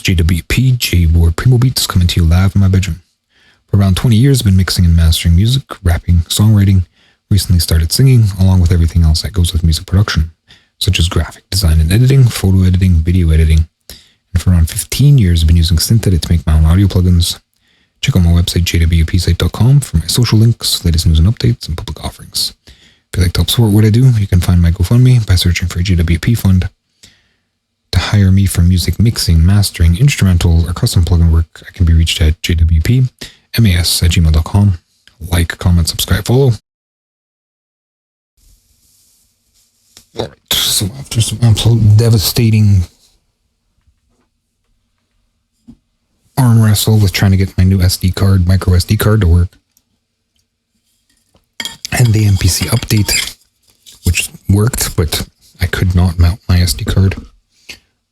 JWP, J-Board Primo Beats, coming to you live in my bedroom. For around 20 years, I've been mixing and mastering music, rapping, songwriting, recently started singing, along with everything else that goes with music production, such as graphic design and editing, photo editing, video editing. And for around 15 years, I've been using Synth to make my own audio plugins. Check out my website, JWPsite.com, for my social links, latest news and updates, and public offerings. If you'd like to help support what I do, you can find my GoFundMe by searching for a JWP fund. To hire me for music mixing, mastering, instrumental, or custom plugin work, I can be reached at jwpmas@gmail.com. Like, comment, subscribe, follow. Alright, so after some absolute devastating arm wrestle with trying to get my new micro SD card to work, and the MPC update, which worked, but I could not mount my SD card.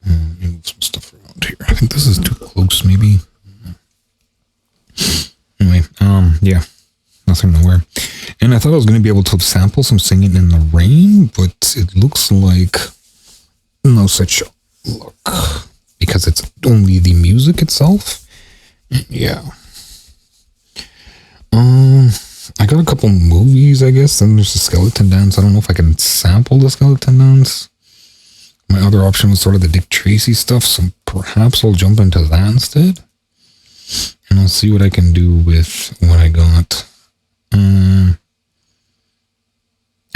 Move some stuff around here. I think this is too close, maybe. Anyway, yeah, nothing nowhere. And I thought I was going to be able to sample some Singing in the Rain, but it looks like no such luck, because it's only the music itself. Yeah. I got a couple movies, I guess. Then there's a skeleton dance. I don't know if I can sample the skeleton dance. My other option was sort of the Dick Tracy stuff, so perhaps I'll jump into that instead. And I'll see what I can do with what I got. I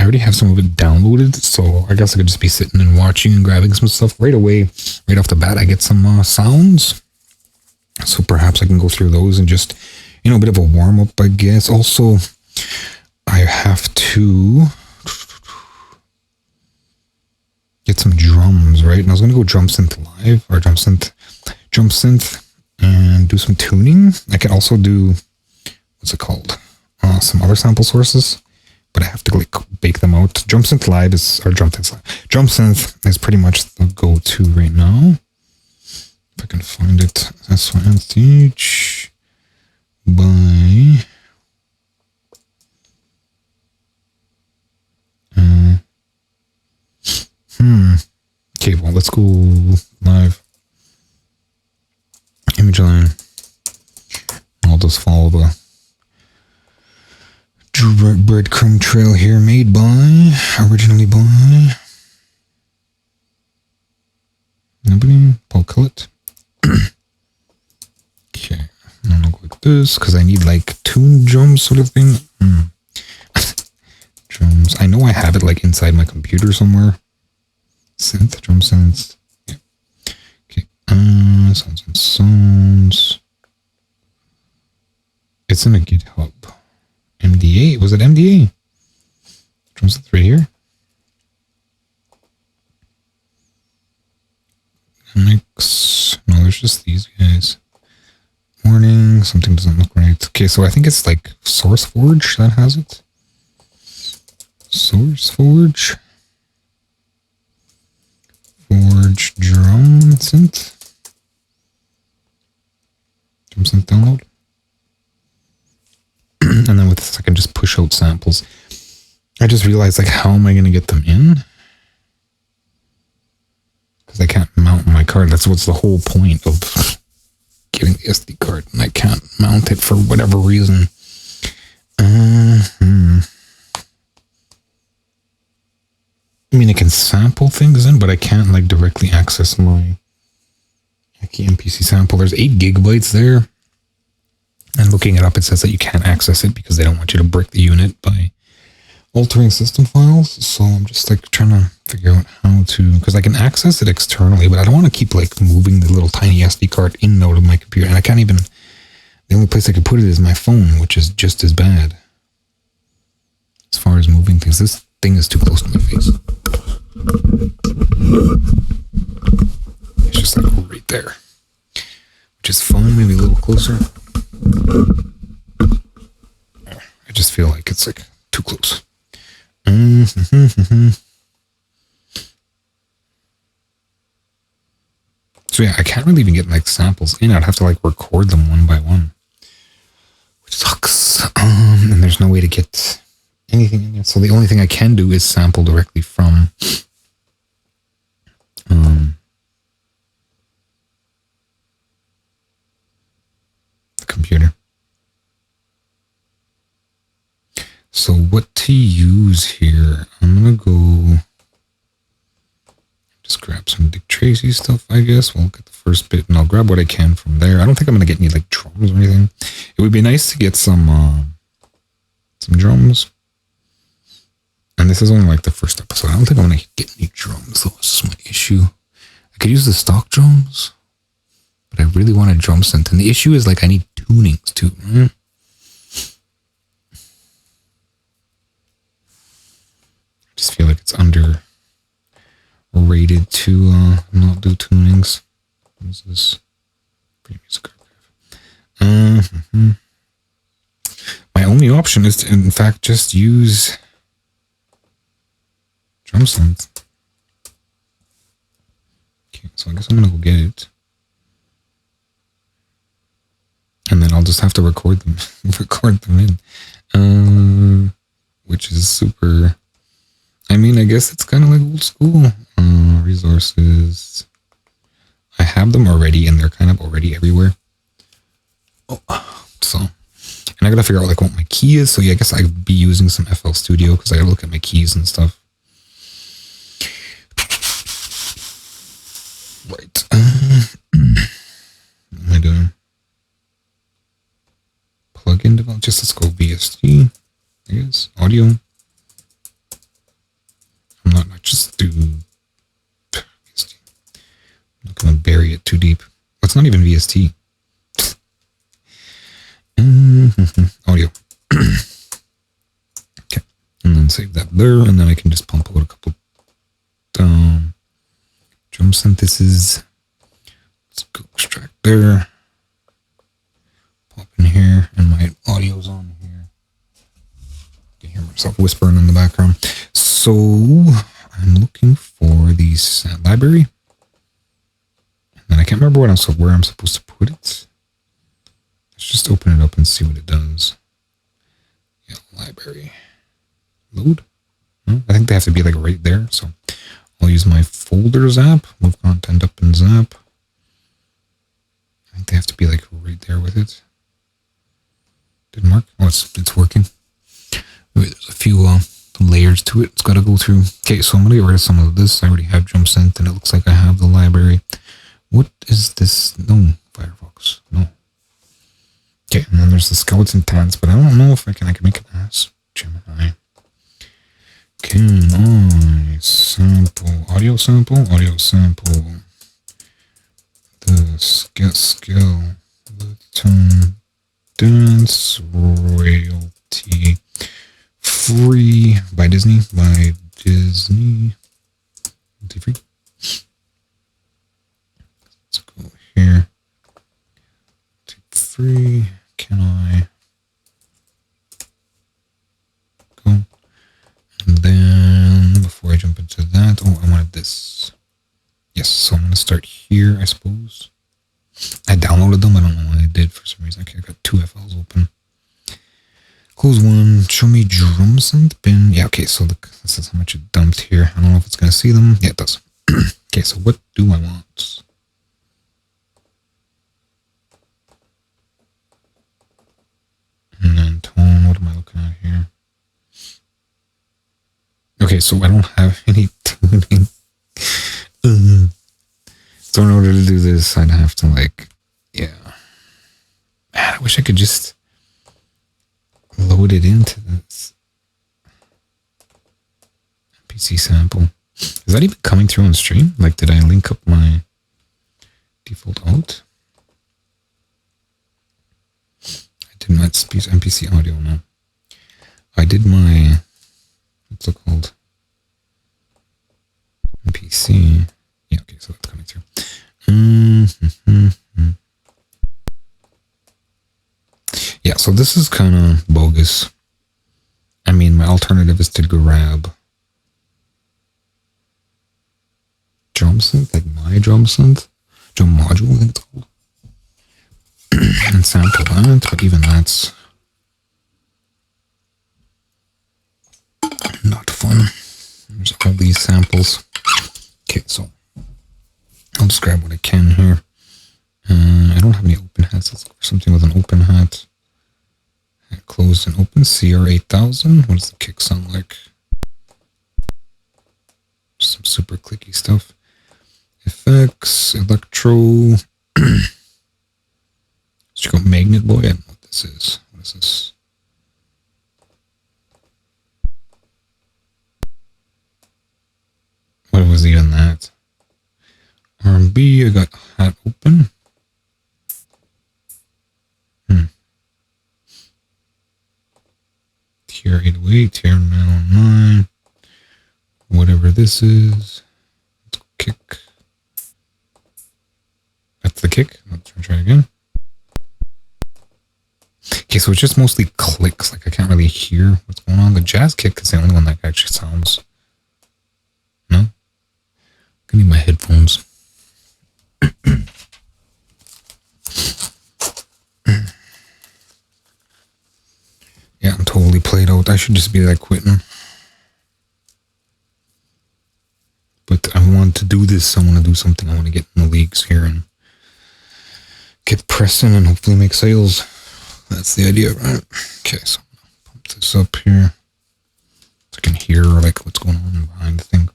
already have some of it downloaded, so I guess I could just be sitting and watching and grabbing some stuff right away. Right off the bat, I get some sounds. So perhaps I can go through those and just, a bit of a warm-up, I guess. Also, I have to get some drums, right? And I was going to go drum synth live, or drum synth, and do some tuning. I can also do, what's it called? Some other sample sources, but I have to bake them out. Drum synth live is, or drum synth is pretty much the go-to right now. If I can find it, that's why on stage by okay, well, let's go live. Image line. I'll just follow the breadcrumb trail here, originally by nobody, Paul Cullett. Okay, I'm gonna go like this, because I need like tune drums sort of thing. Drums, I know I have it like inside my computer somewhere. Synth, drum synth. Yeah. Okay. Sounds and songs. It's in a GitHub. MDA. Was it MDA? Drum synth right here. Mix. No, there's just these guys. Warning. Something doesn't look right. Okay, so I think it's like SourceForge that has it. SourceForge. Forge drum synth. Drum synth download. And then with this, I can just push out samples. I just realized, like, how am I going to get them in? Because I can't mount my card. That's what's the whole point of getting the SD card. And I can't mount it for whatever reason. I mean, I can sample things in, but I can't like directly access my AKAI MPC sample. There's 8 gigabytes there. And looking it up, it says that you can't access it because they don't want you to brick the unit by altering system files. So I'm just like trying to figure out how to, because I can access it externally, but I don't want to keep like moving the little tiny SD card in and out of my computer. And I can't even, the only place I can put it is my phone, which is just as bad as far as moving things. This thing is too close to my face. It's just like right there, which is fine. Maybe a little closer. I just feel like it's like too close. So yeah, I can't really even get like samples in. I'd have to like record them one by one, which sucks. And there's no way to get anything in there. So the only thing I can do is sample directly from So what to use here? I'm gonna go just grab some Dick Tracy stuff, I guess. We'll get the first bit and I'll grab what I can from there. I don't think I'm gonna get any like drums or anything. It would be nice to get some drums. And this is only like the first episode. I don't think I'm gonna get any drums though. This is my issue. I could use the stock drums, but I really want a drum synth. And the issue is like I need tunings too. Right? I just feel like it's underrated to not do tunings. What is this? Pretty music archive. My only option is to, in fact, just use drum synth. Okay, so I guess I'm gonna go get it. And then I'll just have to record them in. Which is super... I mean, I guess it's kind of like old school. Resources. I have them already, and they're kind of already everywhere. Oh, so... And I gotta figure out like what my key is. So yeah, I guess I'd be using some FL Studio because I gotta look at my keys and stuff. Right. What am I doing? Plugin develop. Just let's go VST. I guess audio. I'm not just do VST. I'm not gonna bury it too deep. It's not even VST. Audio. Okay, and then save that there, and then I can just pump out a couple drum synthesis. Let's go extract there. Pop in here, and my audio's on here. I can hear myself whispering in the background. So I'm looking for the library, and then I can't remember where I'm supposed to put it. Let's just open it up and see what it does. Yeah, library. Load? No, I think they have to be like right there. So I'll use my folders app. Move content up in Zap. I think they have to be like right there with it. Didn't work? Oh, it's working. Wait, there's a few layers to it. It's got to go through. Okay, so I'm going to get rid of some of this. I already have drum synth and it looks like I have the library. What is this? No, Firefox. No. Okay, and then there's the skeleton tabs, but I don't know if I can make it as Gemini. Can I sample, audio sample, the skeleton dance royalty free by Disney, royalty free. Let's go here. Free. Can I go? And then before I jump into that, oh, I wanted this. Yes, so I'm gonna start here, I suppose. I downloaded them. I don't know what I did for some reason. Okay, I got two FLs open. Close one. Show me drum synth bin. Yeah, okay, so this is how much it dumped here. I don't know if it's gonna see them. Yeah, it does. Okay, so what do I want? And then tone, what am I looking at here? Okay, so I don't have any tuning. So in order to do this, I'd have to yeah. Man, I wish I could just load it into this MPC sample. Is that even coming through on stream? Like, did I link up my default out? Did my MPC audio, no. I did my, what's it called? MPC. Yeah, okay, so that's coming through. Yeah, so this is kind of bogus. I mean, my alternative is to grab drum synth, like my drum synth, drum module, I think it's called. And sample that, but even that's not fun. There's all these samples. Okay, so I'll just grab what I can here. I don't have any open hats. Let's look for something with an open hat. Closed and open. CR8000. What does the kick sound like? Some super clicky stuff. Effects. Electro. Let's go Magnet Boy. I don't know what this is. What is this? What was even that? R&B. I got hat open. Tier 808, tier 909, whatever this is. Let's go kick. That's the kick. Let's try again. Okay, so it's just mostly clicks. Like I can't really hear what's going on. The jazz kick is the only one that actually sounds. No? I need my headphones. Yeah, I'm totally played out. I should just be like quitting. But I want to do this. I want to do something. I want to get in the leagues here and get pressing and hopefully make sales. That's the idea, right? Okay, so I'm gonna pump this up here so I can hear like what's going on behind the thing.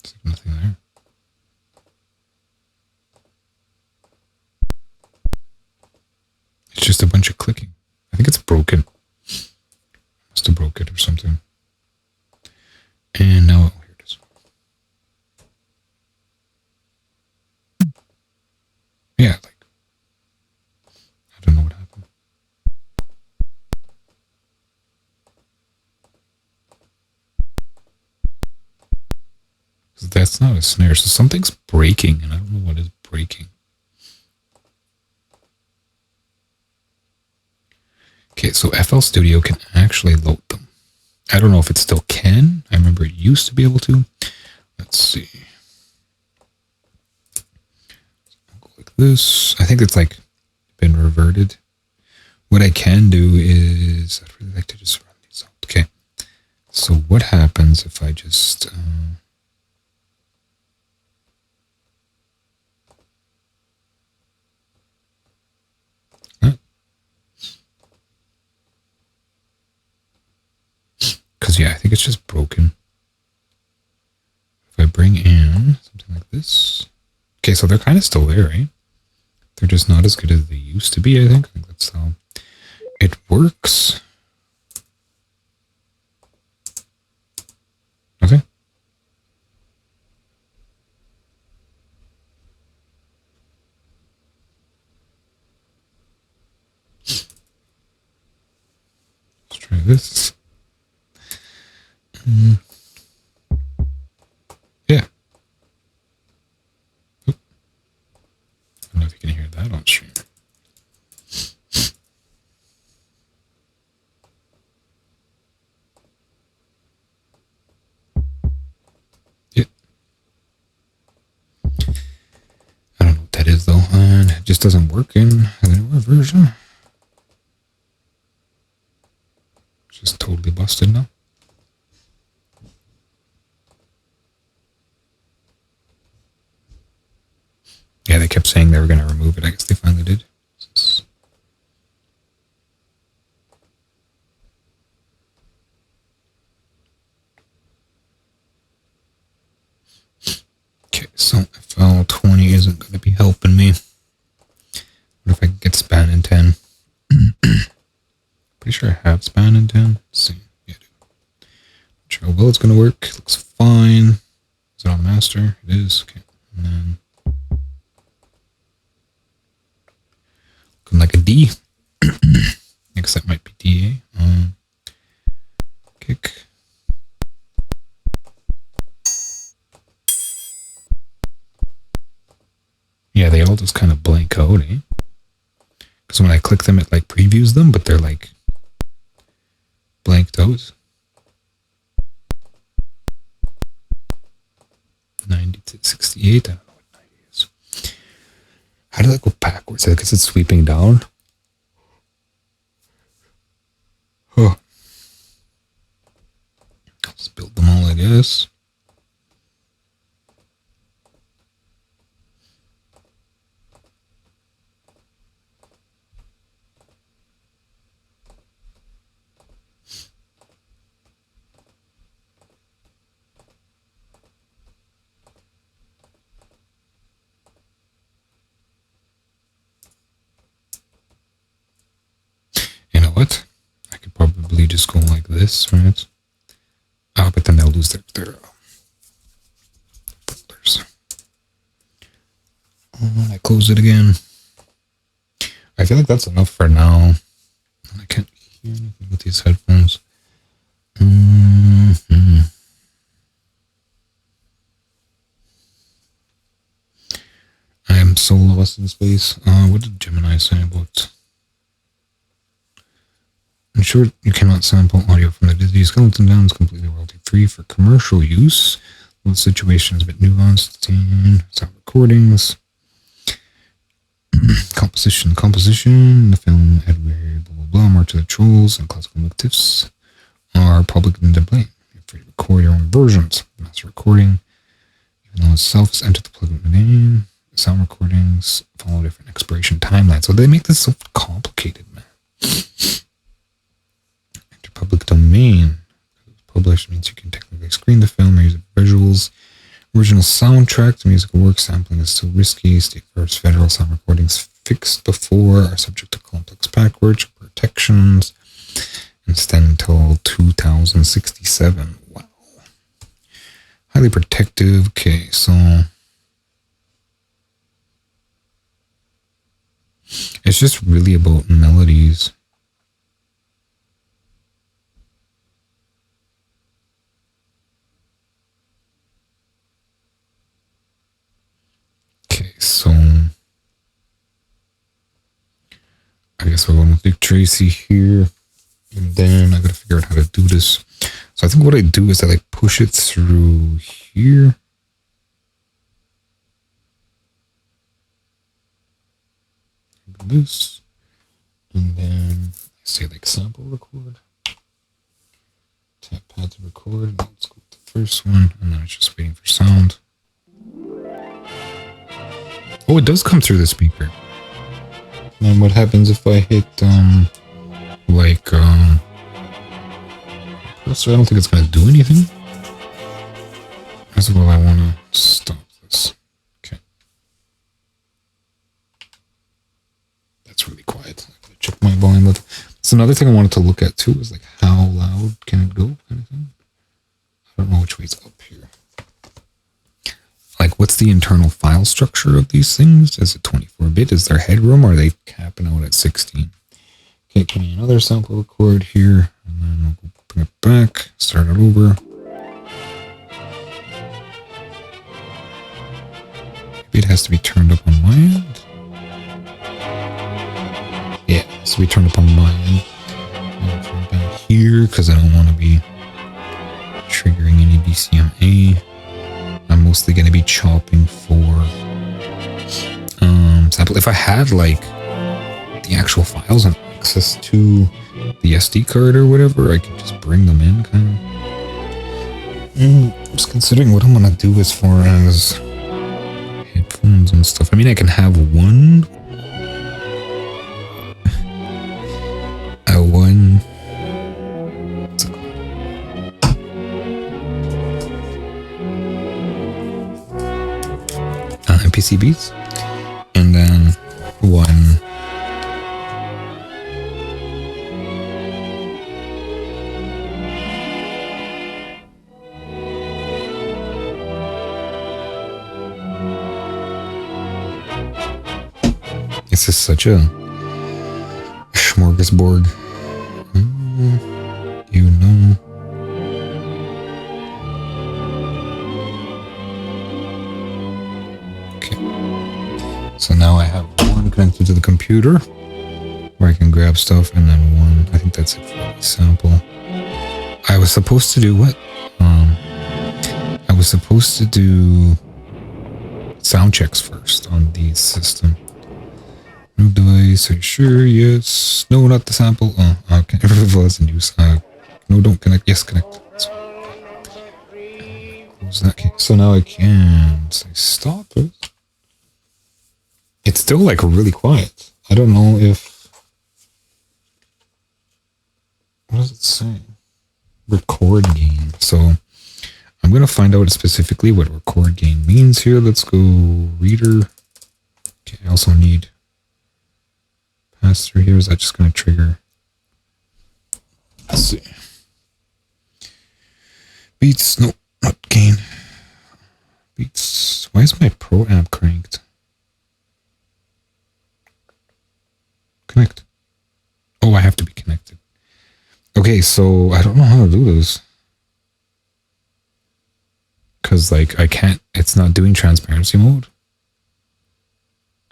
There's nothing there. It's just a bunch of clicking. I think it's broken. Must have broke it or something. And now, here it is. Yeah, like, I don't know what happened. That's not a snare, so something's breaking, and I don't know what is breaking. Okay, so FL Studio can actually load them. I don't know if it still can. I remember it used to be able to. Let's see. I'll go like this. I think it's like been reverted. What I can do is, I'd really like to just run these out. Okay, so what happens if I just... Because, yeah, I think it's just broken. If I bring in something like this. Okay, so they're kind of still there, right? They're just not as good as they used to be, I think. I think that's how it works. Okay. Let's try this. Yeah. Oop. I don't know if you can hear that on stream. Yeah. I don't know what that is though, and it just doesn't work in the newer version. It's just totally busted now. Yeah, they kept saying they were going to remove it. I guess they finally did. Okay, so FL20 isn't going to be helping me. What if I can get span in 10? Pretty sure I have span in 10. Let's see. Yeah, I do. Not sure how well it's going to work. It looks fine. Is it on master? It is. Okay. And then looking like a D. I guess that might be DA. Kick. Yeah, they all just kind of blank out, eh? Because when I click them, it like previews them, but they're like blanked out. 90 to 68. I don't know what 90 is. How did that go backwards? I guess it's sweeping down. Oh. I'll just build them all, I guess. what? I could probably just go like this, right? Oh, but then they'll lose their folders. I close it again. I feel like that's enough for now. I can't hear anything with these headphones. I am so lost in space. What did Gemini say about? In short, you cannot sample audio from the Disney skeleton down. It's completely royalty-free for commercial use. Well, situations a bit nuanced. Sound recordings. Composition. The film, Edward, blah, blah, blah, March of the Trolls, and classical motifs are public and domain. You're free to record your own versions. Master recording, even though itself is entered the plugin name. Sound recordings follow different expiration timelines. So they make this so complicated, man. Enter public domain. Published means you can technically screen the film or use visuals. Original soundtrack, the musical work sampling is still risky. State versus federal sound recordings fixed before are subject to complex package protections and extend until 2067. Wow. Highly protective. Okay, so it's just really about melodies. Okay, so I guess we're going with Big Tracy here. And then I gotta figure out how to do this. So I think what I do is I like push it through here. This. And then I say like sample record. Tap pad to record. Let's go with the first one. And then it's just waiting for sound. Oh, it does come through the speaker. And what happens if I hit, so I don't think it's going to do anything. As well, I want to stop this. Okay. That's really quiet. I'm going to check my volume level. So another thing I wanted to look at too is like how loud can it go kind of thing. I don't know which way it's up here. Like, what's the internal file structure of these things? Is it 24-bit? Is there headroom? Or are they capping out at 16? Okay, give me another sample record here. And then we'll bring it back. Start it over. Maybe it has to be turned up on my end. Yeah, it has to be turned up on my end. And turn it back here because I don't want to be triggering any DCMA. I'm mostly going to be chopping for sample. If I had like the actual files and access to the SD card or whatever, I could just bring them in kind of. I'm just considering what I'm going to do as far as headphones and stuff. I mean, I can have one MPC beats, and then one this is such a smorgasbord, you know. So now I have one connected to the computer where I can grab stuff, and then one, I think that's it for the sample. I was supposed to do what? I was supposed to do sound checks first on the system. No device, are you sure? Yes. No, not the sample. Oh, okay. It wasn't use. No, don't connect. Yes, connect. Close that. Okay. So now I can say stop it. It's still like really quiet. I don't know if... What does it say? Record gain. So I'm going to find out specifically what record gain means here. Let's go reader. Okay, I also need pass through here. Is that just going to trigger Let's see. Beats, no, not gain. Beats, why is my Pro amp cranked? Connect. Oh, I have to be connected. Okay, so I don't know how to do this. Because, like, I can't, it's not doing transparency mode.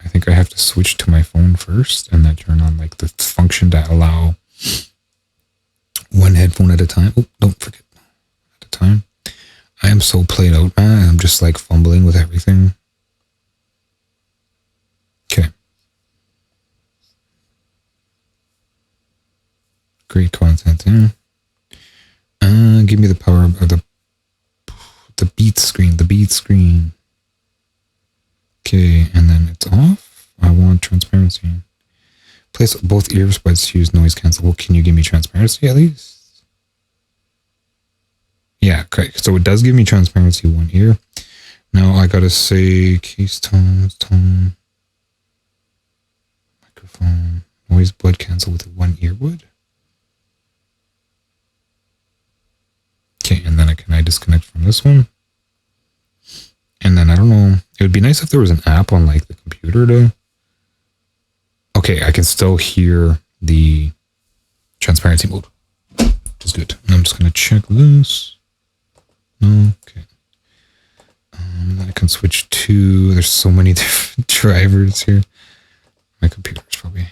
I think I have to switch to my phone first and then turn on, like, the function that allow one headphone at a time. Oh, don't forget. At a time. I am so played out, man. I'm just, like, fumbling with everything. Okay. Great content, yeah. Give me the power of the beat screen, Okay, and then it's off. I want transparency. Place both earbuds to use noise cancel. Well, can you give me transparency at least? Yeah, correct. So it does give me transparency one ear. Now I gotta say case tones, tone, microphone, noise bud cancel with one earbud. Okay, and then can I disconnect from this one? And then I don't know. It would be nice if there was an app on like the computer to. Okay, I can still hear the transparency mode, which is good. And I'm just gonna check this. Okay. Then I can switch to. There's so many different drivers here. My computer's probably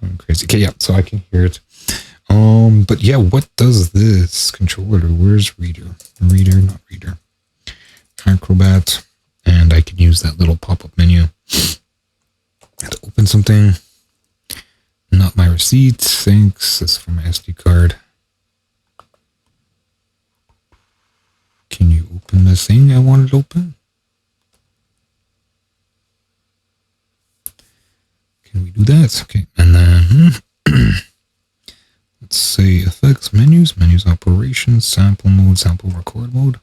going crazy. Okay, yeah, so I can hear it. But yeah, what does this controller? Where's reader? Reader, not reader. Acrobat, and I can use that little pop-up menu to open something. Not my receipt. Thanks. This is for my SD card. Can you open the thing I wanted to open? Can we do that? Okay, and then let's say effects, menus, operations, sample mode, sample record mode.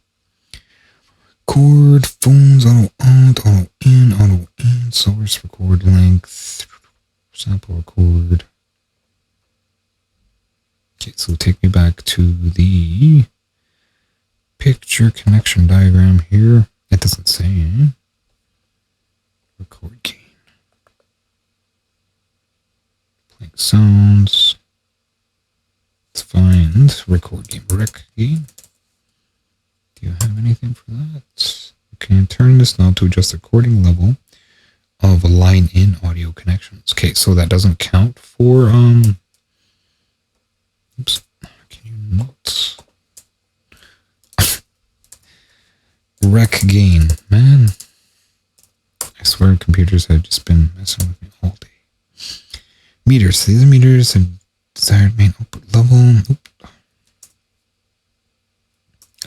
Record, phones, auto in, source, record length, sample record. Okay, so take me back to the picture connection diagram here. It doesn't say, Record gain. Playing sounds. Let's find record gain, rec gain. Do you have anything for that? Okay, turn this knob to adjust the recording level of line in audio connections. Okay, so that doesn't count for oops, can you not? Rec gain, man. I swear computers have just been messing with me all day. Meters, so these are meters and desired main output level. Oop.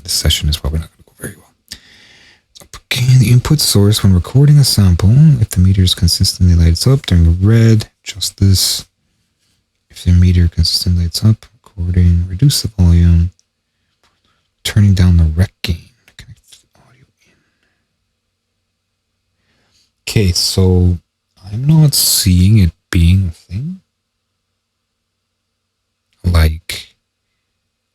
This session is probably not going to go very well. Okay, the input source when recording a sample, if the meter consistently lights up during red, adjust this. If the meter consistently lights up, recording, reduce the volume, turning down the rec gain, connect the audio in. Okay, so I'm not seeing it being a thing. Like,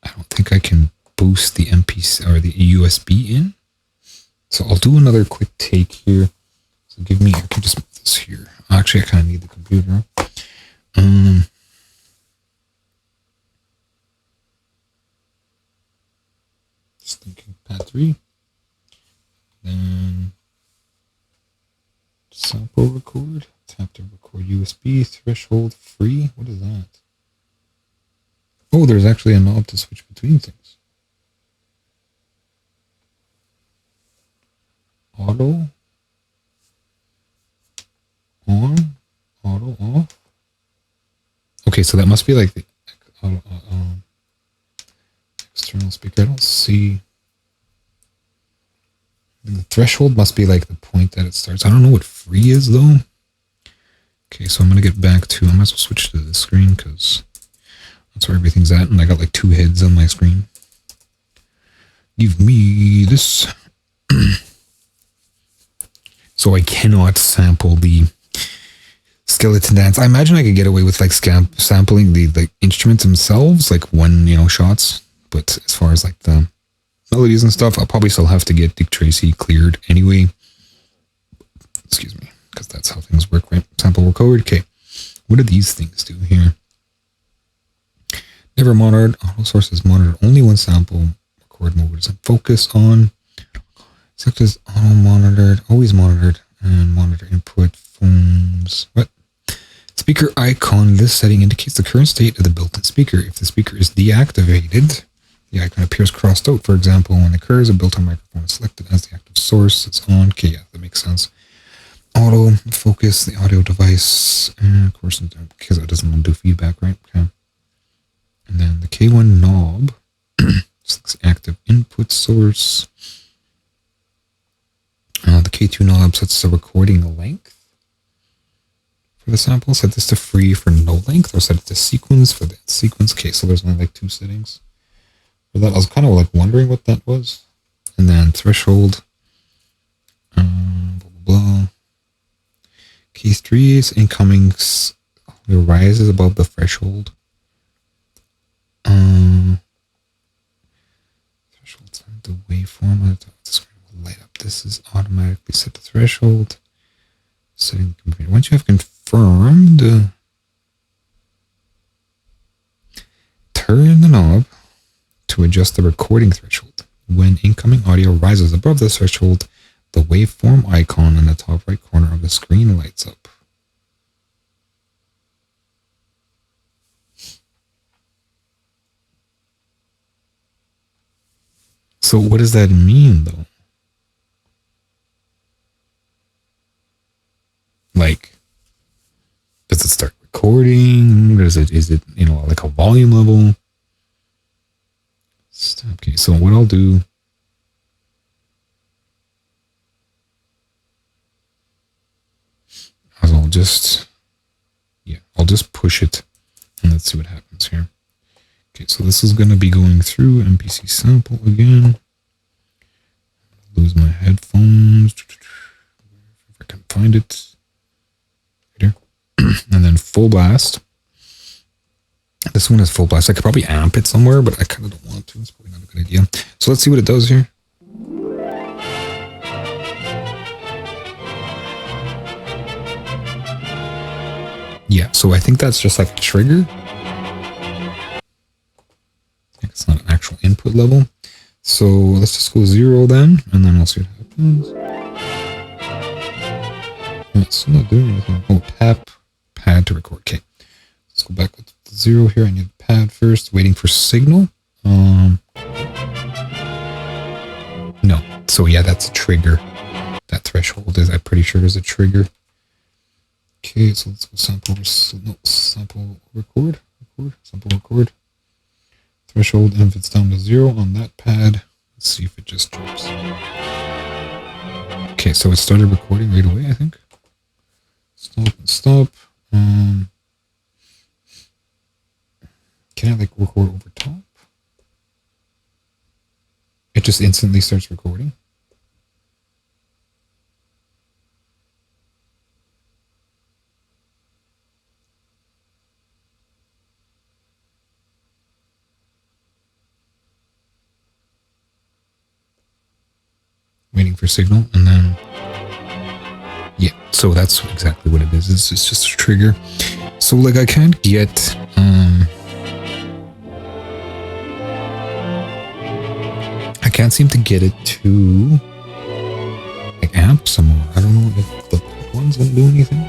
I don't think I can boost the MPC or the USB in. So I'll do another quick take here. So give me, I can just move this here. Actually, I kind of need the computer. Just thinking pad 3. Then sample record. Tap to record USB. Threshold free. What is that? Oh, there's actually a knob to switch between things. Auto on, auto off. Okay, so that must be like the external speaker. I don't see. The threshold must be like the point that it starts. I don't know what free is though. Okay, so I'm gonna get back to. I might as well switch to the screen because that's where everything's at, and I got like 2 heads on my screen. Give me this. So I cannot sample the Skeleton dance. I imagine I could get away with like sampling the instruments themselves, like one, shots. But as far as like the melodies and stuff, I'll probably still have to get Dick Tracy cleared anyway. Excuse me, because that's how things work, right? Sample record. Okay, what do these things do here? Never monitored. Auto source is monitored only one sample. Record mode doesn't focus on. Select as auto monitored, always monitored, and monitor input phones. What? Speaker icon. This setting indicates the current state of the built-in speaker. If the speaker is deactivated, the icon appears crossed out. For example, when it occurs, a built-in microphone is selected as the active source. It's on. Okay, yeah, that makes sense. Auto focus the audio device, and of course, because it doesn't want to do feedback, right? Okay. And then the K1 knob selects active input source. The K2 knob sets the recording length for the sample. Set this to free for no length, or set it to sequence for the sequence. Okay, so there's only like 2 settings for that. I was kind of like wondering what that was. And then threshold, blah, blah, blah. Case 3 is incoming rises above the threshold. Threshold the waveform of the screen will light up. This is automatically set to threshold. Setting computer. Once you have confirmed, turn the knob to adjust the recording threshold. When incoming audio rises above the threshold, the waveform icon in the top right corner of the screen lights up. So what does that mean, though? Like, does it start recording? Is it like a volume level? Okay, so what I'll do is I'll just push it and let's see what happens here. Okay, so this is going to be going through MPC sample again. Lose my headphones. If I can find it. Right here. And then full blast. This one is full blast. I could probably amp it somewhere, but I kind of don't want to. It's probably not a good idea. So let's see what it does here. Yeah, so I think that's just like a trigger. It's not an actual input level. So let's just go 0 then, and then we'll see what happens. It's not doing anything. Oh, tap pad to record. Okay, let's go back with 0 here. I need pad first. Waiting for signal. No. So yeah, that's a trigger. That threshold is. I'm pretty sure is a trigger. Okay, so let's go sample record. Sample record. Threshold, and if it's down to 0 on that pad, let's see if it just drops. Okay, so it started recording right away, I think. Stop and stop. Can I like record over top? It just instantly starts recording. Waiting for signal, and then yeah, so that's exactly what it is. It's just a trigger. So like I can't get I can't seem to get it to like amp somewhere. I don't know if the one's gonna do anything.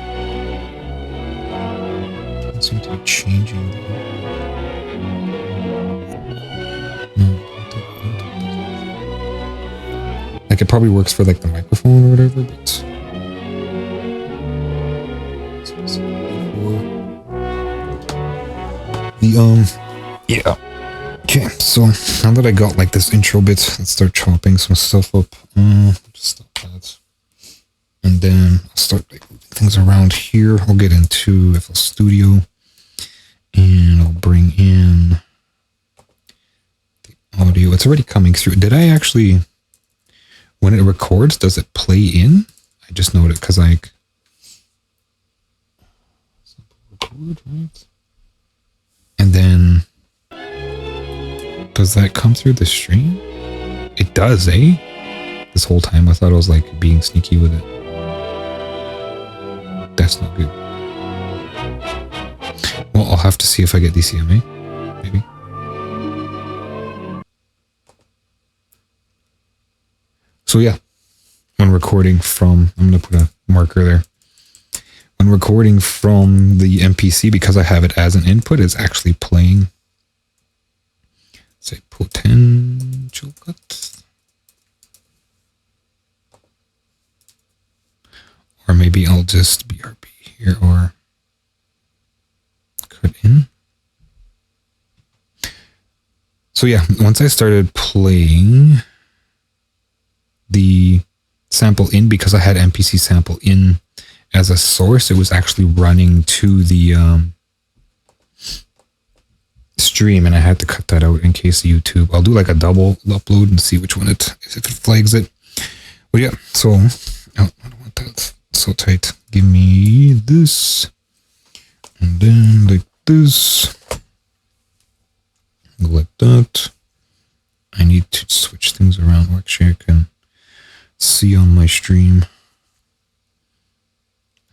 Doesn't seem to be changing. Like it probably works for like the microphone or whatever, but yeah. Okay, so now that I got like this intro bit, let's start chopping some stuff up. Just stop that, and then I'll start like moving things around here. I'll get into FL Studio, and I'll bring in the audio. It's already coming through. Did I actually? When it records, does it play in? I just noted because like would, right? And then, does that come through the stream? It does, eh? This whole time I thought I was like being sneaky with it. That's not good. Well, I'll have to see if I get DCMA, maybe. So yeah, when recording from, I'm going to put a marker there. When recording from the MPC, because I have it as an input, it's actually playing, say, potential cut. Or maybe I'll just BRB here or cut in. So yeah, once I started playing the sample in, because I had MPC sample in as a source, it was actually running to the stream, and I had to cut that out in case YouTube. I'll do like a double upload and see which one if it flags it. But yeah, so oh, I don't want that so tight. Give me this, and then like this, like that. I need to switch things around. Actually, I can see on my stream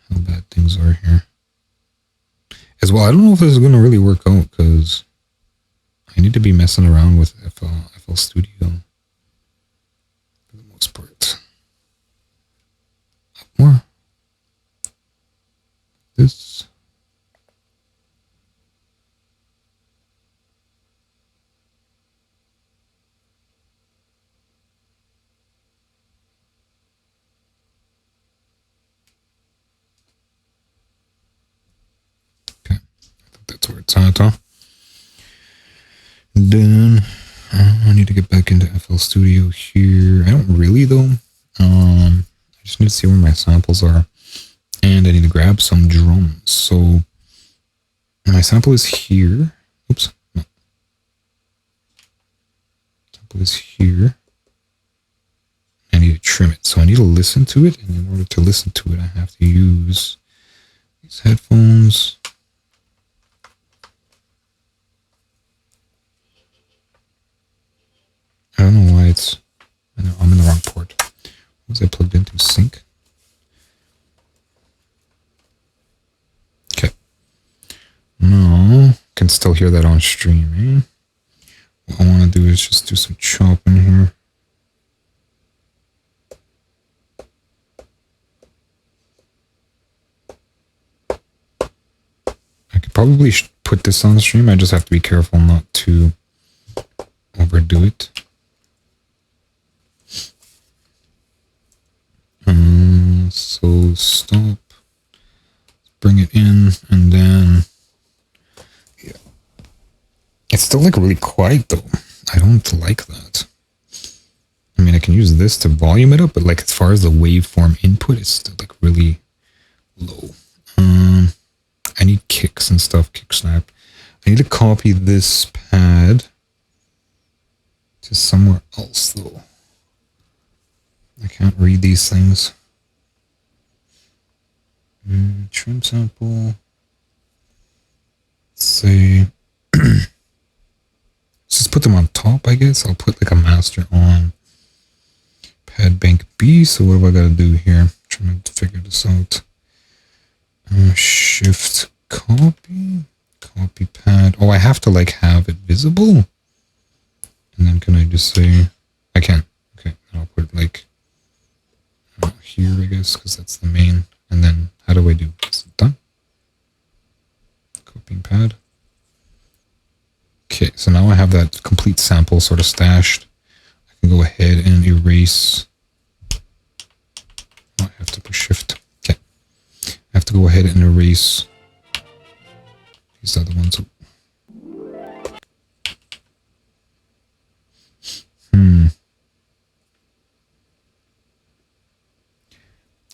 how bad things are here as well. I don't know if this is going to really work out because I need to be messing around with FL Studio for the most part. Up more. This. That's where it's at, huh? Then I need to get back into FL Studio here. I don't really though. I just need to see where my samples are, and I need to grab some drums. So my sample is here. Oops, no. Sample is here. I need to trim it, so I need to listen to it, and in order to listen to it, I have to use these headphones. I don't know why it's... I know, I'm in the wrong port. Was I plugged into sync? Okay. No, can still hear that on stream, eh? What I want to do is just do some chopping here. I could probably put this on stream. I just have to be careful not to overdo it. So stop, bring it in, and then, yeah. It's still like really quiet though. I don't like that. I mean, I can use this to volume it up, but like as far as the waveform input, it's still like really low. I need kicks and stuff, kick snap. I need to copy this pad to somewhere else though. I can't read these things. Trim sample. Let's say, let's just put them on top, I guess. I'll put like a master on pad bank B. So what have I got to do here? I'm trying to figure this out. Shift copy, copy pad. Oh, I have to like have it visible. And then can I just say, I can. Okay, I'll put it like here, I guess, because that's the main. And then how do I do? Is it done? Copying pad. Okay, so now I have that complete sample sort of stashed. I can go ahead and erase. Oh, I have to push shift. Okay. I have to go ahead and erase these other ones.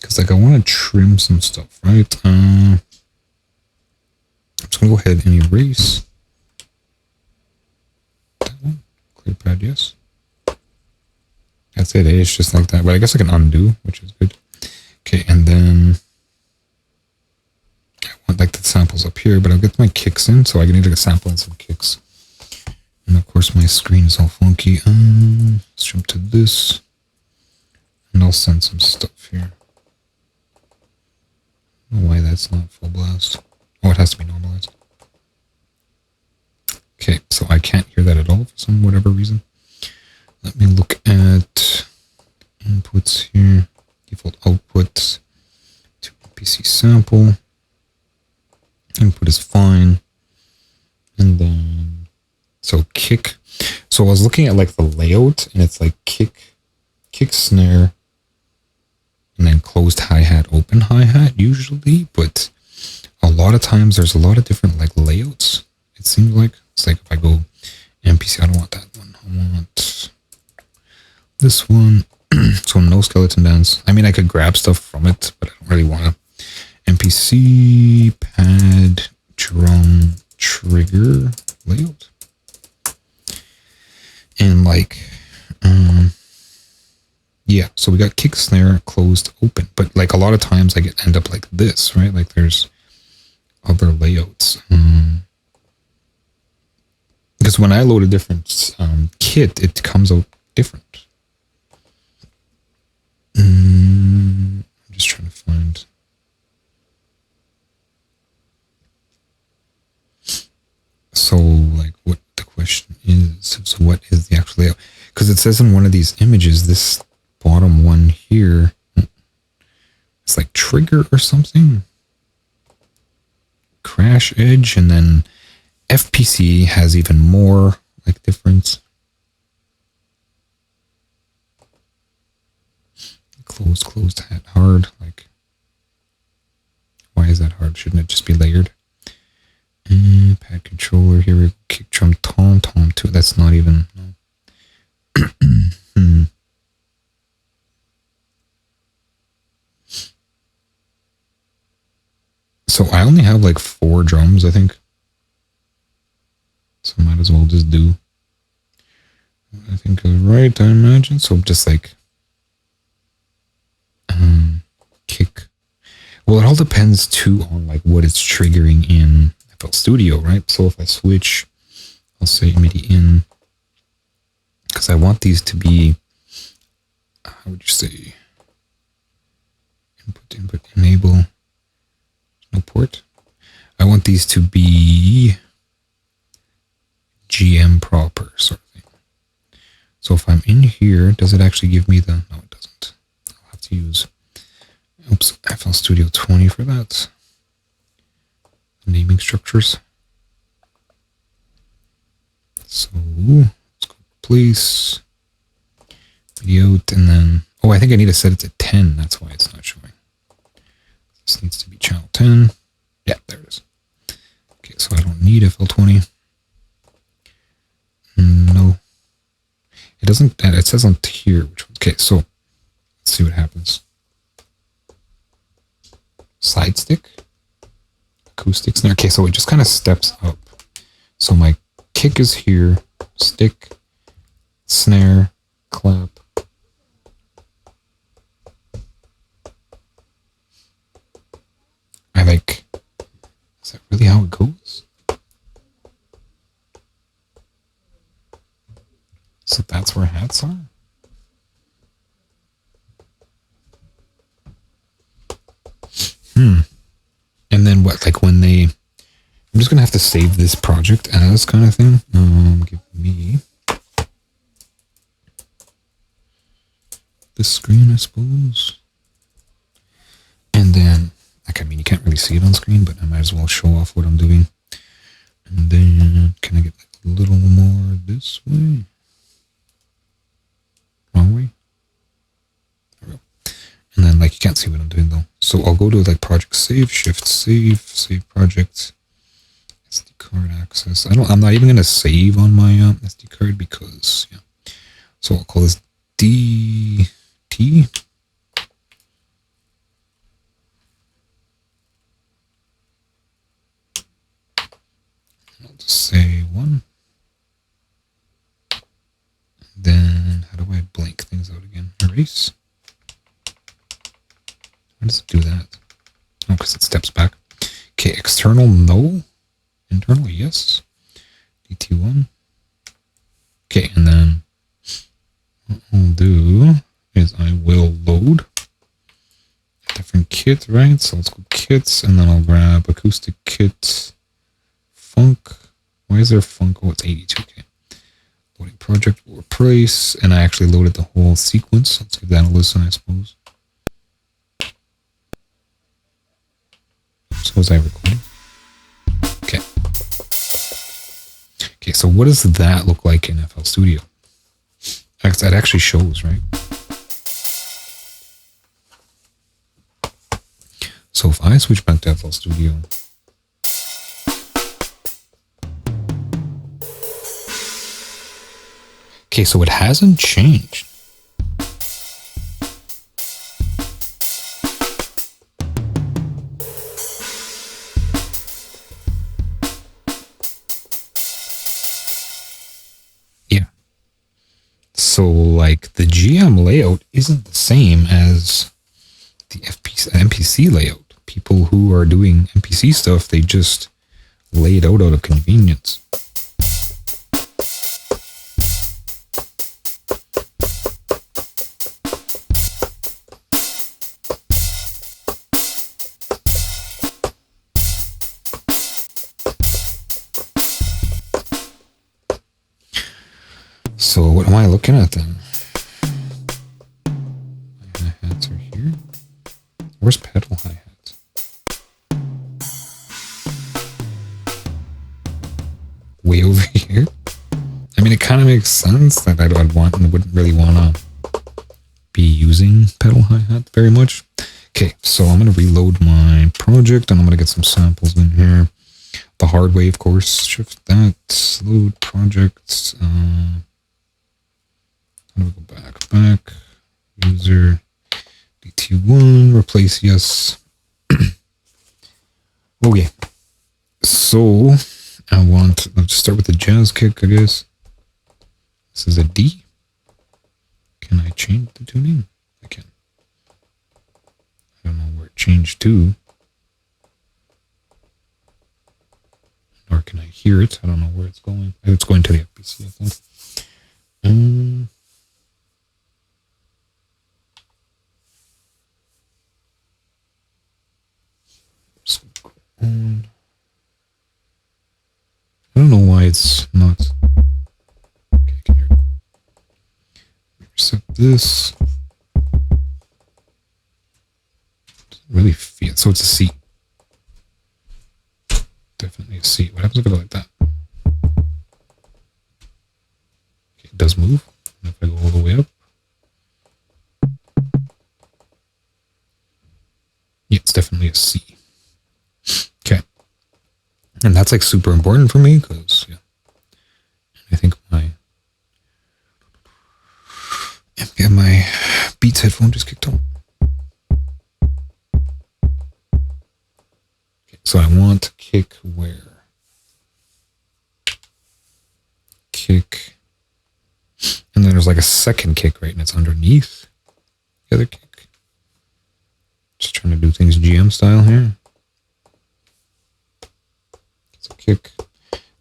Because like I want to trim some stuff, right? I'm just going to go ahead and erase that one. Clear pad, yes. That's it, it's just like that. But I guess I can undo, which is good. Okay, and then I like the samples up here, but I'll get my kicks in, so I need like a sample and some kicks. And of course my screen is all funky. Let's jump to this. And I'll send some stuff here. I don't know why that's not full blast. Oh, it has to be normalized. Okay, so I can't hear that at all for some whatever reason. Let me look at inputs here. Default output to MPC sample. Input is fine. And then, so kick. So I was looking at like the layout, and it's like kick, snare, and then closed hi-hat, open hi-hat usually, but a lot of times there's a lot of different like layouts. It seems like it's like if I go MPC, I don't want that one. I want this one. So no skeleton dance. I mean, I could grab stuff from it, but I don't really want to. MPC pad drum trigger layout. And like, yeah, so we got kick, snare, closed, open. But like a lot of times I end up like this, right? Like there's other layouts. Because when I load a different kit, it comes out different. I'm just trying to find. So like what the question is, so what is the actual layout? Because it says in one of these images, this bottom one here, it's like trigger or something. Crash edge, and then FPC has even more like difference. Closed hat hard. Like, why is that hard? Shouldn't it just be layered? Pad controller, here we go. Kick drum, tom too. That's not even. No. So I only have like 4 drums, I think. So I might as well just do. I think is right, I imagine. So just like kick. Well, it all depends too on like what it's triggering in FL Studio, right? So if I switch, I'll say MIDI in, because I want these to be, how would you say, input, enable, no port. I want these to be GM proper sort of thing. So if I'm in here, does it actually give me the, no it doesn't. I'll have to use, oops, FL Studio 20 for that. Naming structures. So let's go replace video, and then, oh, I think I need to set it to 10. That's why it's not showing. This needs to be channel 10. Yeah, there it is. Okay, so I don't need FL20. No, it doesn't. It says on here which one. Okay, so let's see what happens. Side stick, acoustic snare. Okay, so it just kind of steps up. So my kick is here, stick, snare, clap. I like, is that really how it goes? So that's where hats are? And then what, like when they, I'm just gonna have to save this project as kind of thing. Give me this screen, I suppose. And then, like, I mean, you can't really see it on screen, but I might as well show off what I'm doing. And then, can I get like a little more this way? Wrong way? There we go. And then, like, you can't see what I'm doing though. So I'll go to like project save, shift save project, SD card access. I'm not even gonna save on my SD card because, yeah. So I'll call this DT. I'll just say 1. Then how do I blank things out again? Erase. How does it do that? Oh, because it steps back. Okay, external, no. Internal, yes. DT1. Okay, and then what I'll do is I will load a different kit, right? So let's go kits, and then I'll grab acoustic kit, funk. Why is there funk? Oh, it's 82. Okay. Loading project or price, and I actually loaded the whole sequence. Let's give that a listen, I suppose. So was I recording? Okay. Okay, so what does that look like in FL Studio? That actually shows, right? So if I switch back to FL Studio, okay, so it hasn't changed. Yeah. So like the GM layout isn't the same as the MPC layout. People who are doing MPC stuff, they just lay it out of convenience. So what am I looking at then? My hi-hats are here. Where's pedal hi-hats? Way over here? I mean, it kind of makes sense that I'd want and wouldn't really want to be using pedal hi-hat very much. Okay, so I'm going to reload my project and I'm going to get some samples in here. The hard way, of course. Shift that. Load project. How do we go back? User. DT1. Replace yes. Okay. So, let's start with the jazz kick, I guess. This is a D. Can I change the tuning? I can. I don't know where it changed to. Or can I hear it? I don't know where it's going. It's going to the MPC, I think. I don't know why it's not. Okay, I can hear it. Reset this. Doesn't really feel. So it's a C. Definitely a C. What happens if I go like that? Okay, it does move. And if I go all the way up. Yeah, it's definitely a C. Okay. And that's like super important for me because, yeah, I think my Beats headphone just kicked on. Okay, so I want kick where? Kick. And then there's like a second kick, right? And it's underneath the other kick. Just trying to do things GM style here. It's a kick.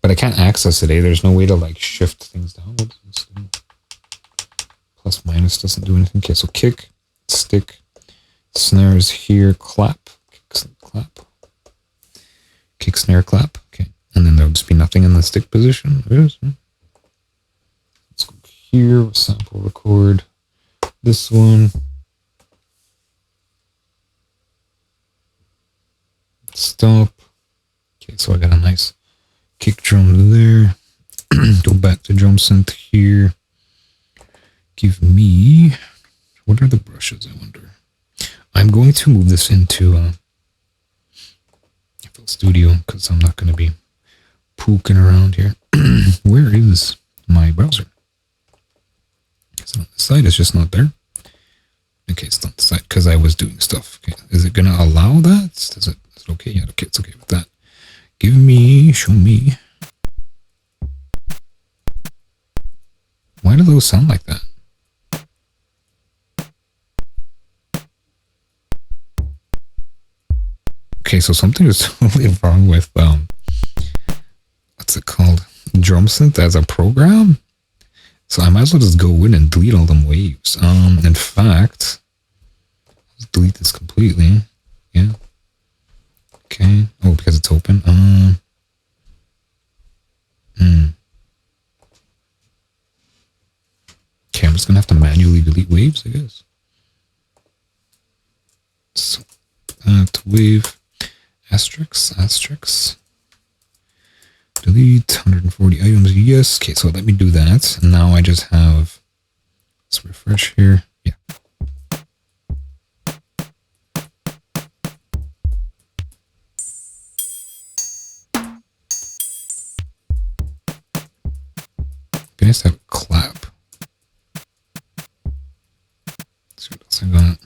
But I can't access it, There's no way to like shift things down. Plus minus doesn't do anything. Okay, so kick, stick, snares here, clap, kick, clap, kick, snare, clap. Okay, and then there'll just be nothing in the stick position. There it is. Let's go here, sample record this one. Stop. Okay, so I got a nice kick drum there. Go back to drum synth here. Give me, what are the brushes, I wonder? I'm going to move this into FL Studio because I'm not going to be poking around here. Where is my browser? Is it on the side? It's just not there. Okay, it's not the side because I was doing stuff. Okay, is it going to allow that? Is it okay? Yeah, okay, it's okay with that. Show me. Why do those sound like that? Okay, so something is totally wrong with what's it called? Drum Synth as a program. So I might as well just go in and delete all them waves. In fact, let's delete this completely. Yeah. Okay. Oh, because it's open. Okay, I'm just gonna have to manually delete waves, I guess. So that wave asterisk. Delete 140 items. Yes. Okay, so let me do that. And now I just have, let's refresh here. Yeah. Okay, let's have a clap. Let's see what else I got.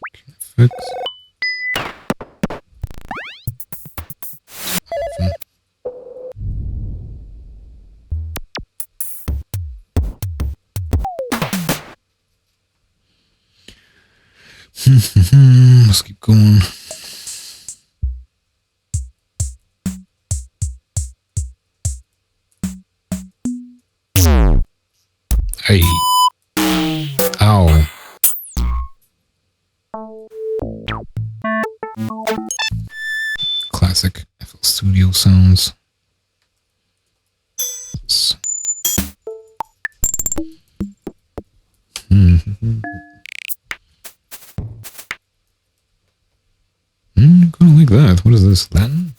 Okay, fix. Let's keep going. Hey. Ow. Classic FL Studio sounds. Kind of like that. What is this? Latin?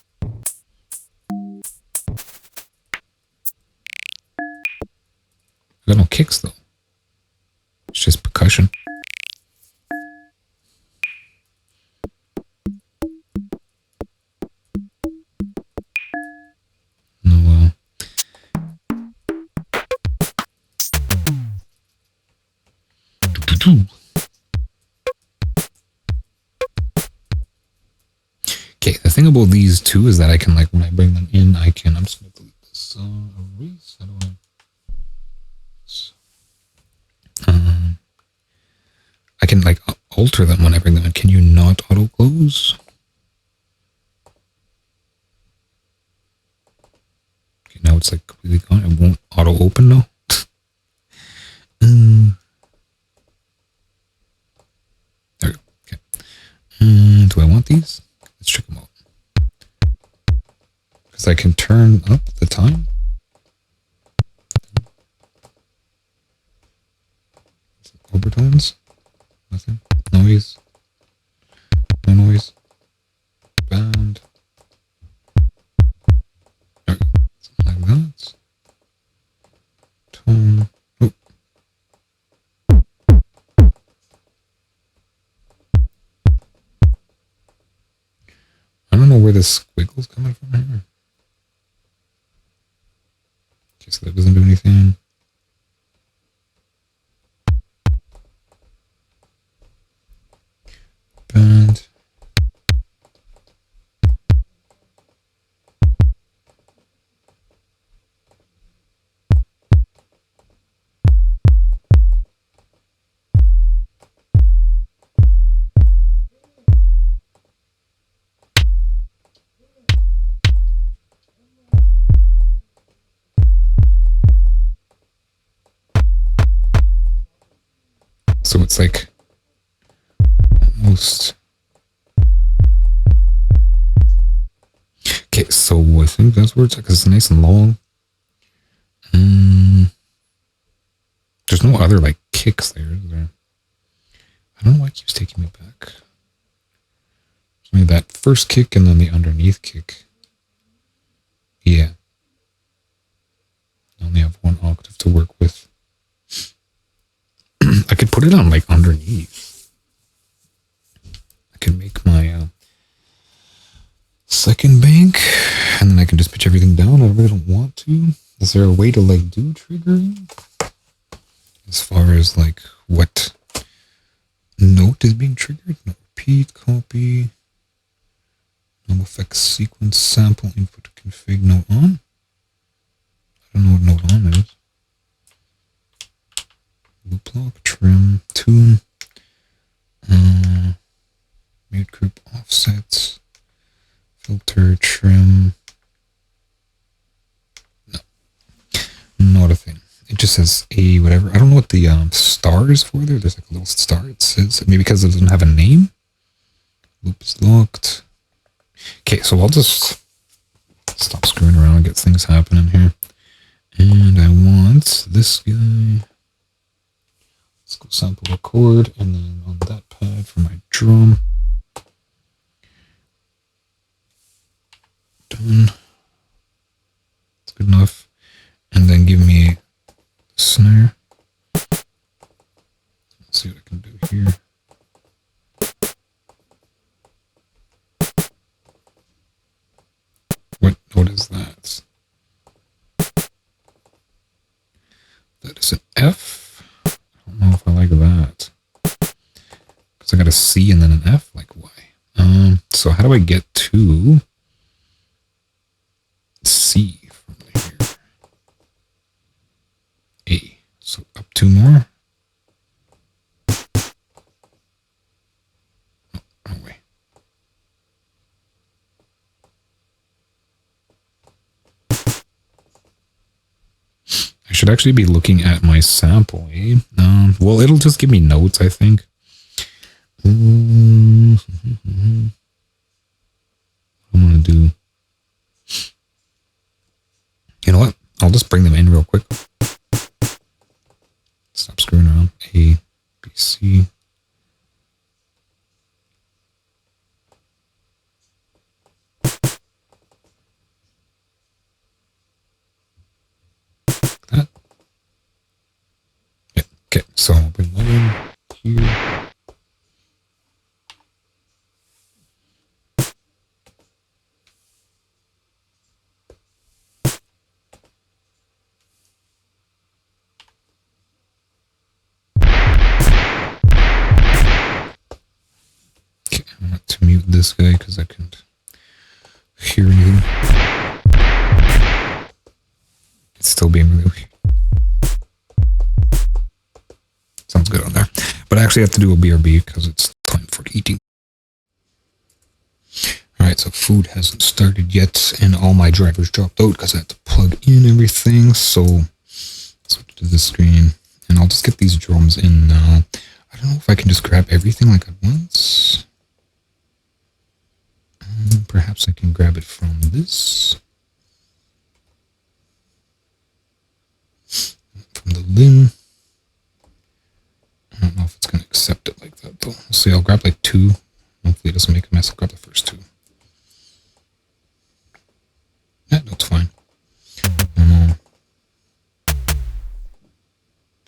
I got no kicks though. It's just percussion. No, Okay, the thing about these two is that I can, like, when I bring them in, I'm just going to delete this. Erase? How do I can, like, alter them when I bring them in. Can you not auto close? Okay, now it's, like, completely gone. It won't auto open though. There we go. Okay. Do I want these? Let's check them out. Because I can turn up the time. Overtones. Nothing. Noise. No noise. Band. There we go. Something like that. Tone. Oh. I don't know where this squiggle's coming from here. Okay, so that doesn't do anything. Band. So it's like almost. Okay, so I think that's where it's like, it's nice and long. There's no other like kicks there, is there? I don't know why it keeps taking me back. There's only that first kick and then the underneath kick. Yeah. I only have one octave to work with. I could put it on like underneath. I can make my second bank and then I can just pitch everything down. I really don't want to. Is there a way to like do triggering? As far as like what note is being triggered? No, repeat, copy, no effects, sequence, sample, input, config, note on. I don't know what note on is. Loop lock, trim, tune. download a thing. It just says a whatever. I don't know what the star is for there. There's like a little star. It says maybe because it doesn't have a name. Loop is locked. Okay, so I'll just stop screwing around and get things happening here. And I want this guy. Let's go sample record, and then on that pad for my drum. Done. That's good enough. And then give me the snare. Let's see what I can do here. What is that? That is an F. I don't know if I like that. Because I got a C and then an F? Like, why? So how do I get to C from here? A. So up two more. Oh, wait. I should actually be looking at my sample, eh? Well, it'll just give me notes, I think. I'm gonna do. You know what? I'll just bring them in real quick. Stop screwing around. A, B, C. That. Yeah. Okay, so I'll bring that in here. I want to mute this guy because I can't hear anything. It's still being really weird. Sounds good on there. But I actually have to do a BRB because it's time for eating. Alright, so food hasn't started yet, and all my drivers dropped out because I had to plug in everything. So switch to this screen, and I'll just get these drums in now. I don't know if I can just grab everything like at once. Perhaps I can grab it from this. From the limb. I don't know if it's going to accept it like that though. We'll see, I'll grab like two. Hopefully it doesn't make a mess. I'll grab the first two. Yeah, that's fine.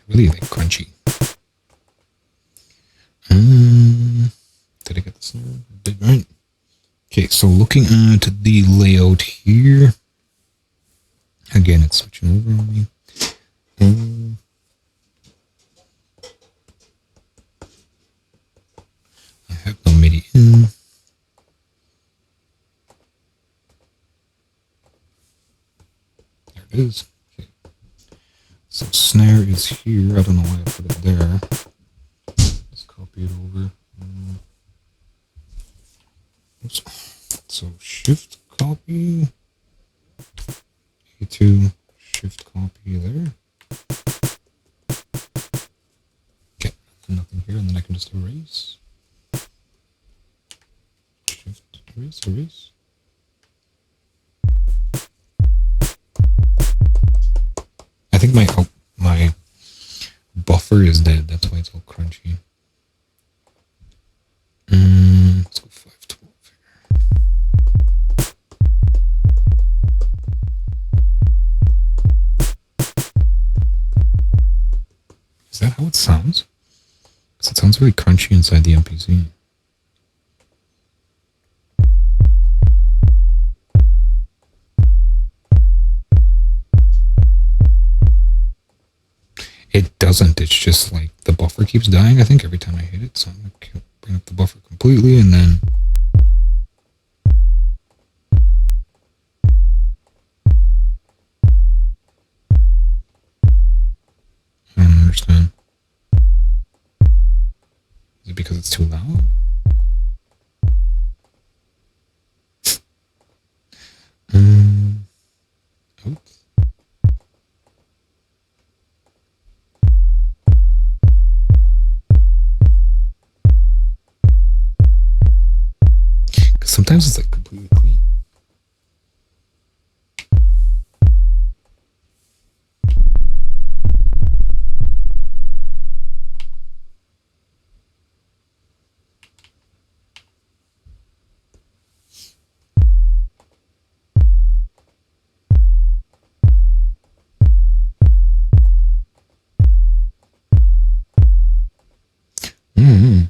Really like crunchy. Did I get this? Did right. Okay, so looking at the layout here, again, it's switching over on me. I have no MIDI in. There it is. Okay. So snare is here. I don't know why I put it there. Let's copy it over. Oops. So shift copy, A2, shift copy there. Okay, nothing here, and then I can just erase. Shift, erase, erase. I think my buffer is dead, that's why it's all crunchy. Let's go 512 here. Is that how it sounds? Because it sounds really crunchy inside the MPC. It doesn't, it's just like the buffer keeps dying, I think, every time I hit it. So I'm going to bring up the buffer completely and then... I don't understand. Is it because it's too loud? Oops. sometimes it's like completely clean. Mm-hmm.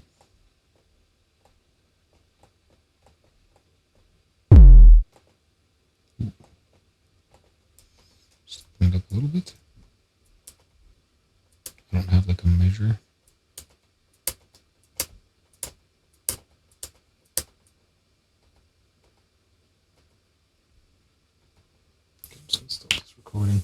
Just clean it up a little bit. I don't have like a measure. Okay, I'm just gonna stop this recording.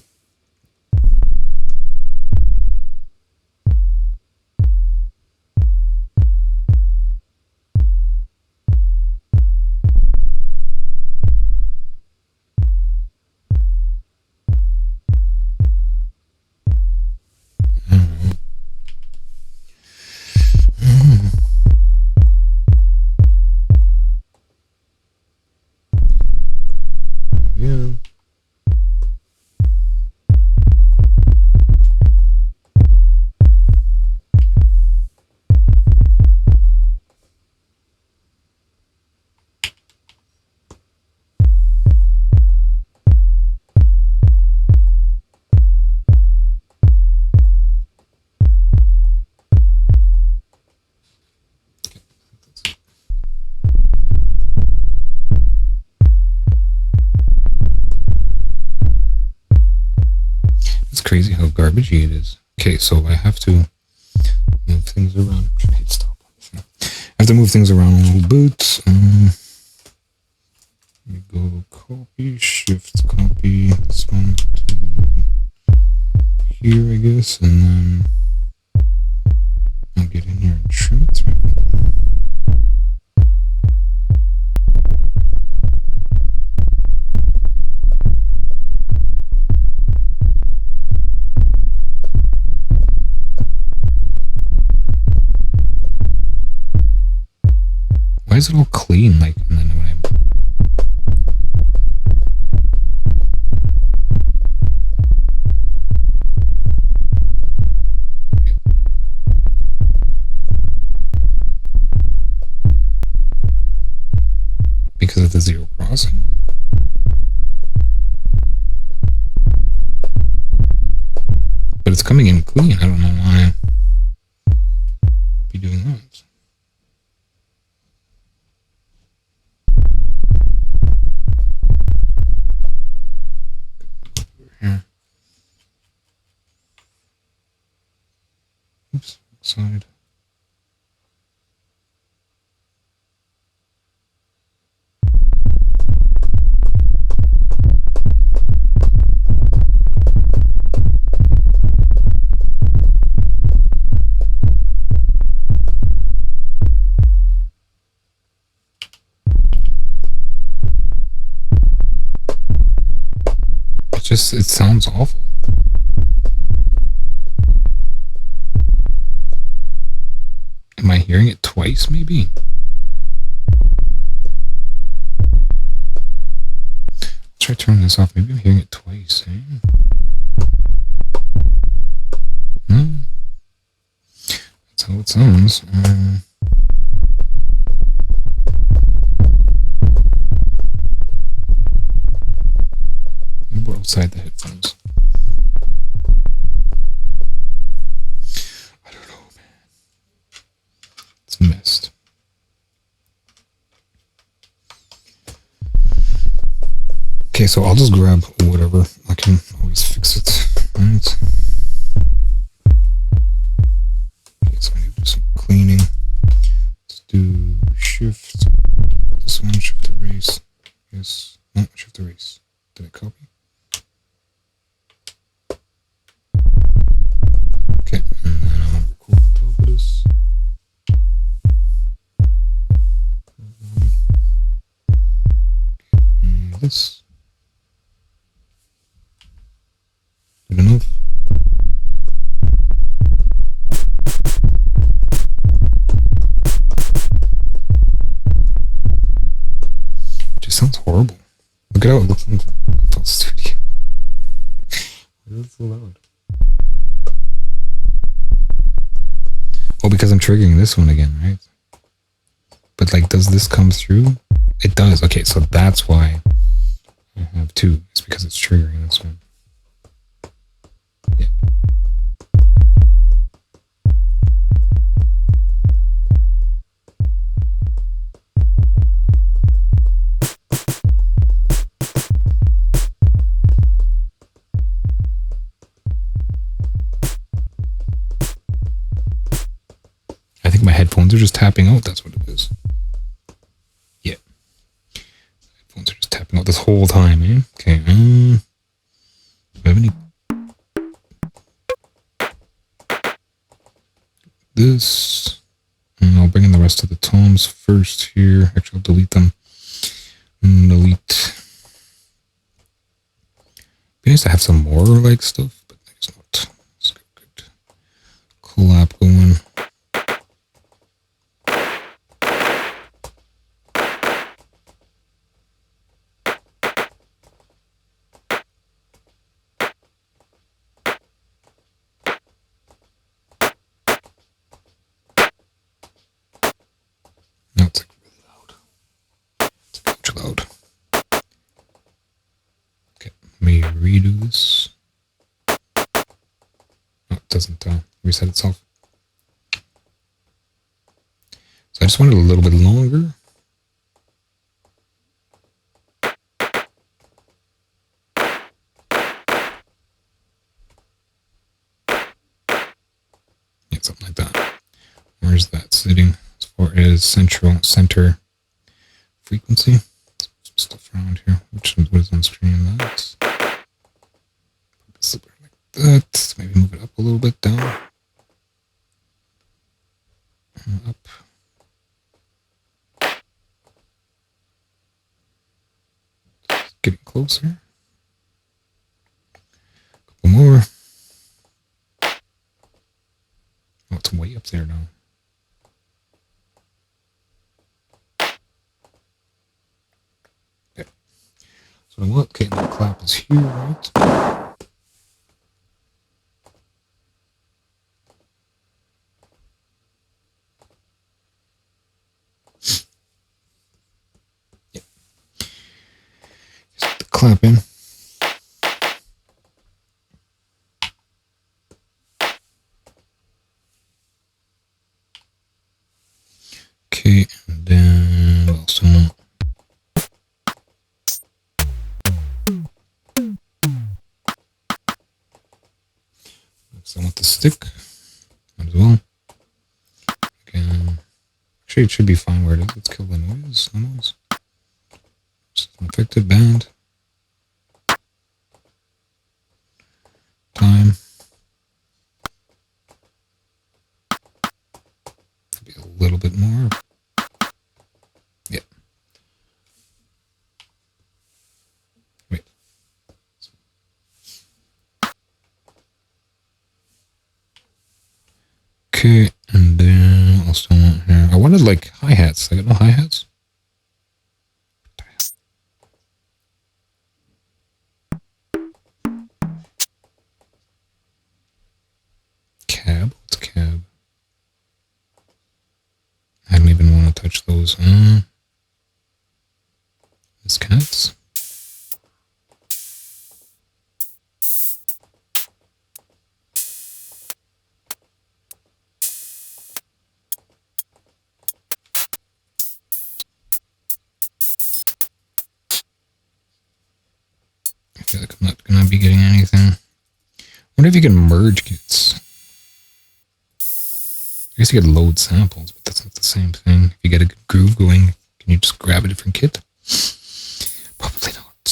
Yeah. It's crazy how garbagey it is. Okay, so I have to move things around. I'm trying to hit stop on this now. I have to move things around a little bit. Let me go copy, shift copy this one to here, I guess, and then I'll get in here and trim it. Why is it all clean? Like, and then when I because of the zero crossing. But it's coming in clean. I don't know why I'd be doing that. Here. Oops, side. It sounds awful. Am I hearing it twice, maybe? Let's try turning this off. Maybe I'm hearing it twice, eh? No. That's how it sounds. We're outside the headphones. I don't know, man. It's messed. Okay, so I'll just grab whatever. I can always fix it. Right? Okay, so I need to do some cleaning. Let's do shift. This one, shift erase. Yes. No, shift erase. Did I copy? Okay, and then I'm going to record on top of this. This. horrible. Look at how it looks on the studio. Why is it so loud? Oh, because I'm triggering this one again, right? But like, does this come through? It does. Okay, so that's why I have two. It's because it's triggering this one. Yeah. I think my headphones are just tapping out. That's what it is. Yeah. Headphones are just tapping out this whole time, eh? Okay. Do I have any? This. And I'll bring in the rest of the toms first here. Actually, I'll delete them. Delete. Be nice to have some more like stuff, but I guess not. Let's get a good collab going. No, it's like really loud. It's like too loud. Okay, let me redo this. No, it doesn't reset itself. So I just wanted a little bit longer. Yeah, something like that. Where's that sitting? As far as center frequency. Some stuff around here. What is on screen? That. Put this like that. Maybe move it up a little bit down. Up. Getting closer. A couple more. Oh, it's way up there now. Okay. So what? Okay, the clap is here, right? Yeah. Just put the clap in. Okay, and then what else do I want? Next, I want the stick. Might as well. Again, actually, it should be fine where it is. Let's kill the noise. No noise. System affected band. Time. Maybe a little bit more. Yeah. Wait. Okay, and then what else do I want here? I wanted like hi-hats. I got no hi-hats. Cab? What's cab? I don't even want to touch those. Miss cats. I feel like I'm not gonna be getting anything. I wonder if you can merge kits. I guess you could load samples, but that's not the same thing. If you get a good groove going, can you just grab a different kit? Probably not.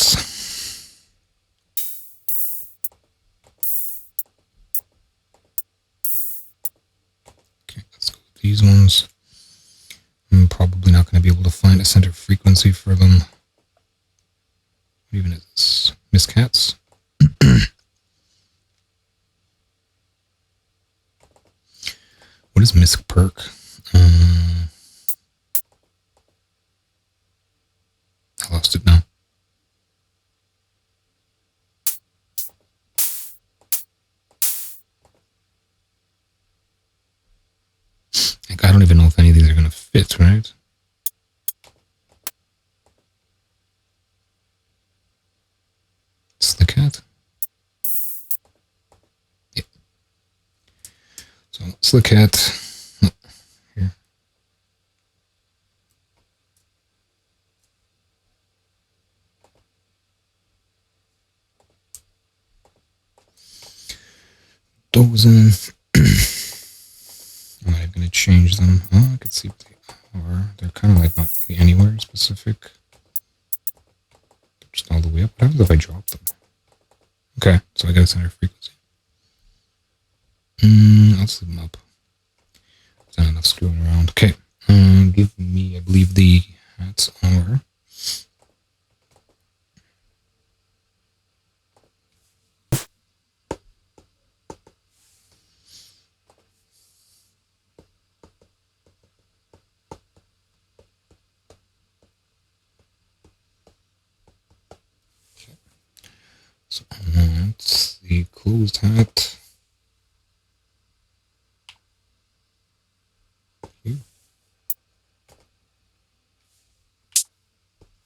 Okay, let's go with these ones. I'm probably not going to be able to find a center frequency for them. What even is this? Miss Cats? What is Miss Perk? I lost it now. don't even know if any of these are going to fit, right? It's the cat. Yeah. So it's the cat. Here. Those in. I'm not even going to change them. Oh, I could see what they are. They're kind of like not really anywhere specific. They're just all the way up. What happens if I drop them? Okay, so I got a center frequency. Let's leave them up. There's not enough screwing around. Okay, give me, I believe the hats are. So that's the closed hat. Here.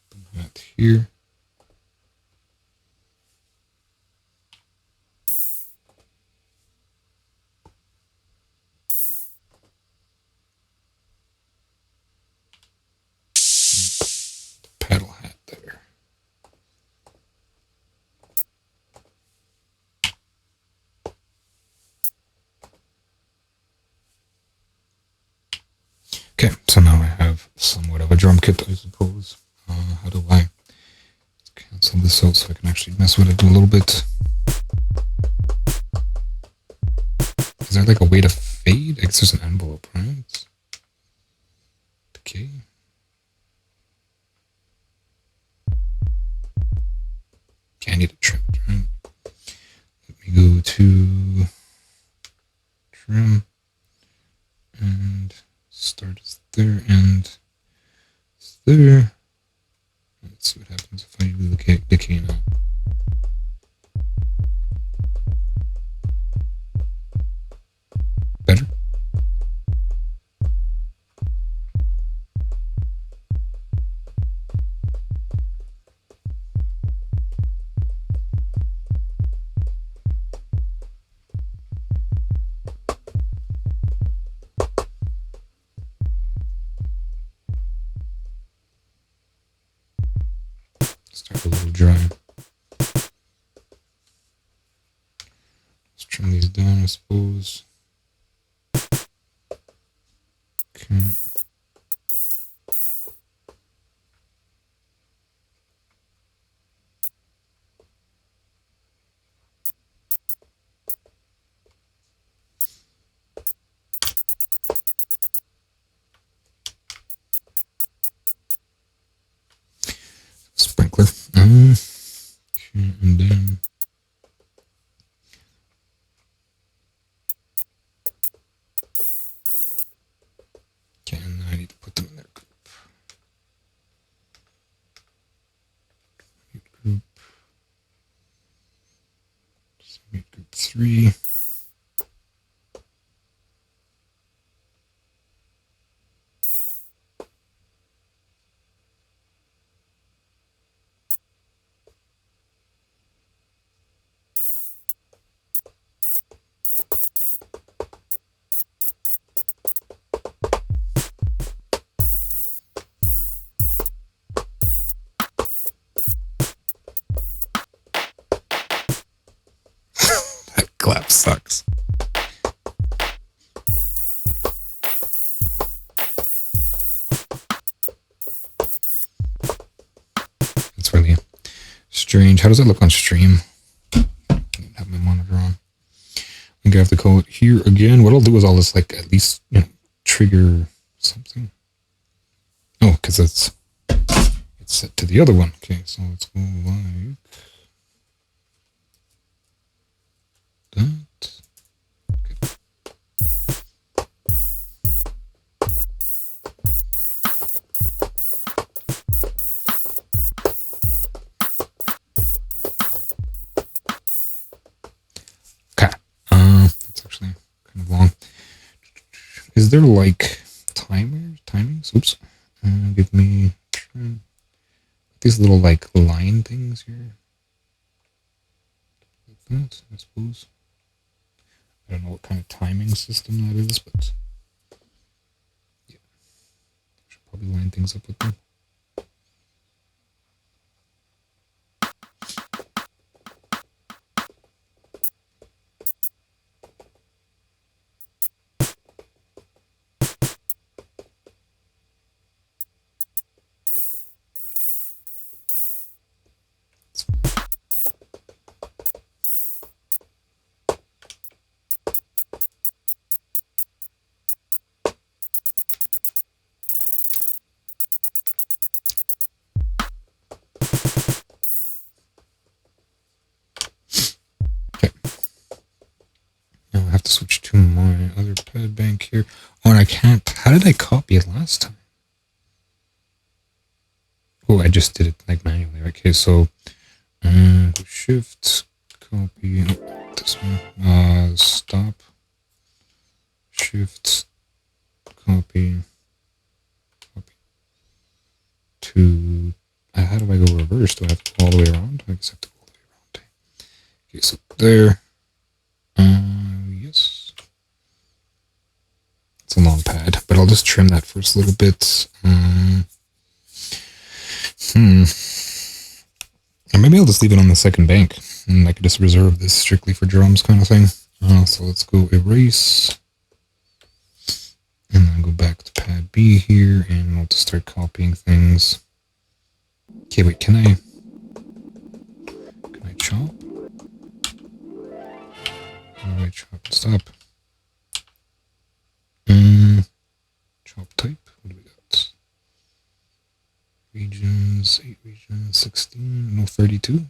The hat here. The paddle hat there. Okay, so now I have somewhat of a drum kit, I suppose. How do I cancel this out so I can actually mess with it a little bit? Is there like a way to fade? It's just an envelope, right? Okay. Okay, I need to trim it, right? Let me go to trim and start is there and it's there. Let's see what happens if I do the decay now. Better? Start a little dry. Let's trim these down, I suppose. Okay. Sprinkler. Okay, and then okay, and I need to put them in their group. Group. Submit group 3. That clap sucks. It's really strange. How does it look on stream? I don't have my monitor on. I'm gonna have to call it here again. What I'll do is I'll just like at least, you know, trigger something. Oh, because it's set to the other one. Okay, so let's go like that. Okay. Okay. That's actually kind of long. Is there like timings. Oops. Give me these little like line things here. Like that, I suppose. I don't know what kind of timing system that is, but yeah, should probably line things up with them. Now I have to switch to my other pad bank here. Oh, and I can't. How did I copy it last time? Oh, I just did it like manually. Okay, so shift copy this one. Stop. Shift copy. To how do I go reverse? Do I have to go all the way around? I guess I have to go all the way around. Okay, so there. Yes. It's a long pad, but I'll just trim that first little bit. Or maybe I'll just leave it on the second bank, and I could just reserve this strictly for drums kind of thing. So let's go erase. And then go back to pad B here, and I'll just start copying things. Okay, wait, can I chop? How do I chop and stop? Chop type, what do we got? Regions, 8 regions, 16, no 32.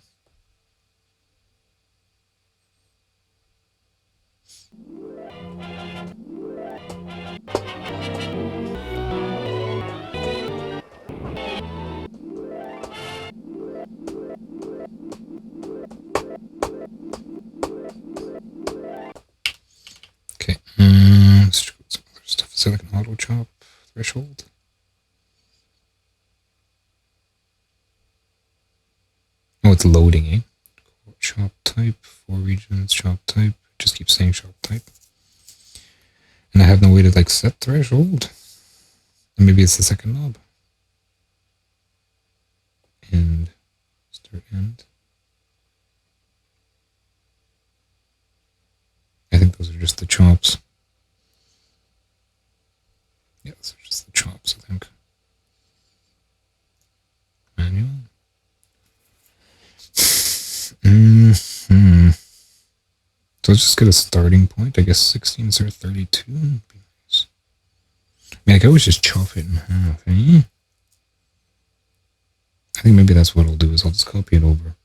Okay, let's check out some other stuff. Is there like an auto chop threshold? Oh, it's loading, eh? Chop type, 4 regions, chop type. Just keep saying chop type. And I have no way to like set threshold. And maybe it's the second knob. And start end. I think those are just the chops. Yeah, those are just the chops, I think. Manual. So let's just get a starting point. I guess 16s are 32. Would be nice. I mean, I could always just chop it in half, eh? I think maybe that's what I'll do, is I'll just copy it over.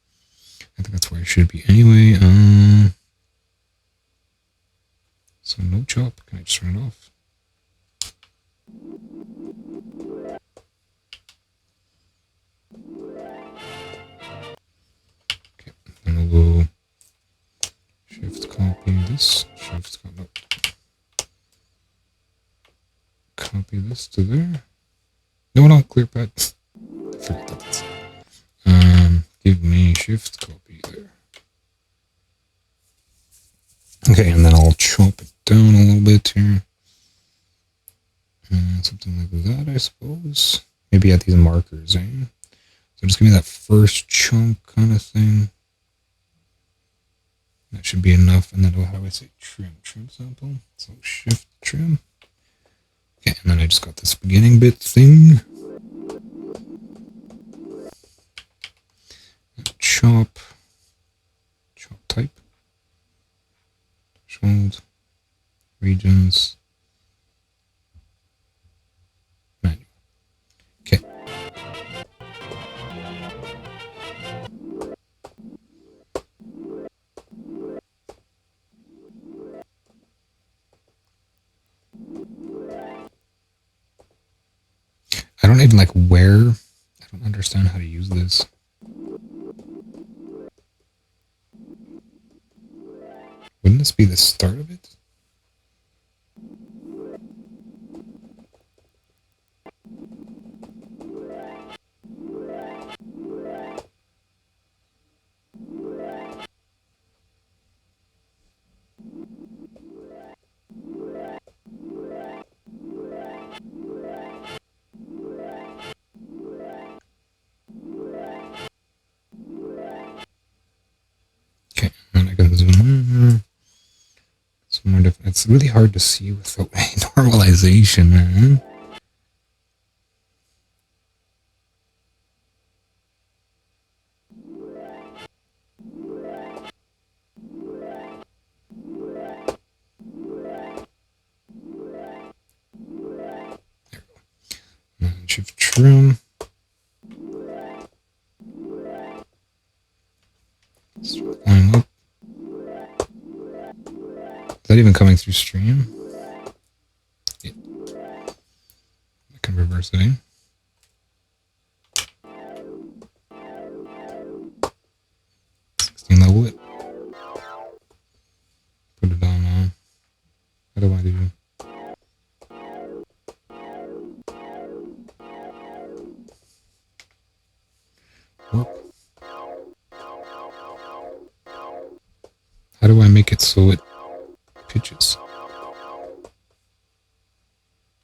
I think that's where it should be anyway. So no chop. Can I just turn it off? Okay, then we'll go shift copy this. Copy this to there. No, clear pad. I forgot that. Give me shift copy there. Okay, and then I'll chop it down a little bit here. Something like that, I suppose. Maybe at these markers, eh? So just give me that first chunk kind of thing. That should be enough. And then how do I say trim sample? So shift trim. Okay, and then I just got this beginning bit thing. Chop type. Threshold. Regions. Manual. Okay. I don't even like where. I don't understand how to use this. Wouldn't this be the start of it? Okay, and I can zoom in. Some more different. It's really hard to see without normalization, man. Shift trim. Line up. Is that even coming through stream? Yeah. I can reverse it in. Level it. Put it on. How do I do? Whoop. How do I make it so it pitches?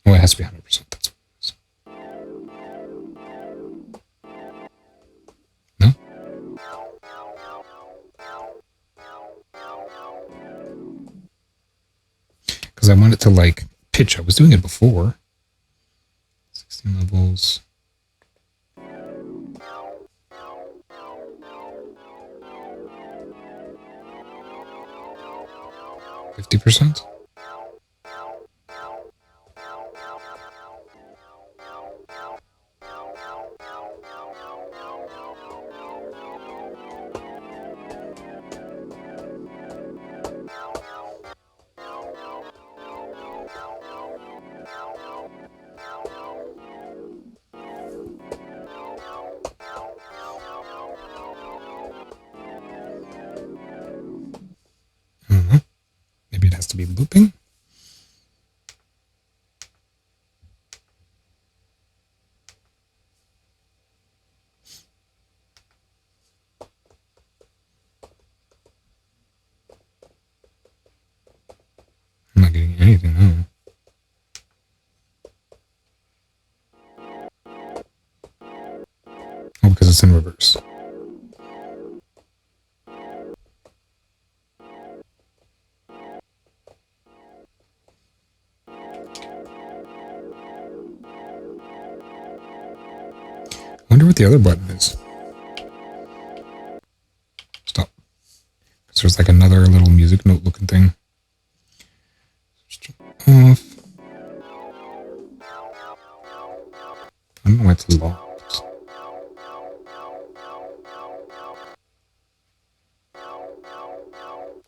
Oh, it has to be 100%. That's what it is. No? Because I want it to like pitch. I was doing it before. 16 levels. %? Maybe it has to be looping. I'm not getting anything now. Oh, because it's in reverse. I wonder what the other button is. Stop. So there's like another little music note looking thing. Off. I don't know why it's locked.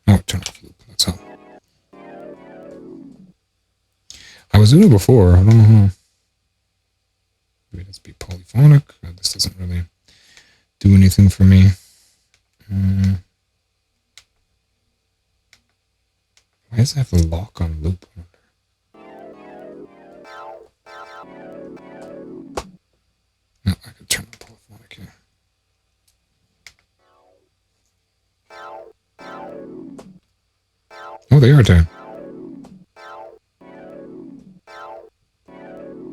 Oh, turn off loop. That's how. I was doing it before. I don't know how. Maybe it has to be polyphonic. This doesn't really do anything for me. Why does it have a lock on loop? No, I can turn on polyphonic here. Oh, they are too.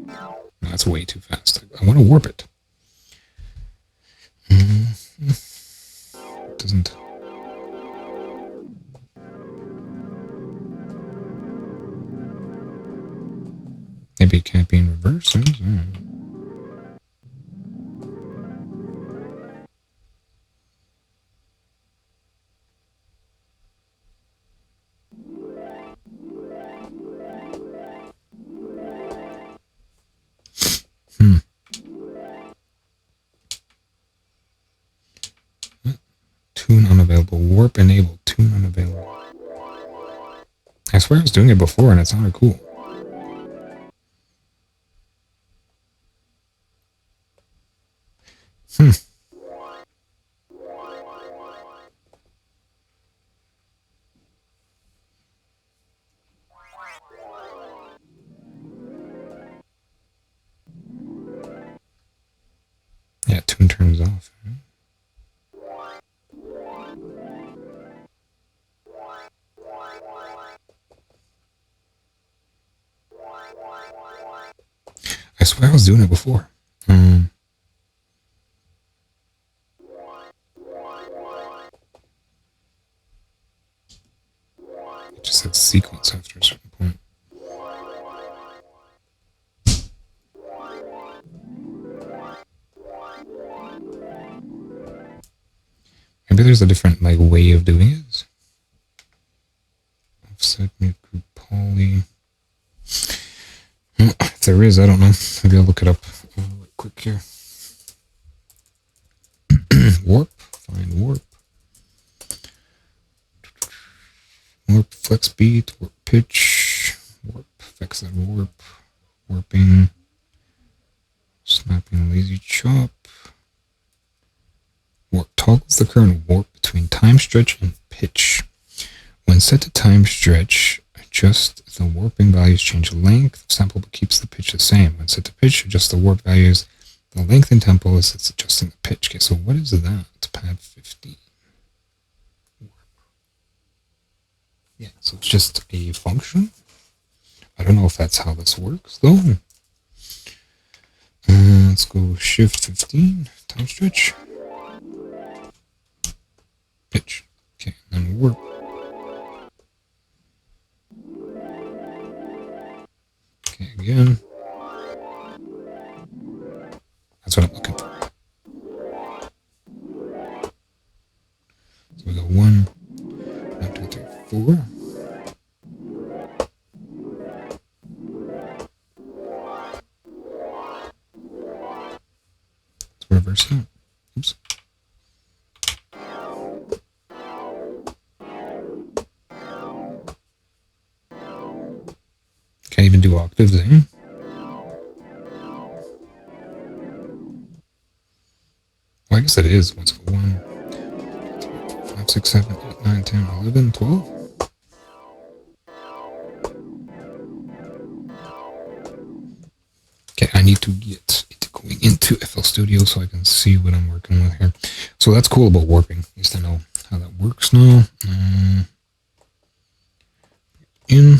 No, that's way too fast. I want to warp it. It doesn't. Maybe it can't be in reverse. Tune unavailable. Warp enabled. Tune unavailable. I swear I was doing it before and it sounded cool. Yeah, tune turns off. I swear I was doing it before. just said sequence after a certain point. Maybe there's a different like way of doing it. Offset, mute group, poly. If there is, I don't know. Maybe I'll look it up real quick here. Warp, find warp. Warp, flex beat, warp pitch, warp, fix that warp, warping, snapping lazy chop. Warp toggles the current warp between time stretch and pitch. When set to time stretch, adjust the warping values, change the length of sample but keeps the pitch the same. When set to pitch, adjust the warp values, the length and tempo as it's adjusting the pitch. Okay, so what is that? Pad 15. Warp. Yeah, so it's just a function. I don't know if that's how this works though. Let's go shift 15, time stretch. Pitch. Okay, and then warp. Okay, again. That's what I'm looking for. So we go 1, 2, 3, 4. Let's reverse that. Oops. Can't even do octaves, eh? Well, I guess it is. Let's go 1, 2, 3, 4, 5, 6, 7, 8, 9, 10, 11, 12. Okay, I need to get it going into FL Studio so I can see what I'm working with here. So that's cool about warping. At least I know how that works now. In.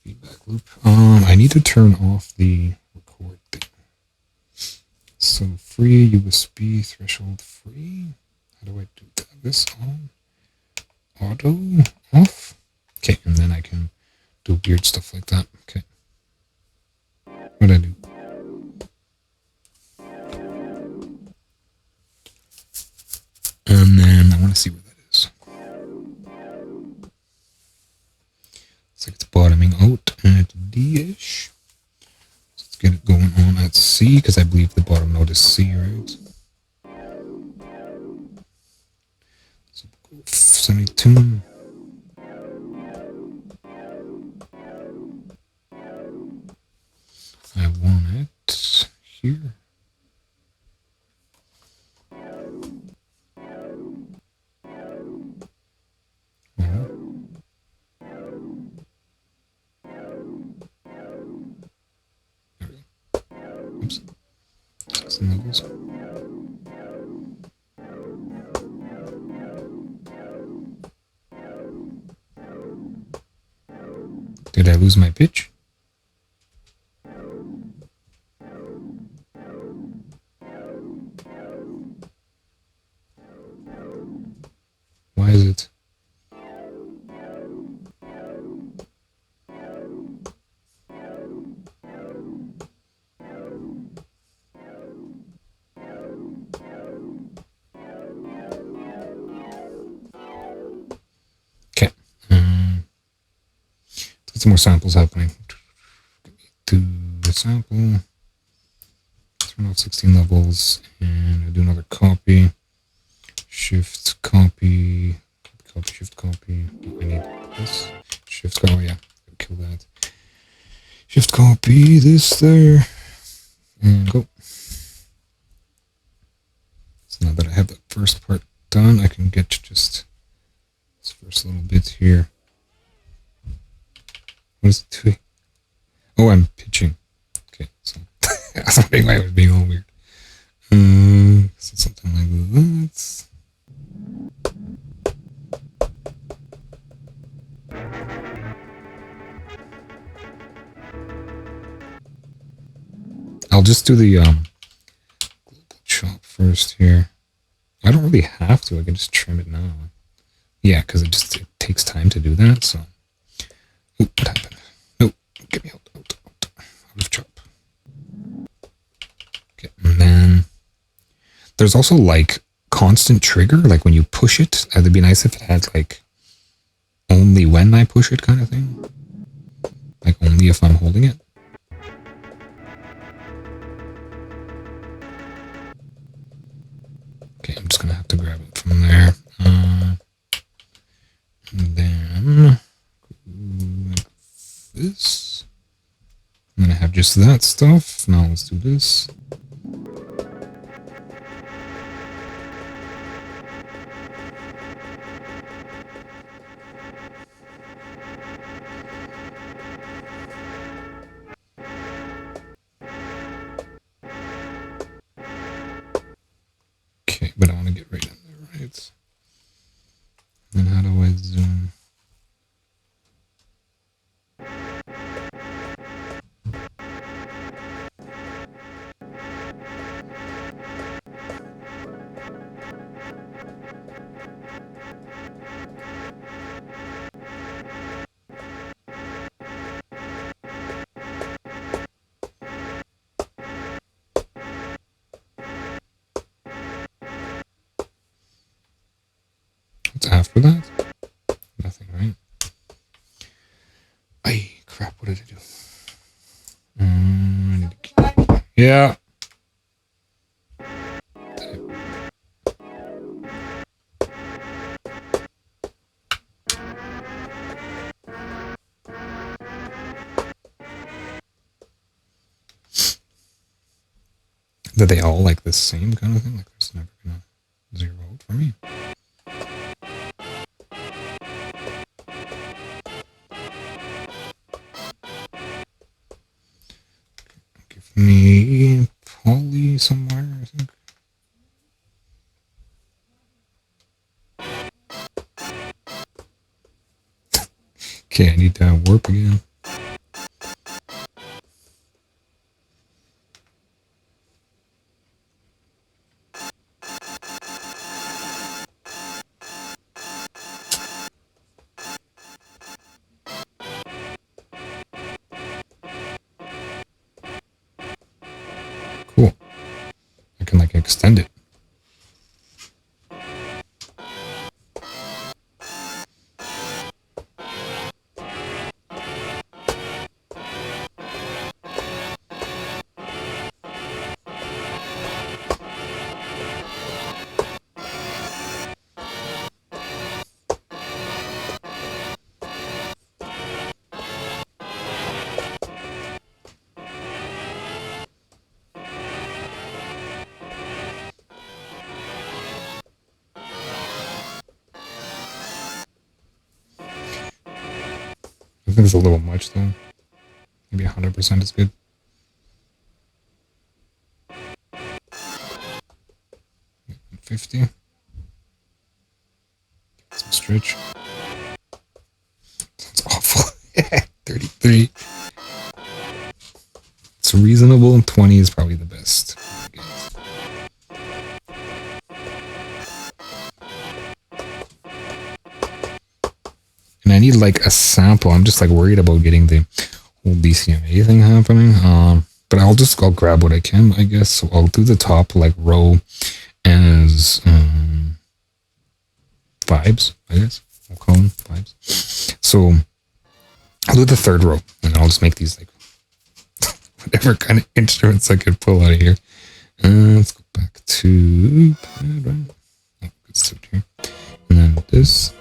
Feedback loop. I need to turn off the record thing. So free USB threshold free. How do I do that? This on? Auto off? Okay, and then I can do weird stuff like that. Okay. What'd I do? And then I want to see where that is. Looks like it's bottoming out at D-ish. So let's get it going on at C, because I believe the bottom node is C, right? So we'll go 72. I want it here. Oops. 6 levels. Did I lose my pitch? Why is it? Okay. Get some more samples happening. Do the sample. Turn off 16 levels and I do another copy. Shift copy. Copy, shift copy. I need this. Shift copy. Oh yeah, kill that. Shift copy this there. And go. So now that I have the first part done, I can get to just this first little bit here. What is it doing? Oh, I'm pitching. Okay, so I was wondering why it was being all weird. So something like that. I'll just do the first here. I don't really have to. I can just trim it now. Yeah, because it takes time to do that. So, oop, what happened? No, get me out of chop. Okay, and then there's also like constant trigger, like when you push it. It'd be nice if it had like only when I push it kind of thing, like only if I'm holding it. Okay, I'm just gonna have to grab it from there. And then like this. I'm gonna have just that stuff. Now let's do this. Okay, but I want to get right in there, right? And how do I zoom? What's after that? Nothing, right? Ay, crap, what did I do? I need to keep... Yeah. That they all like the same kind of thing? Like that's never gonna zero out for me. Give me poly somewhere, I think. Okay, I need to warp again. Cool. I can like extend it. I think it's a little much though. Maybe 100% is good. Yeah, 50. Some stretch. Sounds awful. 33. It's reasonable, and 20 is probably the best. And I need like a sample. I'm just like worried about getting the whole DCMA thing happening. But I'll grab what I can, I guess. So I'll do the top like row as vibes, I guess. I'll call them vibes. So I'll do the third row, and I'll just make these like whatever kind of instruments I could pull out of here. Let's go back to pad, right? Oh, good suit here. And then this.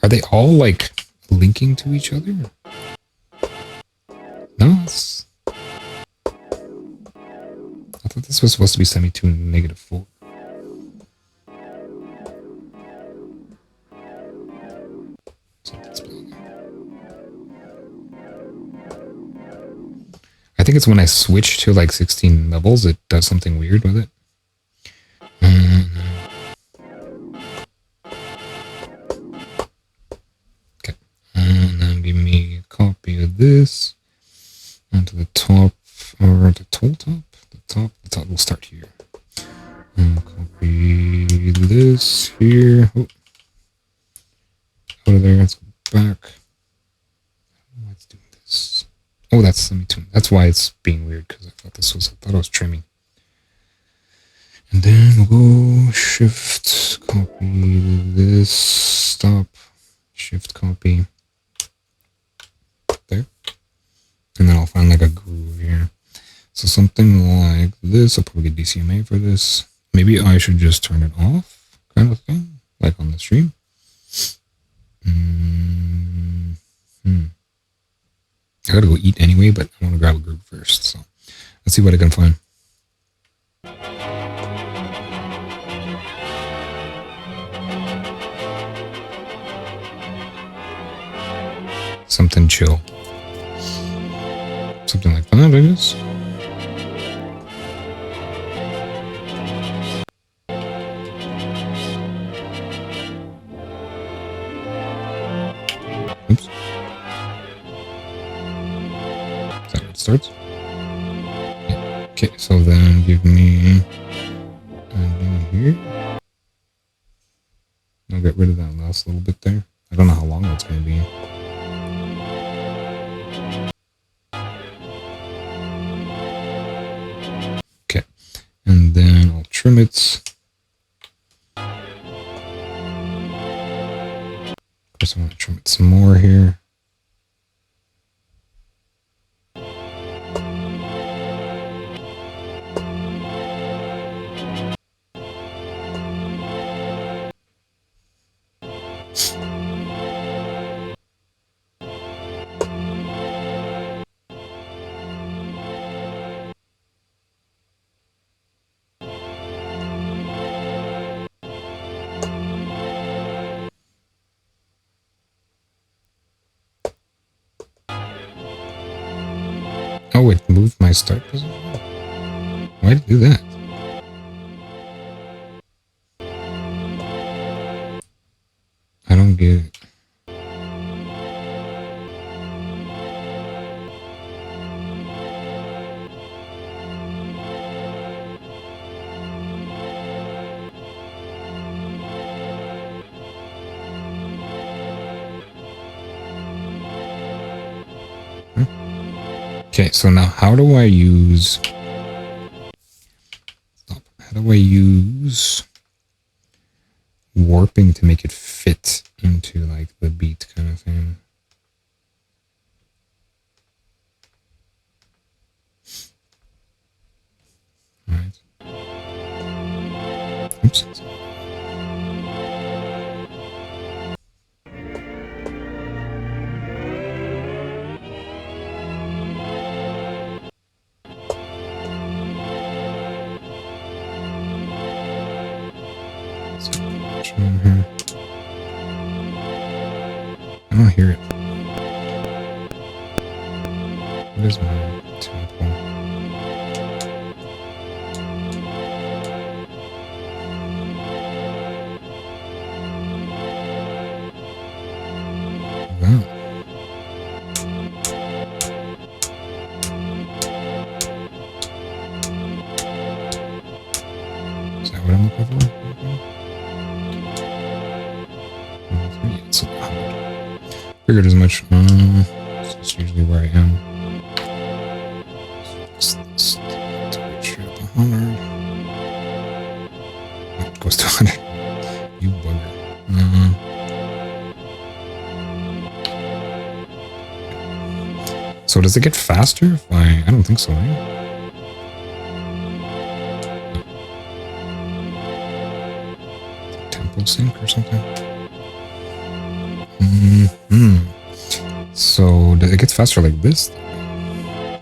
Are they all like linking to each other? No, I thought this was supposed to be semi-tuned -4. I think it's when I switch to like 16 levels, it does something weird with it. Okay, and then give me a copy of this. onto the top, or the whole top? The top will start here. And copy this here. Oh. Out of there, let's go back. Why it's doing this? Oh, that's semi-tune. That's why it's being weird, because I thought I was trimming. And then we'll go shift copy this, stop, shift copy. There. And then I'll find like a groove here. So something like this. I'll probably get DCMA for this. Maybe I should just turn it off, kind of thing, like on the stream. I gotta go eat anyway, but I want to grab a groove first. So let's see what I can find. Something chill. Something like that, I guess. Oops. Is that how it starts? Yeah. Okay, so then give me here. I'll get rid of that last little bit there. I don't know how long that's going to be. Okay, and then I'll trim it. Of course, I want to trim it some more here. Oh, it moved my start position? Why did it do that? I don't get it. Okay, so now how do I use... Stop. How do I use warping to make it fit into like the beat kind of thing? All right. Oops. Here. I don't hear it. What is my tempo? Wow. Is that what I'm looking for? Figured as much. That's usually where I am. This to make sure at the 100. Oh, it goes to 100. You bugger. So does it get faster if I don't think so, right? Tempo sync or something? So it gets faster like this.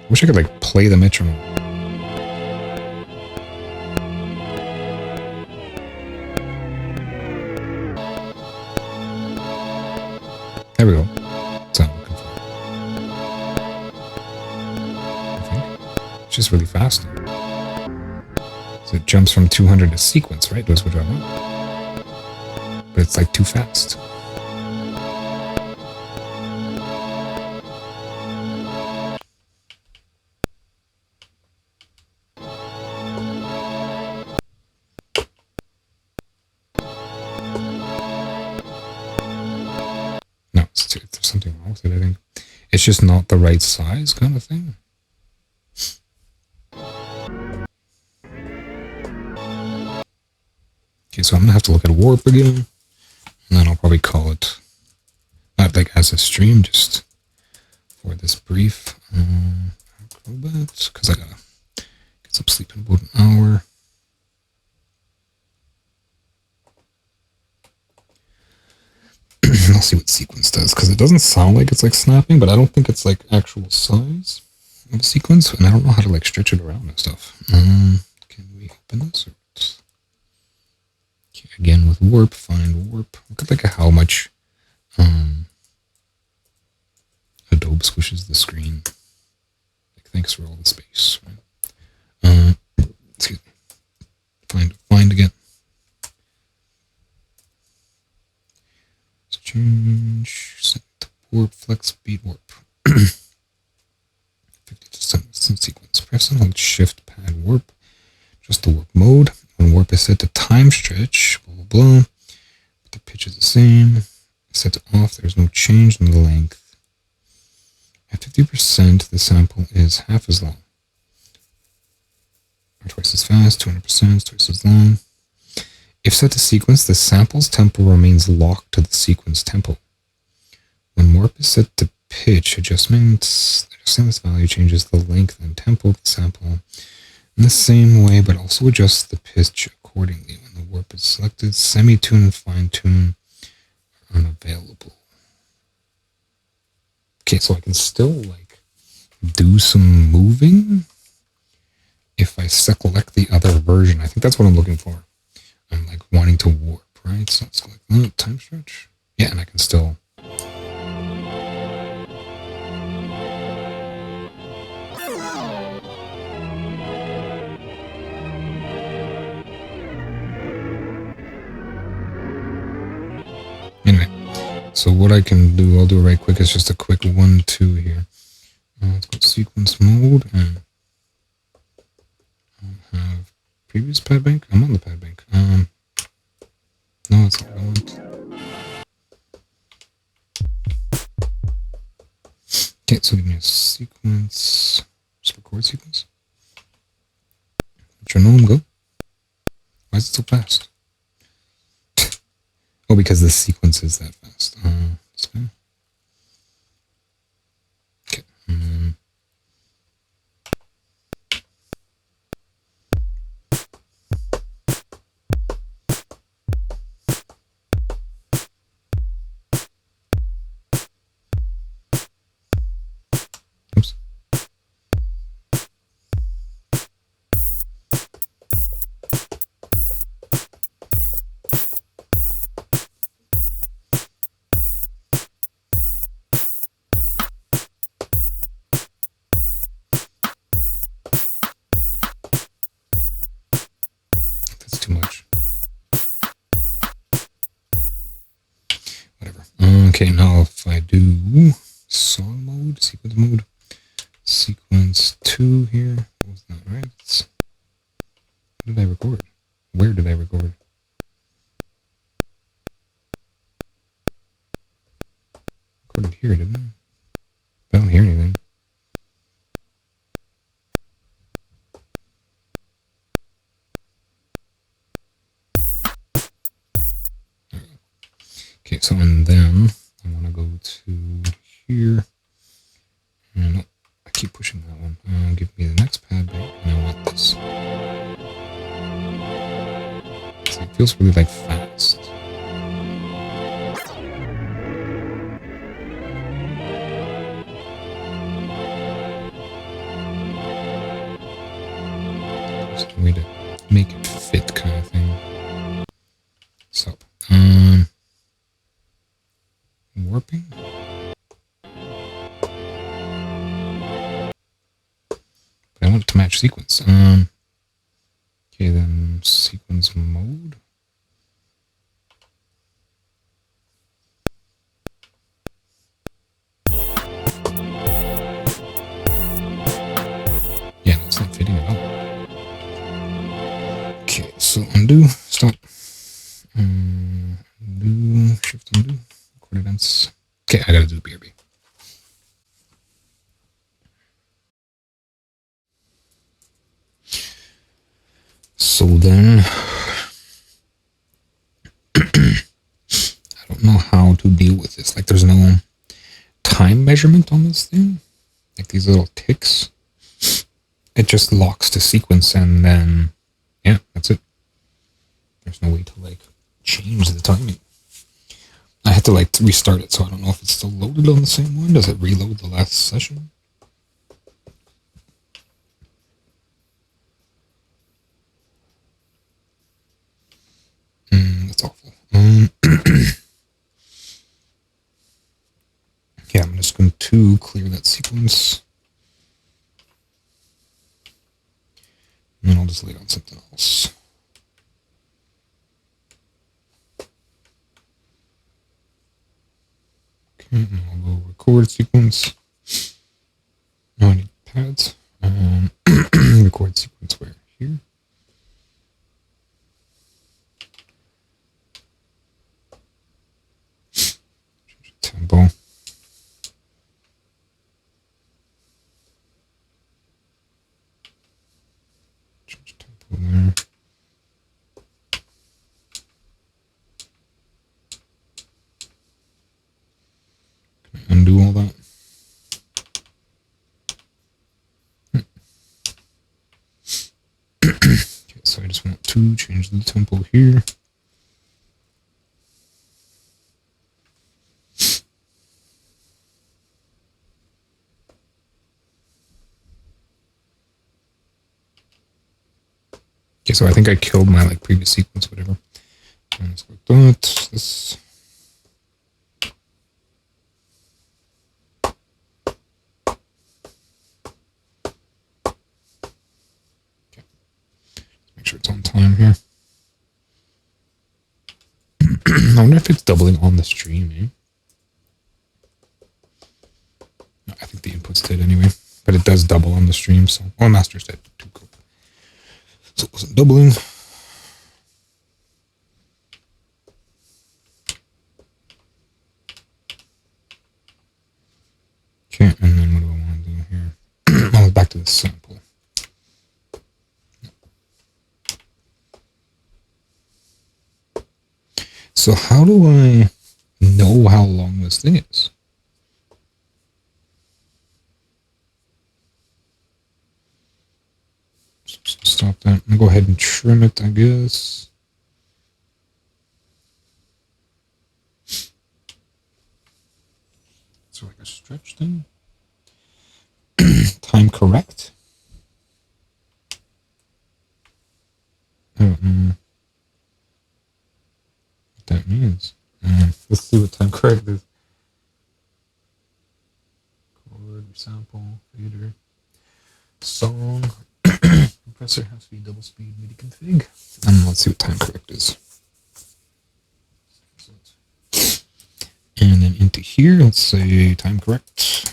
Wish I could like play the metronome. There we go. That's what I'm looking for. I think it's just really fast. So it jumps from 200 to sequence, right? That's what I want. But it's like too fast. good, I think. It's just not the right size kind of thing. Okay, so I'm gonna have to look at warp again, and then I'll probably call it, not like as a stream, just for this brief because I gotta get some sleep in about an hour. I'll see what sequence does, because it doesn't sound like it's like snapping, but I don't think it's like actual size of a sequence, and I don't know how to like stretch it around and stuff. Can we open this? Okay, again with warp, find warp. Look at like how much Adobe squishes the screen. Like, thanks for all the space. Right? Excuse me. Find again. Let's change Synth warp, flex, speed warp. 50% sequence. Press and hold shift pad warp. Just the warp mode. When warp is set to time stretch, blah blah blah. But the pitch is the same. Set to off, there's no change in the length. At 50%, the sample is half as long. Or twice as fast, 200%, twice as long. If set to sequence, the sample's tempo remains locked to the sequence tempo. When warp is set to pitch adjustments, adjusting this value changes the length and tempo of the sample in the same way, but also adjusts the pitch accordingly. When the warp is selected, semi-tune and fine-tune are unavailable. Okay, so I can still like do some moving if I select the other version. I think that's what I'm looking for. I'm like wanting to warp, right? So let's click time stretch. Yeah, and I can still. Anyway, so what I can do, I'll do it right quick. It's just a quick 1-2 here. Let's go sequence mode and I'll have previous pad bank. I'm on the pad bank. No, it's not what I want. Okay, so give me a sequence. Just record sequence. Metronome, go. Why is it so fast? Oh, because the sequence is that fast. Okay. Oops. That's too much. Whatever. Okay, now if I do song mode, sequence 2 here. What was that, right? What did I record? Where did I record? Recorded here, didn't I? I don't hear anything. Okay, so and then I want to go to here. And I keep pushing that one. Give me the next pad bank, and I want this. So it feels really like fast. Just a way to make it fit, kind of thing. So, warping. But I want it to match sequence. Okay, then sequence mode. Yeah, no, it's not fitting at all. Okay, so undo, stop. Undo, shift undo, record events. Okay, I gotta do BRB. So then, I don't know how to deal with this. Like, there's no time measurement on this thing. Like these little ticks. It just locks to sequence, and then, yeah, that's it. There's no way to, like, change the timing. I had to, like, restart it, so I don't know if it's still loaded on the same one. Does it reload the last session? That's awful. Yeah, I'm just going to clear that sequence. And then I'll just lay it on something else. Okay, and I'll go record sequence. No, I need pads. Record sequence where? Here. Change the tempo. Change tempo there. Can I undo all that? Okay, so I just want to change the tempo here. Okay, so I think I killed my, like, previous sequence, whatever. And let's go like that. This. Okay. Make sure it's on time here. I wonder if it's doubling on the stream, eh? No, I think the inputs did anyway. But it does double on the stream, so... Oh, masters did too. Cool. So it wasn't doubling. Okay, and then what do I want to do here? Oh, back to the sample. So how do I know how long this thing is? So stop that. I'm gonna go ahead and trim it, I guess. So like a stretch thing. Time correct. I don't know what that means. Let's see what time correct is. Chord, sample, fader, song. Compressor has to be double speed MIDI config. Let's see what time correct is. And then into here, let's say time correct.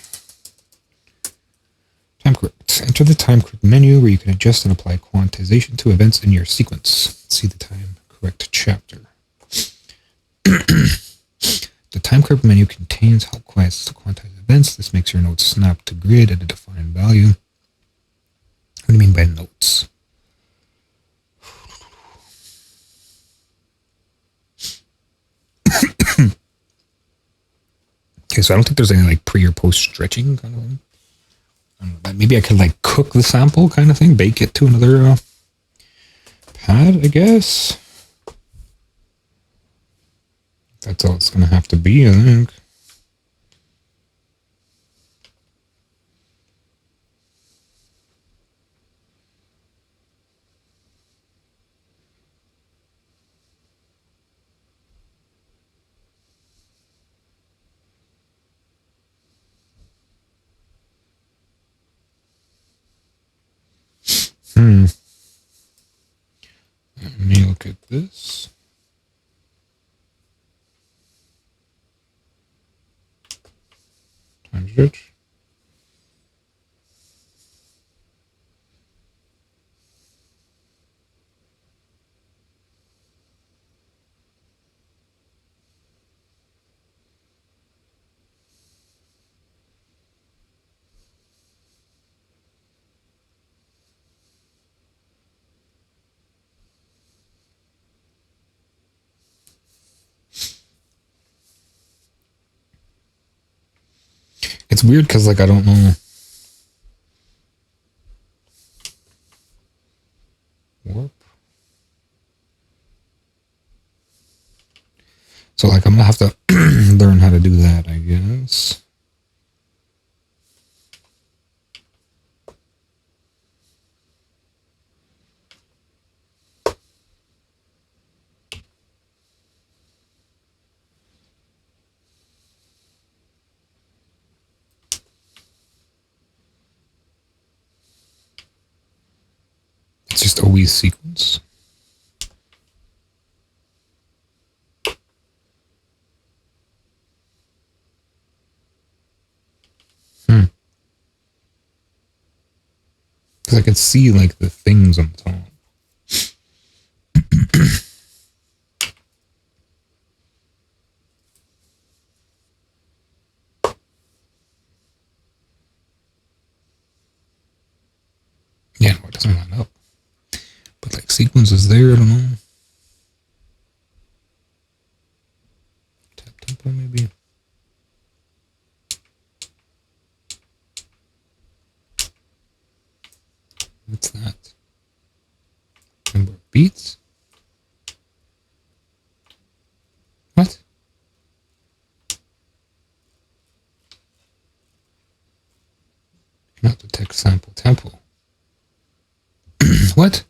Time correct. Enter the time correct menu where you can adjust and apply quantization to events in your sequence. Let's see the time correct chapter. The time correct menu contains help classes to quantize events. This makes your notes snap to grid at a defined value. What do you mean by notes? Okay, so I don't think there's any, like, pre or post stretching kind of thing. I don't know, maybe I could, like, cook the sample kind of thing, bake it to another pad, I guess. That's all it's gonna have to be, I think. Let me look at this. Time stretch. It's weird because, like, I don't know. Warp. So, like, I'm gonna have to learn how to do that, I guess. It's just always sequence. Because I could see, like, the things on the top. Yeah, no, it doesn't line up. But, like, sequence is there, I don't know. Tap tempo, maybe. What's that? Number of beats? What? Not detect sample tempo. What?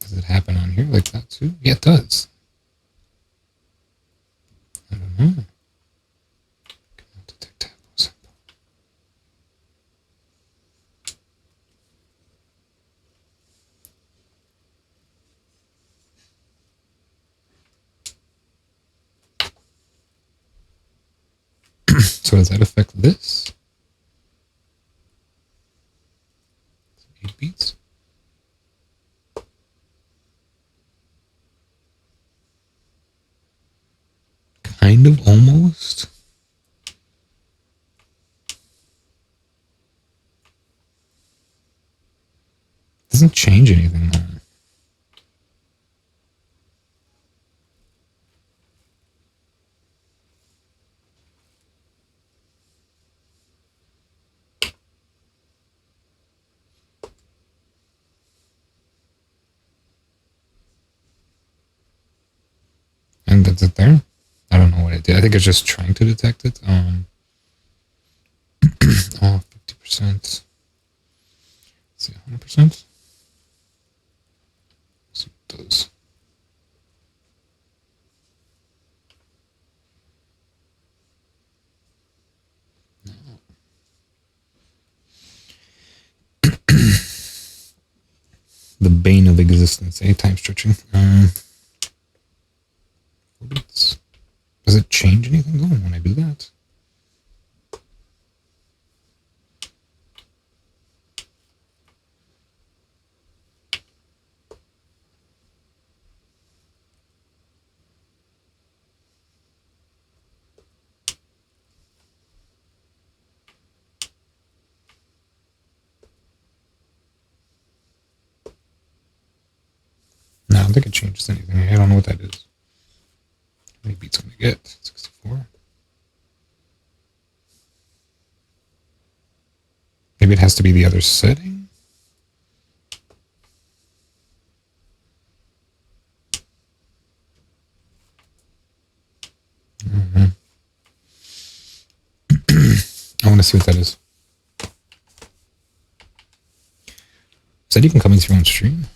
Does it happen on here like that too? Yeah, it does. I don't know. Cannot detect tempo sample. So does that affect this? 8 beats. Kind of, almost. Doesn't change anything though. And that's it there. I don't know what it did. I think it's just trying to detect it. Oh, 50%. Let's see, 100%. See what it does. The bane of existence, time stretching. 4 beats. Does it change anything though when I do that? No, I don't think it changes anything. I don't know what that is. How many beats can I get? 64. Maybe it has to be the other setting. I want to see what that is. Is that even coming through on stream?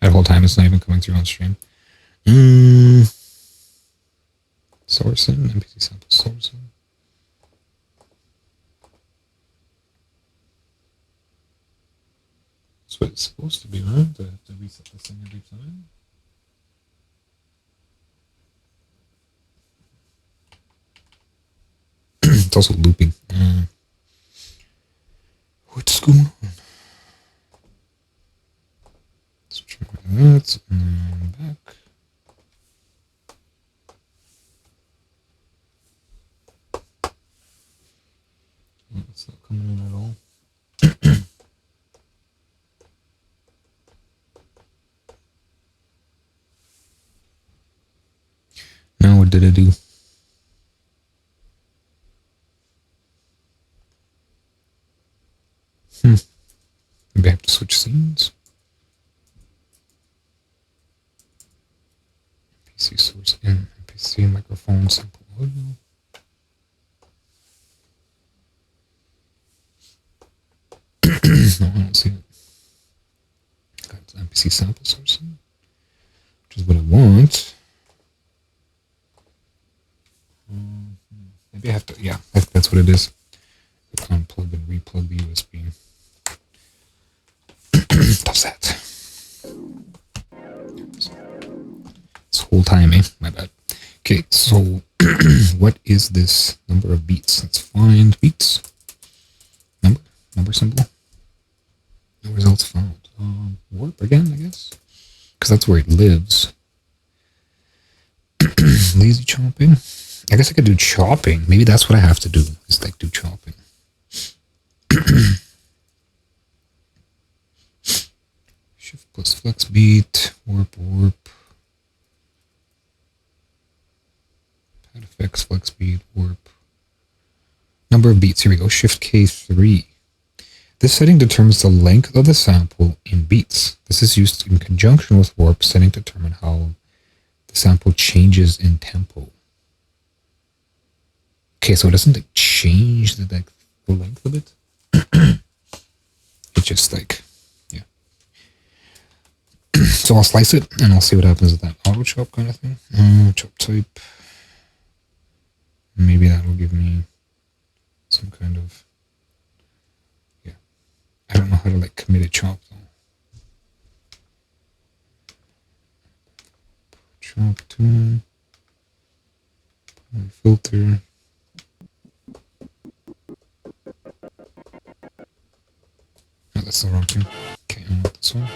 That whole time it's not even coming through on stream. Sourcing, MPC sample sourcing. That's what it's supposed to be, right? To reset this thing every time. It's also looping. What's going on? Let's try that and then back. Oh, it's not coming what did I do? Maybe I have to switch scenes. MPC source in, MPC microphone sample audio. No, I don't see it. Got MPC sample source in, which is what I want. Maybe I have to, yeah, that's what it is. Unplug and replug the USB. Does that. This whole time, eh? My bad. Okay, so what is this number of beats? Let's find beats. Number symbol. No results found. Warp again, I guess? Because that's where it lives. Lazy chopping. I guess I could do chopping. Maybe that's what I have to do, is like do chopping. Shift plus flex beat, warp. Pad effects, flex beat, warp. Number of beats, here we go, Shift K3. This setting determines the length of the sample in beats. This is used in conjunction with warp setting to determine how the sample changes in tempo. Okay, so it doesn't like change the length of it. It's just like, yeah. So I'll slice it and I'll see what happens with that auto chop kind of thing. Chop type. Maybe that will give me some kind of, yeah. I don't know how to like commit a chop though. Chop to filter. No, that's the wrong thing. Okay, I want this one.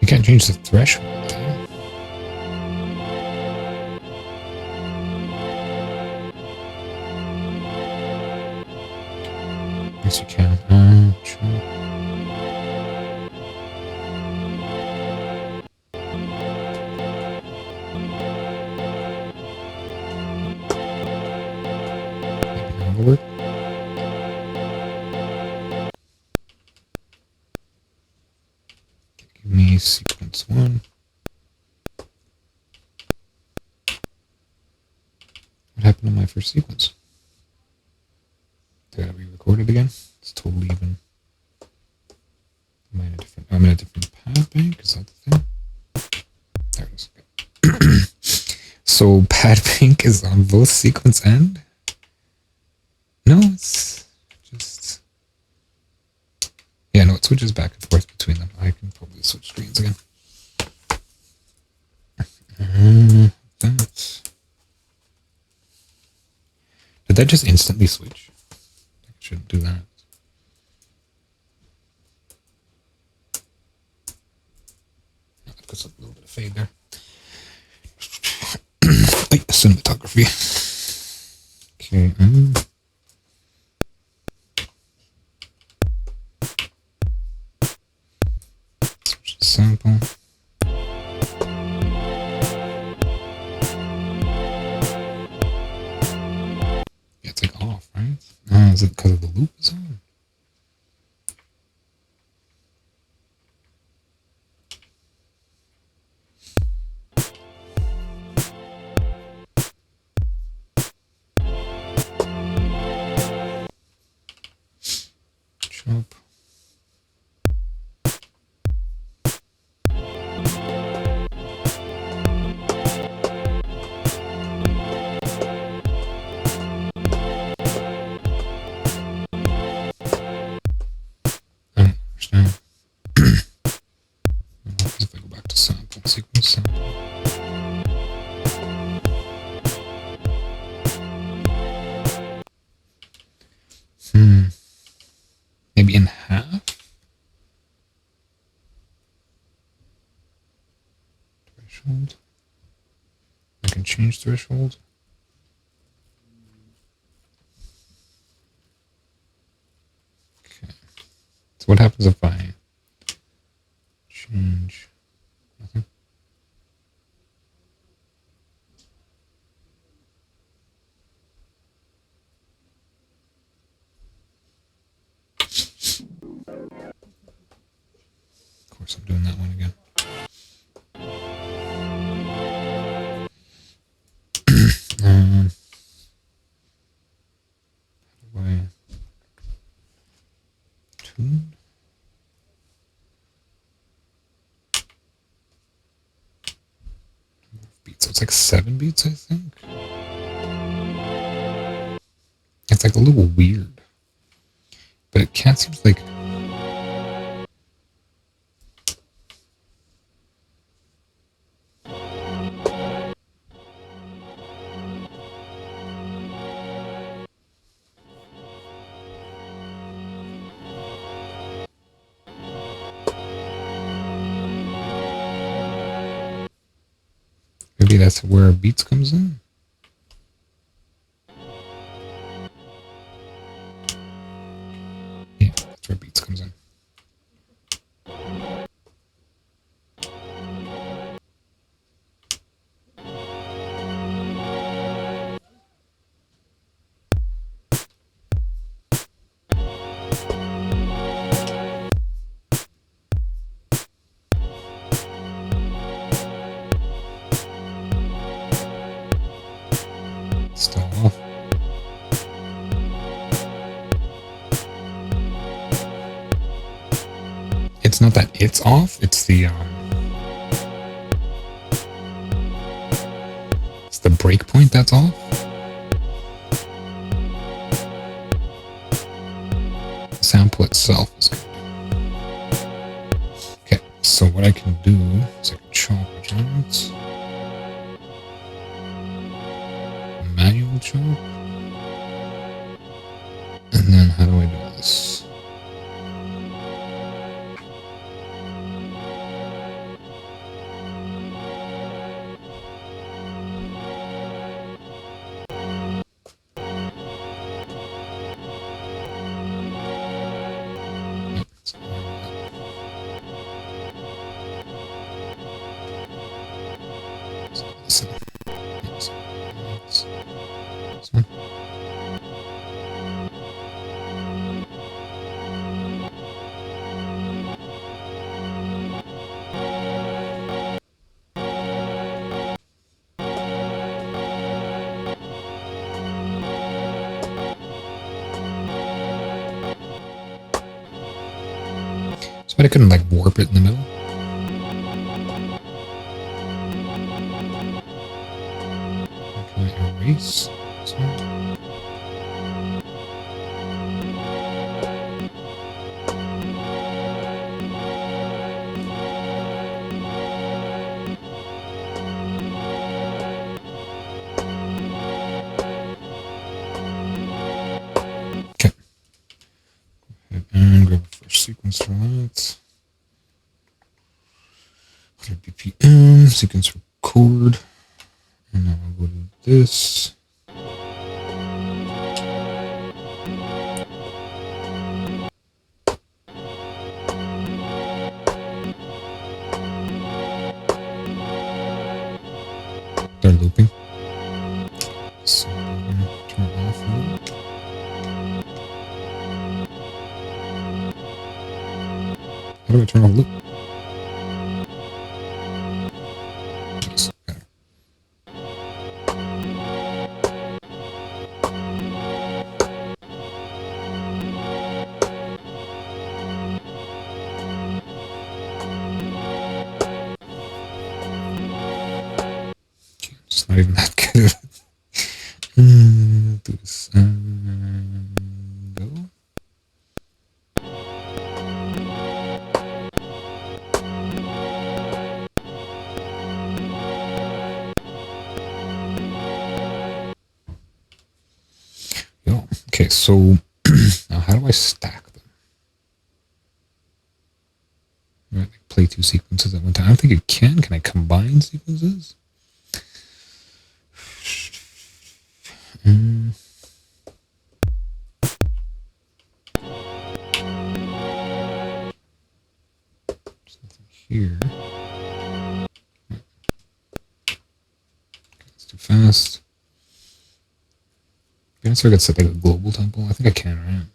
You can't change the threshold. Yes, you can. Maybe that'll work. Give me sequence 1. What happened to my first sequence? Did I re-record it again? It's totally even. I'm in a different pad bank. Is that the thing? There it is. Okay. So pad bank is on both sequence and. No, it's just. Yeah, no, it switches back and forth between them. I can probably switch screens again. That. Did that just instantly switch? I shouldn't do that. I've got a little bit of fade there. Cinematography. Okay. Switch the sample. Yeah, it's like off, right? Is it because of the loop is on? Chop. I don't understand. If I go back to sample, sequence sample. Maybe in half? Threshold. I can change threshold. happens if I change? Nothing. Of course, I'm doing that one again. How do I tune? Beats. So it's like 7 beats, I think. It's like a little weird, but it can't seem like. Maybe that's where beats comes in. Yeah, that's where beats comes in. Still off. It's not that it's off, it's the breakpoint that's off. The sample itself is good. Okay, so what I can do is I can chop it, manual chop, and then how do I do this? But I couldn't like warp it in the middle. Can I erase? Okay. Go ahead and grab the first sequence for that. 100 BPM, sequence record. And now I'll go to this. They're looping. So I'm going to turn it off a little. How do I turn off loop? Yes, better. Okay, it's not even that good. Do this and go. Yo, okay, so now how do I stack them? Right, like play 2 sequences at one time. I don't think it can. Can I combine sequences? here. It's too fast. I guess I could set like a global tempo. I think I can, right?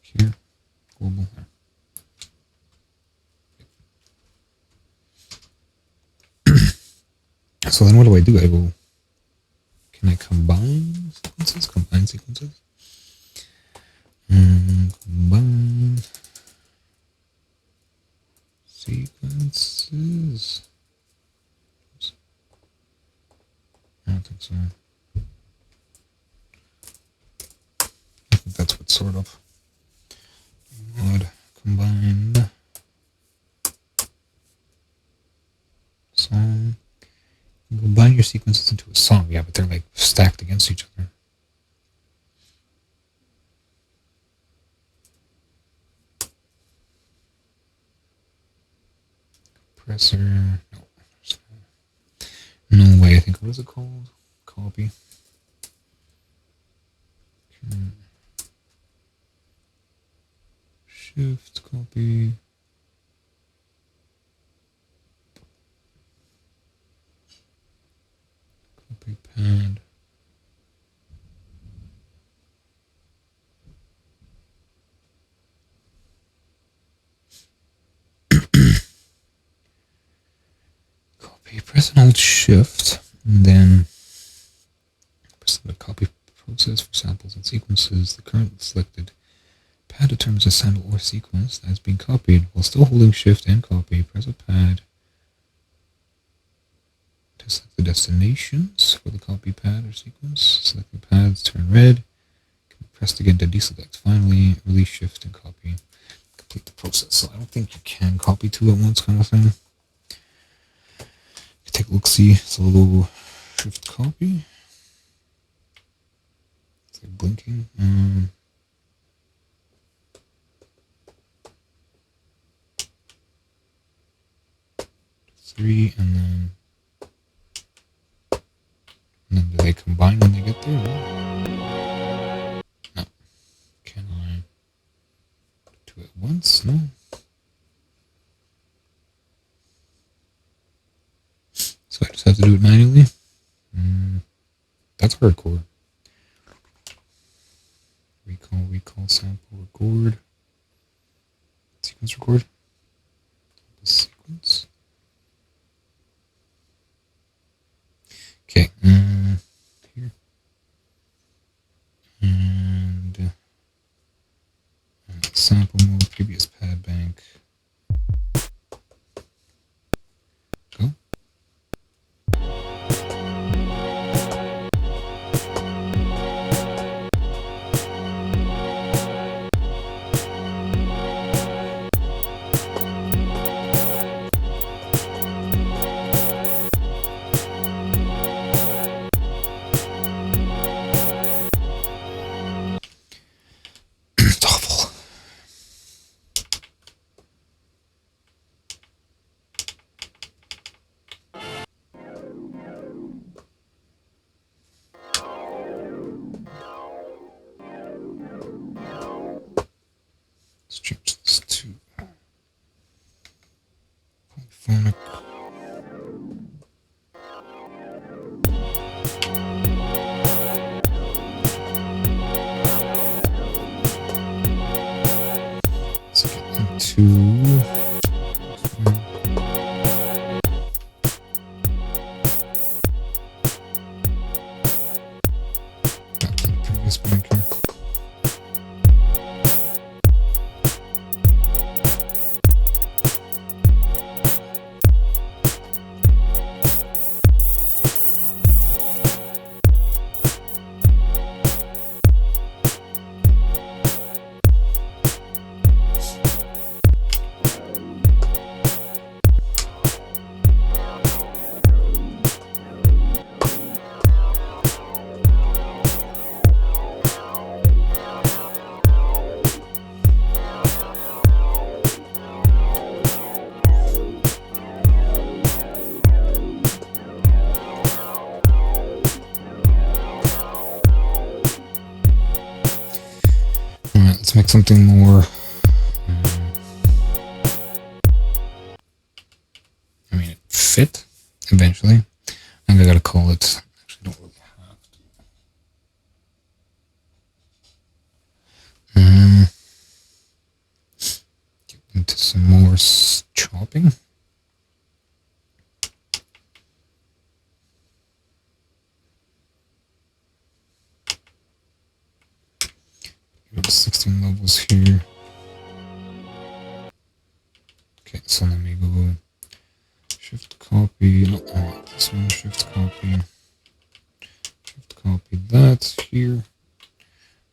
Here, global. So then what do? I go, can I combine sequences? Combine sequences? Combine sequences. Oops. I don't think so. I think that's what sort of would combine song. Combine your sequences into a song. Yeah, but they're like stacked against each other. Compressor. No. No way. I think, what is it called? Copy. Shift, copy. Copy pad. Copy, press and hold shift, and then press the copy process for samples and sequences. The current selected pad determines a sample or sequence that has been copied. While still holding shift and copy, press a pad to select the destinations for the copy pad or sequence. Select the pads, turn red. Can be pressed again to deselect. Finally, release shift and copy. Complete the process. So I don't think you can copy two at once, kind of thing. Take a look, see. So we'll go shift copy. It's like blinking. 3, and then do they combine when they get there? No. Can I do it once? No. So I just have to do it manually. That's hardcore. Recall, sample, record. Sequence record. Sequence. Okay, here. And sample mode, previous pad bank. Go. Let's change this to polyphonic. Let's get into previous bank here. Let's make something more eventually. I think I gotta call it. Actually, don't really have to. Get into some more chopping. Go to 16 levels here. Okay, so let me go shift copy. No, I want this one. Shift copy that here,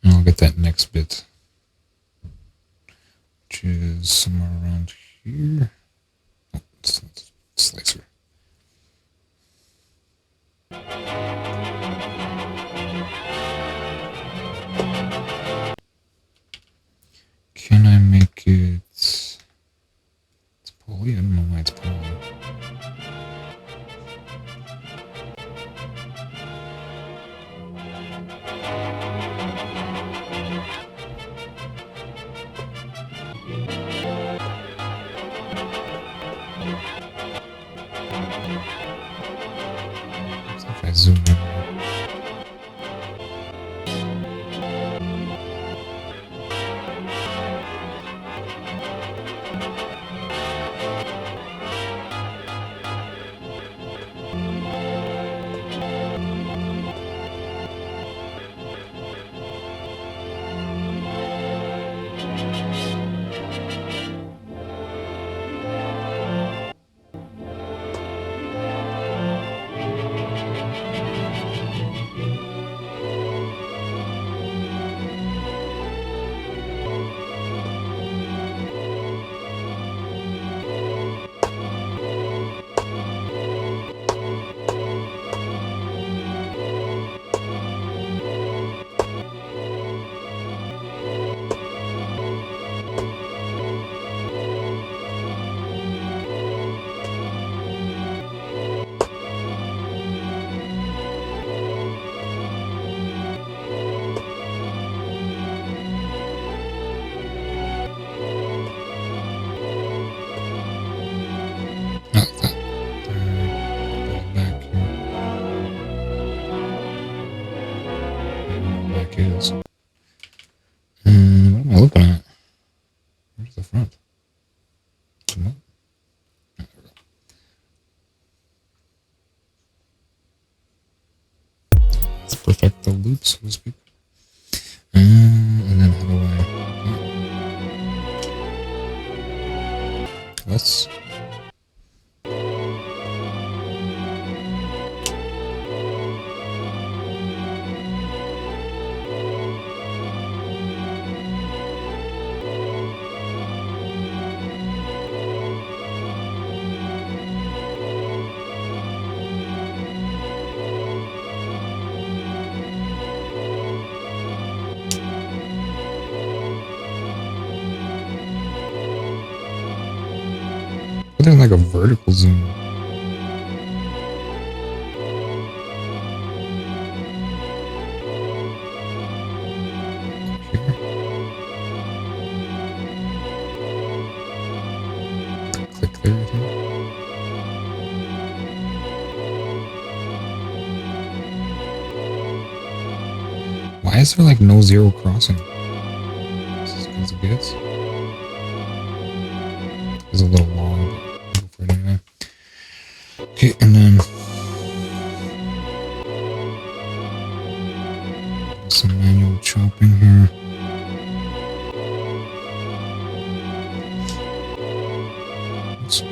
and I'll get that next bit, which is somewhere around here. Oh, it's not a slicer. Can I make it? It's poly. I don't know why it's poly. If I zoom in. Is. What am I looking at? Where's the front? No. There we go. Let's perfect the loop, so to speak. And then how do I? Let's. Put in like a vertical zoom. Here. Click there, I think. Why is there like no zero crossing? This is as it gets. It's a little long, but I'll go for it anyway. Okay, and then some manual chopping here. Oops.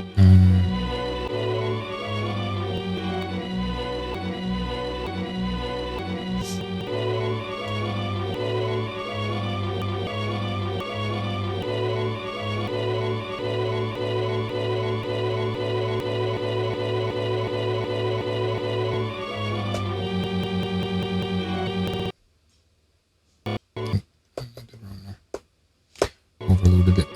Overloaded it.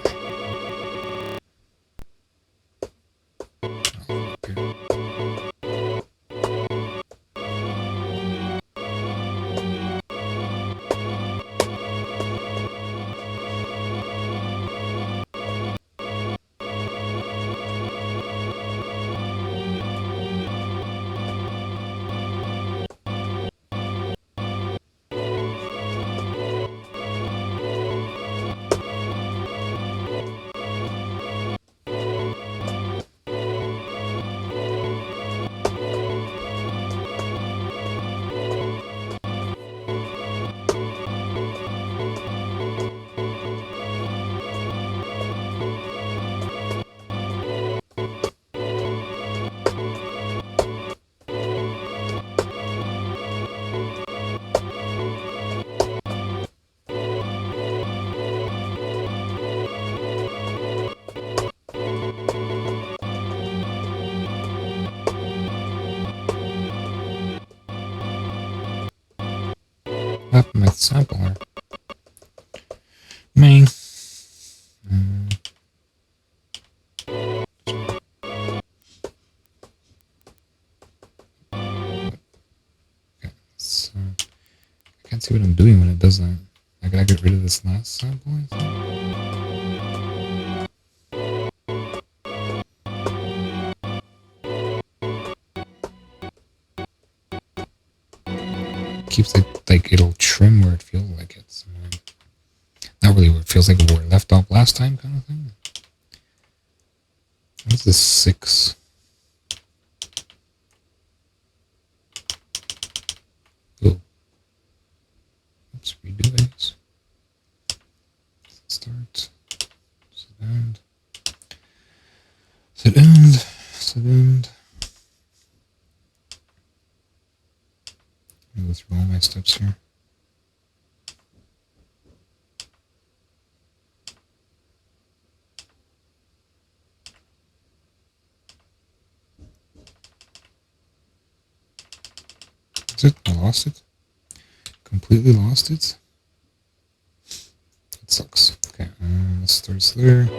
happened to my sampler? Main. Okay, so I can't see what I'm doing when it does that. I gotta get rid of this last sample. Keeps it like it'll trim where it feels like it's not really where it feels like where it left off last time, kind of thing. What's this 6? Oh, let's redo this. Start. Set end. Set end. Set end. Let me go through all my steps here. Is it? I lost it? Completely lost it? It sucks. Okay, let's start there.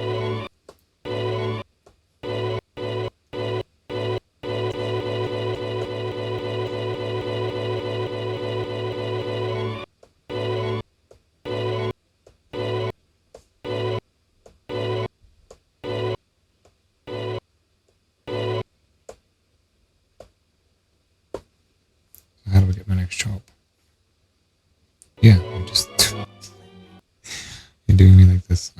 How do I get my next chop? Yeah, I'm just you're doing me like this.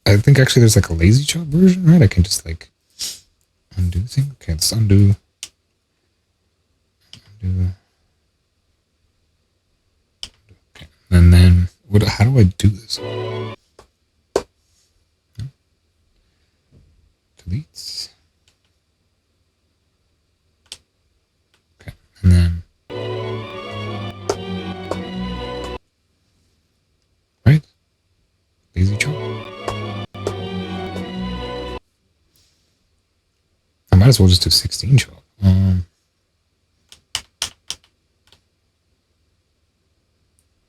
I think actually there's like a lazy chop version, right? I can just like undo thing. Okay, let's undo. Okay, and then what? How do I do this? Delete. Okay, and then right, lazy chop. I might as well just do 16 chop.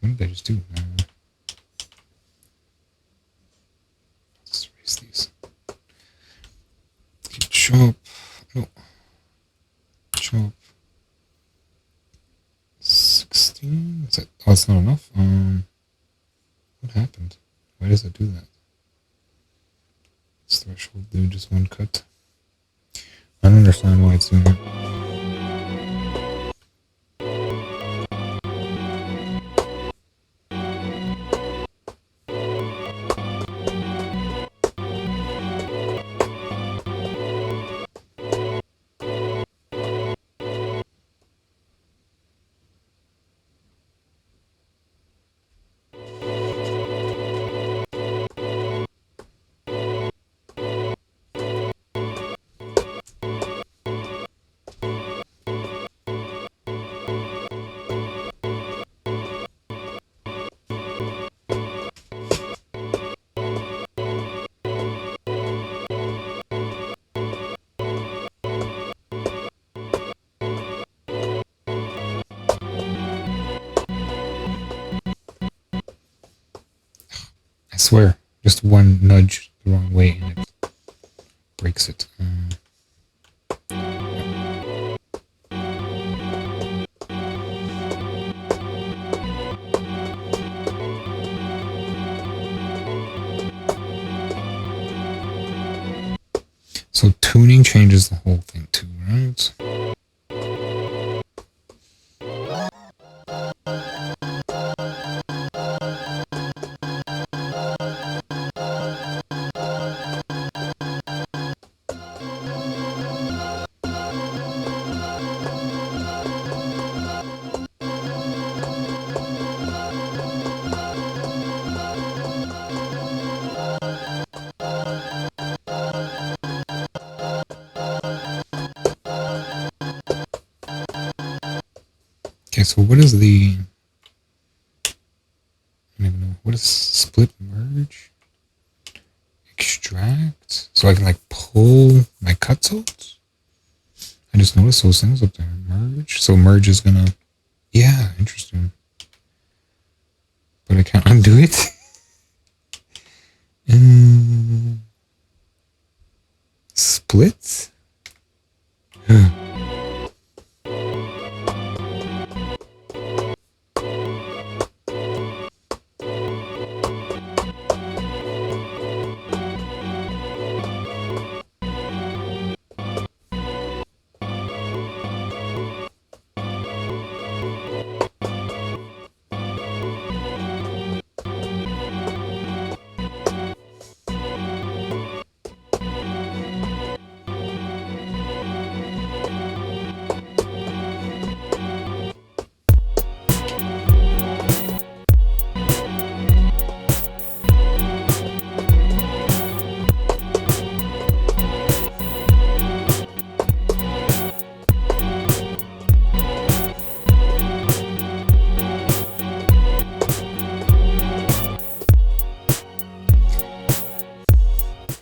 What did I just do? Let's erase these. Chop. No. Chop. 16? Is that? Oh, that's not enough. What happened? Why does it do that? This threshold do just one cut. I don't understand why it's doing it. I swear, just one nudge the wrong way and it breaks it. So tuning changes the whole thing too, right? Okay, so what is the, I don't even know, what is split merge? Extract? So I can like pull my cuts out? I just noticed those things up there. Merge? So merge is gonna, yeah, interesting. but I can't undo it. Split?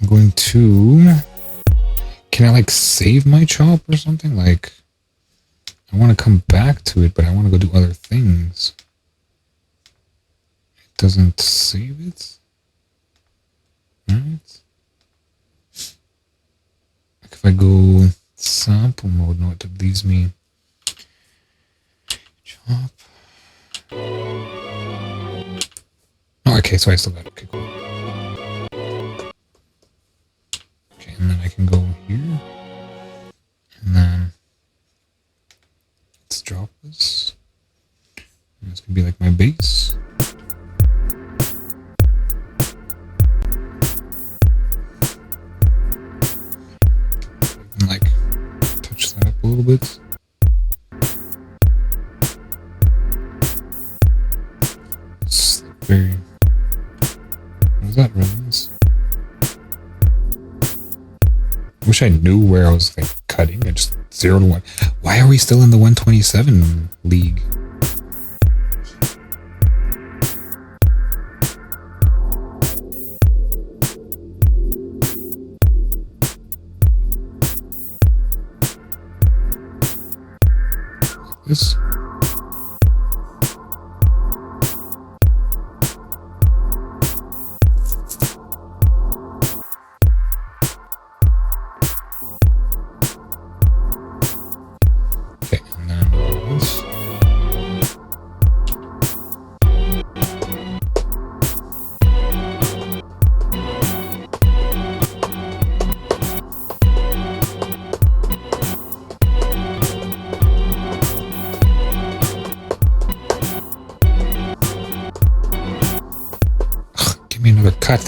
Going to, can I like save my chop or something? Like, I want to come back to it, but I want to go do other things. It doesn't save it. Right? Like if I go sample mode, no, it leaves me chop. Oh, okay, so I still got it. Okay, cool. And then I can go here, and then let's drop this. And this could be like my base. And like touch that up a little bit. It's very. What is that resonance? Wish I knew where I was like cutting. I just 0 to 1. Why are we still in the 127 league? This. Cut.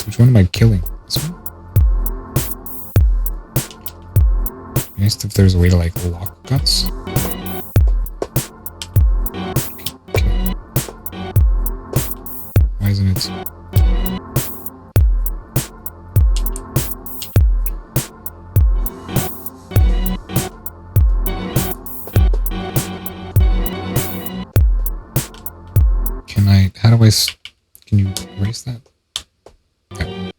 Which one am I killing? This one? Nice if there's a way to like lock cuts. Okay. Why isn't it? How do I, can you erase that? Okay.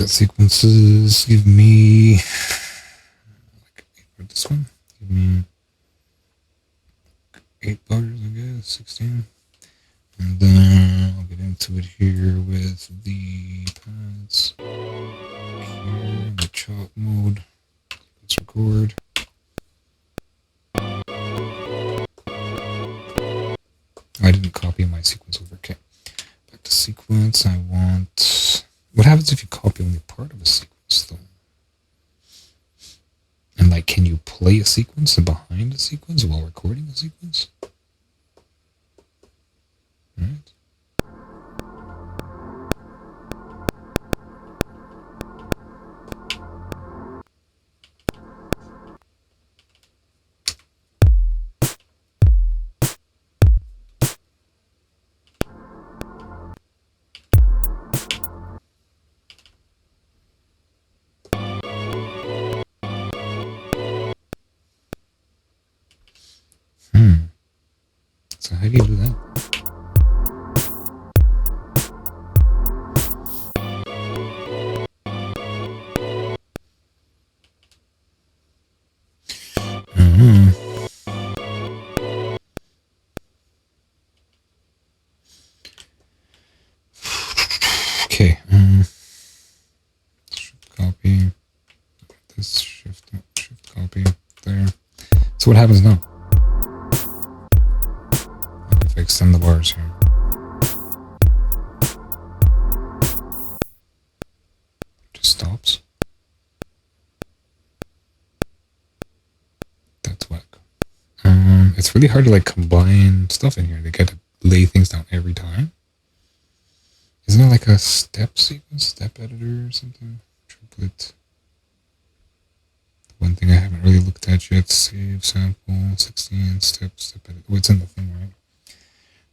got sequences. Give me like this one. Give me 8 bars, I guess, 16. And then I'll get into it here with the pads. Here in the chop mode. Let's record. I didn't copy my sequence over. Okay. Back to sequence. I want... What happens if you copy only part of a sequence, though? And, like, can you play a sequence behind a sequence while recording a sequence? Alright. So how do you do that? Okay. Shift copy. This shift copy there. So what happens now? If I extend the bars here. It just stops. That's whack. It's really hard to like combine stuff in here. They got to lay things down every time. Isn't there like a step sequence, step editor or something? Triplet. One thing I haven't really looked at yet. Save sample 16 step edit. Oh, it's in the thing, right?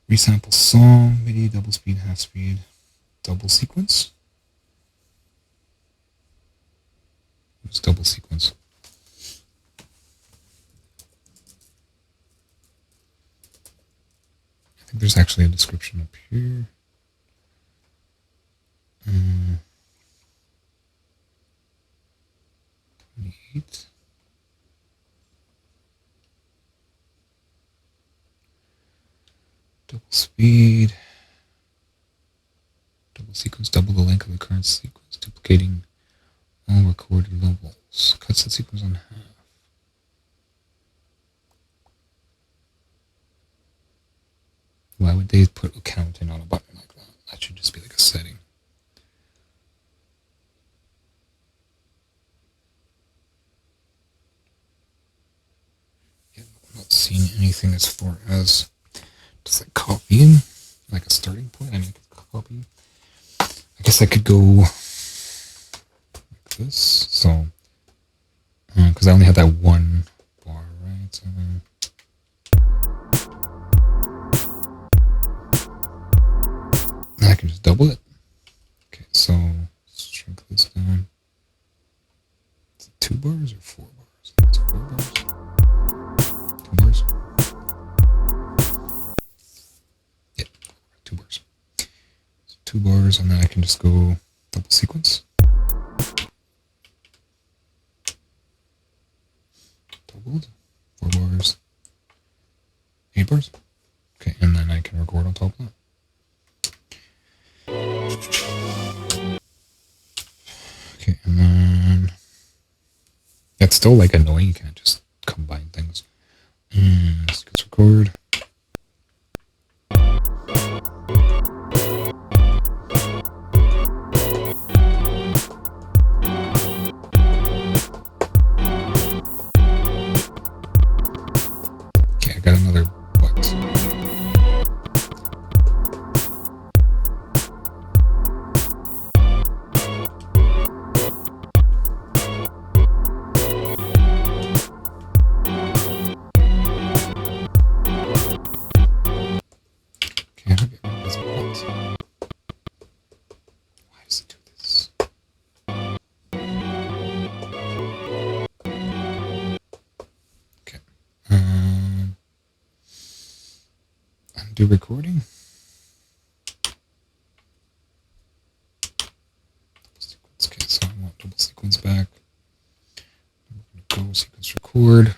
Resample song, MIDI, double speed, half speed, double sequence. What's double sequence? I think there's actually a description up here. 28. Double speed. Double sequence, double the length of the current sequence, duplicating all recorded levels. Cuts the sequence in half. Why would they put a counting on a button like that? That should just be like a setting. Yeah, I'm not seeing anything as far as just like copying, like a starting point. I mean, I could copy. I guess I could go like this. So, because I only have that one bar, right? So, I can just double it. Okay, so let's shrink this down. Is it 2 bars or 4 bars? It's 4 bars. 2 bars. Yep, 2 bars. So 2 bars, and then I can just go double sequence. Doubled. 4 bars. 8 bars. Okay, and then I can record on top of that. Okay, and then it's still like annoying. You can't just combine things. Let's record. Okay, I got another butt. Do recording. Okay, record.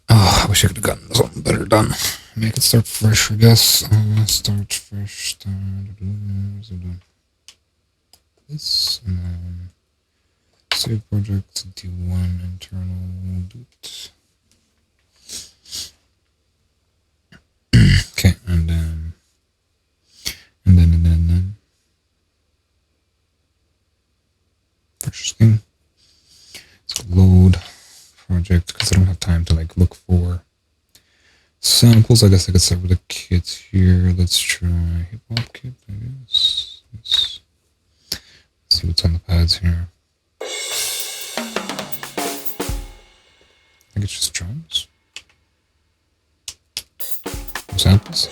I wish I could have gotten something better done. I mean, I could start fresh, I guess. Start fresh. This, and then save project, D1 internal, do it. Okay, and then fresh thing. Let's load project because I don't have time to like look for samples. I guess I could start with a kit here. Let's try hip hop kit, I guess. Let's see what's on the pads here. I think it's just drums. No samples.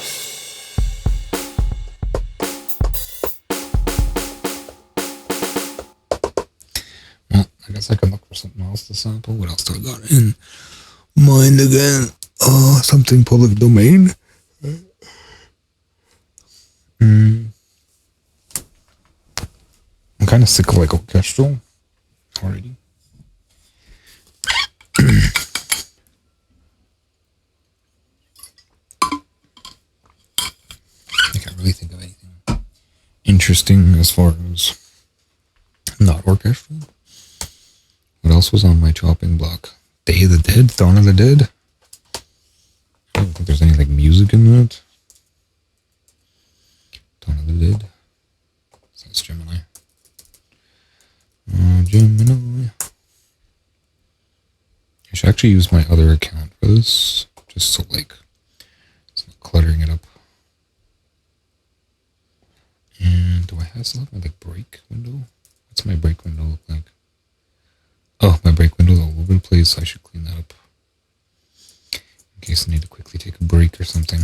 Well, I guess I can look for something else to sample. What else do I got in mind again? Something public domain. I'm kind of sick of like orchestral already. I can't really think of anything interesting as far as not orchestral. What else was on my chopping block? Day of the Dead? Dawn of the Dead? I don't think there's any like music in that. Dawn of the Dead. So that's Gemini. Gemini. I should actually use my other account for this, just so like it's not cluttering it up. And do I still have my like break window? What's my break window look like? Oh, my break window is all over the place, so I should clean that up. In case I need to quickly take a break or something.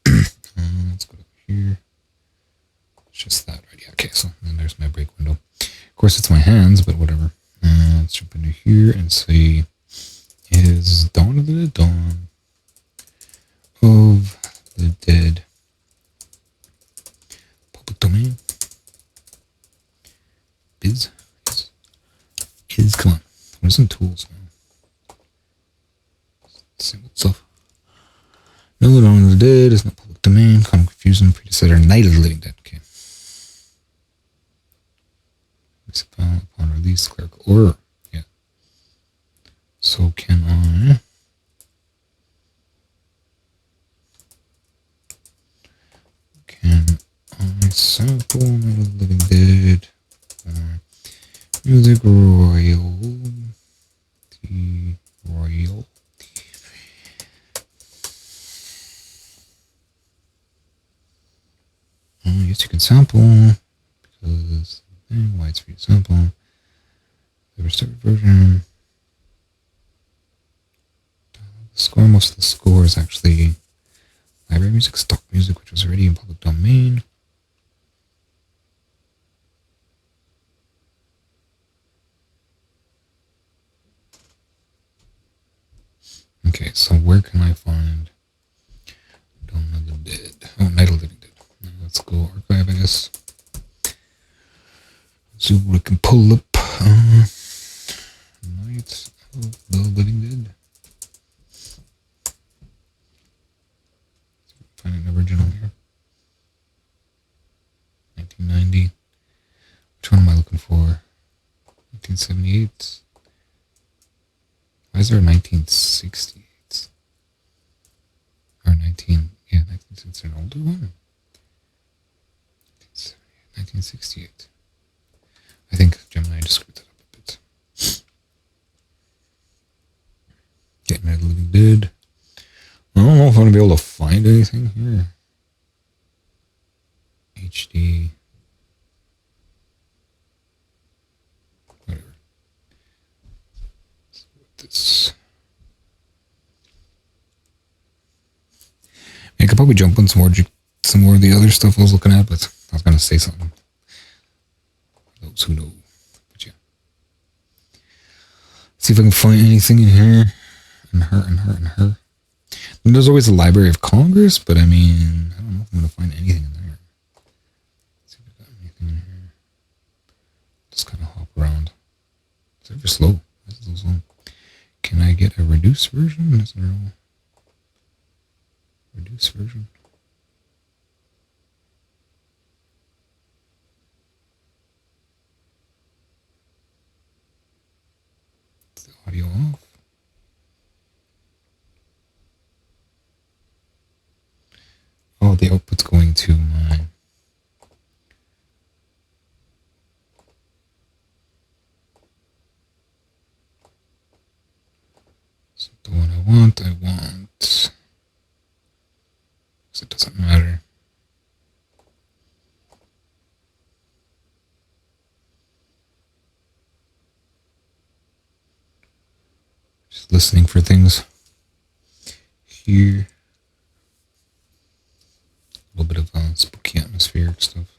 Let's go here. It's just that, right? Yeah, okay, so then there's my break window. Of course, it's my hands, but whatever. Let's jump into here and say, is Dawn of the Dawn of the Dead public domain? Is come on. What are some tools now? Simple stuff. No, Dawn of the Dead is not public domain. Kind of confusing. Predecessor, Night of the Living Dead. Okay. Upon release, clerical order. Yeah. So can I? Can I sample Night of the Living Dead or music royalty? Yes, you can sample because why it's free to sample. The restored version. The score, most of the score is actually library music, stock music, which was already in public domain. Okay, so where can I find photo archive, I guess. So we can pull up Night of the Living Dead. Find an original here. 1990. Which one am I looking for? 1978. Why is there a 1968? Or 1960. It's an older one. 1968. I think Gemini just screwed that up a bit. Getting Night of the Living Dead. I don't know if I'm going to be able to find anything here. HD. Whatever. Let's see what this. I could probably jump on some more of the other stuff I was looking at, but I was going to say something. For those who know. But yeah. See if I can find anything in here. And her. And there's always the Library of Congress, but I mean, I don't know if I'm going to find anything in there. Let's see if I got anything in here. Just kind of hop around. It's ever slow. This is so slow. Can I get a reduced version? That's no. Reduced version. Is the audio off? Oh, the output's going to my... Is it the one I want? I want... It doesn't matter. Just listening for things here. A little bit of spooky atmospheric stuff.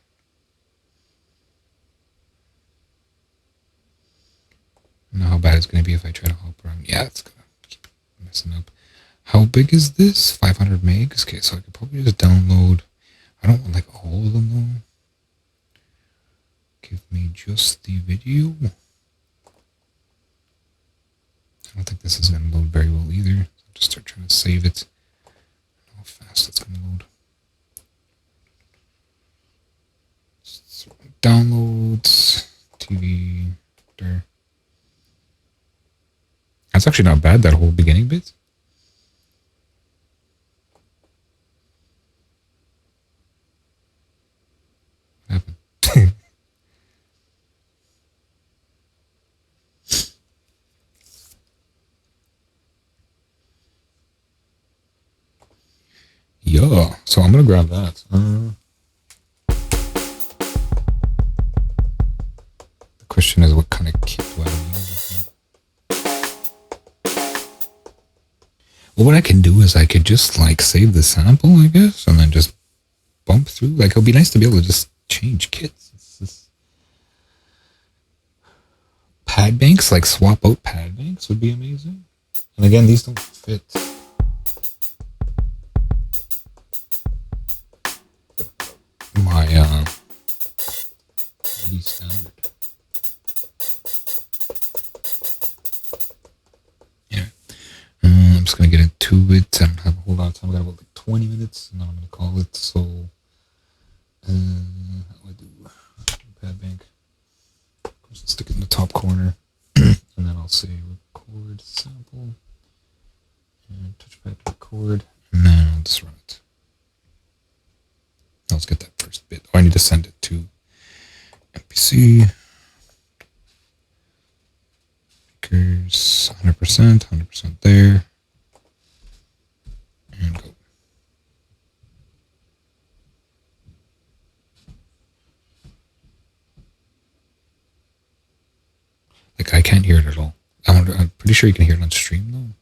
I don't know how bad it's going to be if I try to hop around. Yeah, it's going to keep messing up. How big is this? 500 megs? Okay, so I could probably just download. I don't want like all of them though. Give me just the video. I don't think this is going to load very well either. So I'll just start trying to save it. I don't know how fast it's going to load. Downloads. TV. There. That's actually not bad, that whole beginning bit. What happened? Yeah, so I'm gonna grab that. The question is, what kind of kit do I use? Well, what I can do is I could just like save the sample, I guess, and then just bump through. Like, it'll be nice to be able to just change kits. It's just... Pad banks, like swap out pad banks would be amazing. And again, these don't fit. My MIDI standard. Yeah. I'm just gonna get into it. I don't have a whole lot of time. I got about like 20 minutes, and then I'm gonna call it. So, how do I do pad bank? Of course, I'll stick it in the top corner, and then I'll say record sample and touchpad to record, and then I'll just run it. Let's get that first bit. Oh, I need to send it to MPC. Speakers 100% there. And go. Like, I can't hear it at all. I'm pretty sure you can hear it on stream though.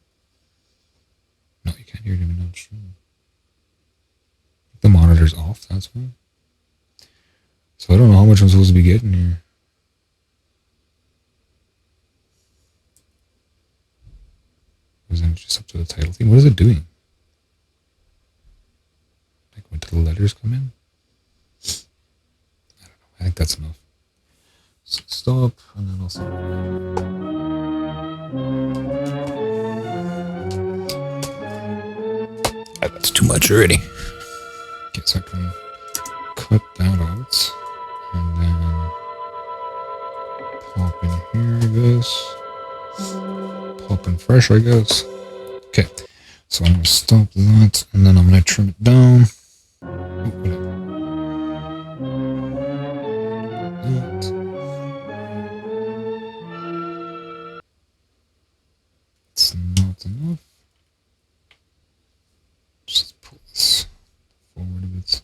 No, you can't hear it even on stream. The monitor's off, that's why. So I don't know how much I'm supposed to be getting here. Or is it just up to the title theme? What is it doing? Like, when do the letters come in? think that's enough. So stop, and then I'll stop. That's too much already. Okay, so I can cut that out, and then pop in here, I guess. Pop in fresh, I guess. Okay, so I'm going to stop that, and then I'm going to trim it down. It's not enough. Just pull this forward a bit.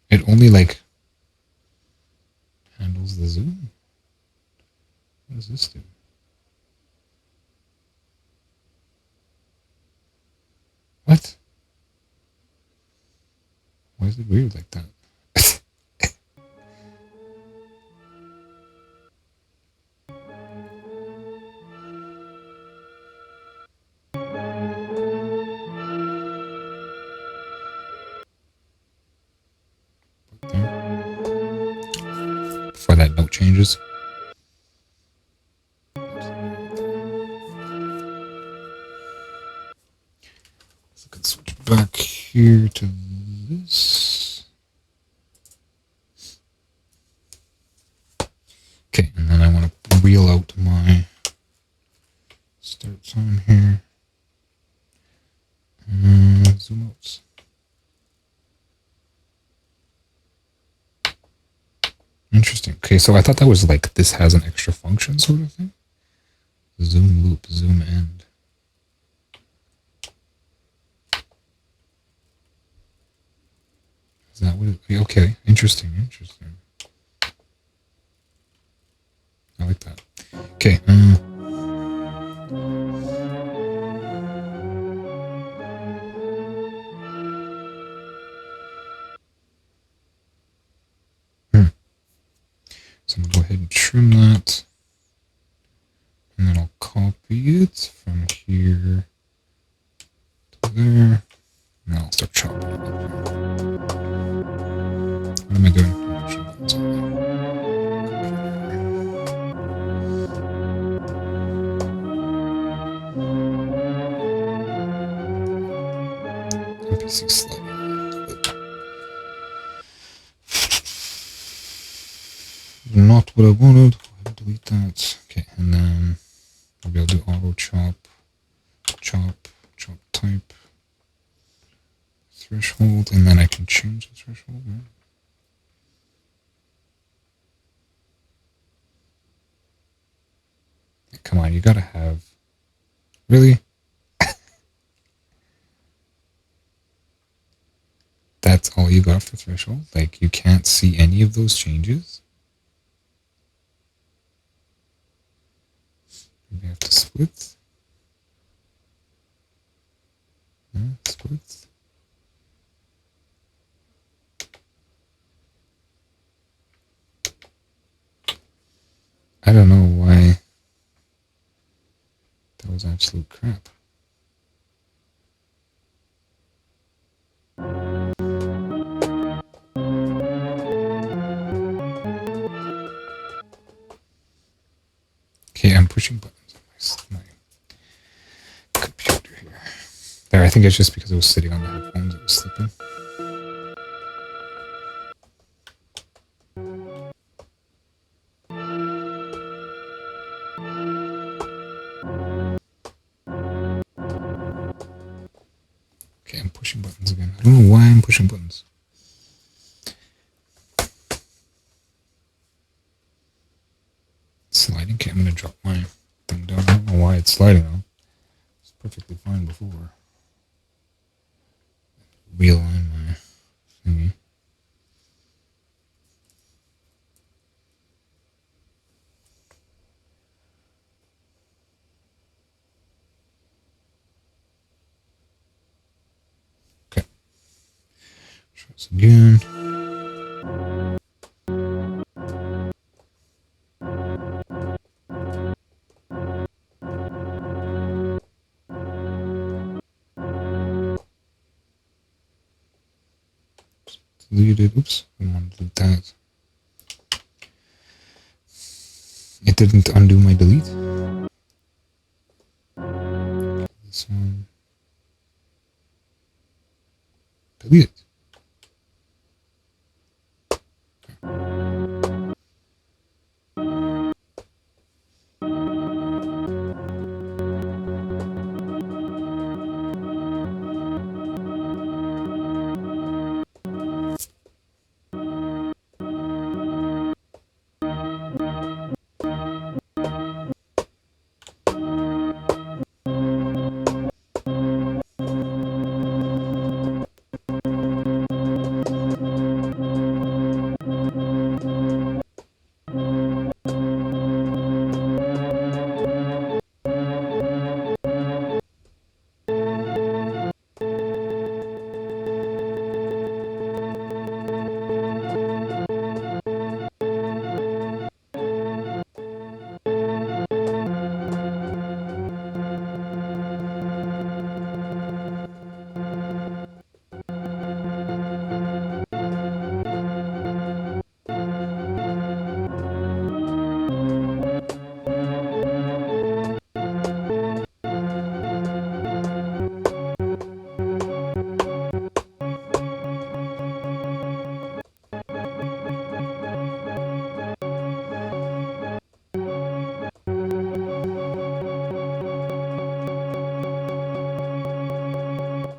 It only like handles the zoom. What does this do? What? Why is it weird like that? Before that note changes. So I can switch back here to this. Okay, and then I want to reel out my start time here. Zoom out. Interesting. Okay, so I thought that was like this has an extra function sort of thing. Zoom loop, zoom end. Is that what it, okay, interesting. I like that. Okay. So I'm going to go ahead and trim that. And then I'll copy it from here to there. And I'll start chopping it up. What am I doing? MPC sliding. Not what I wanted. Go ahead and delete that. Okay, and then I'll be able to do auto chop, chop type, threshold, and then I can change the threshold. Right? Come on, you gotta have. Really? That's all you got for threshold? Like, you can't see any of those changes? Maybe I have to split? Yeah, split. I don't know why. That was absolute crap. Okay, I'm pushing buttons on my computer here. There, I think it's just because it was sitting on the headphones, it was slipping. Okay, I'm pushing buttons again. I don't know why I'm pushing buttons. Sliding. Okay, I'm going to drop my thing down. I don't know why it's sliding though. It's perfectly fine before. Realign my thingy. Okay. Try this again. deleted. Oops, I want to delete that. It didn't undo my delete. This one. Delete it.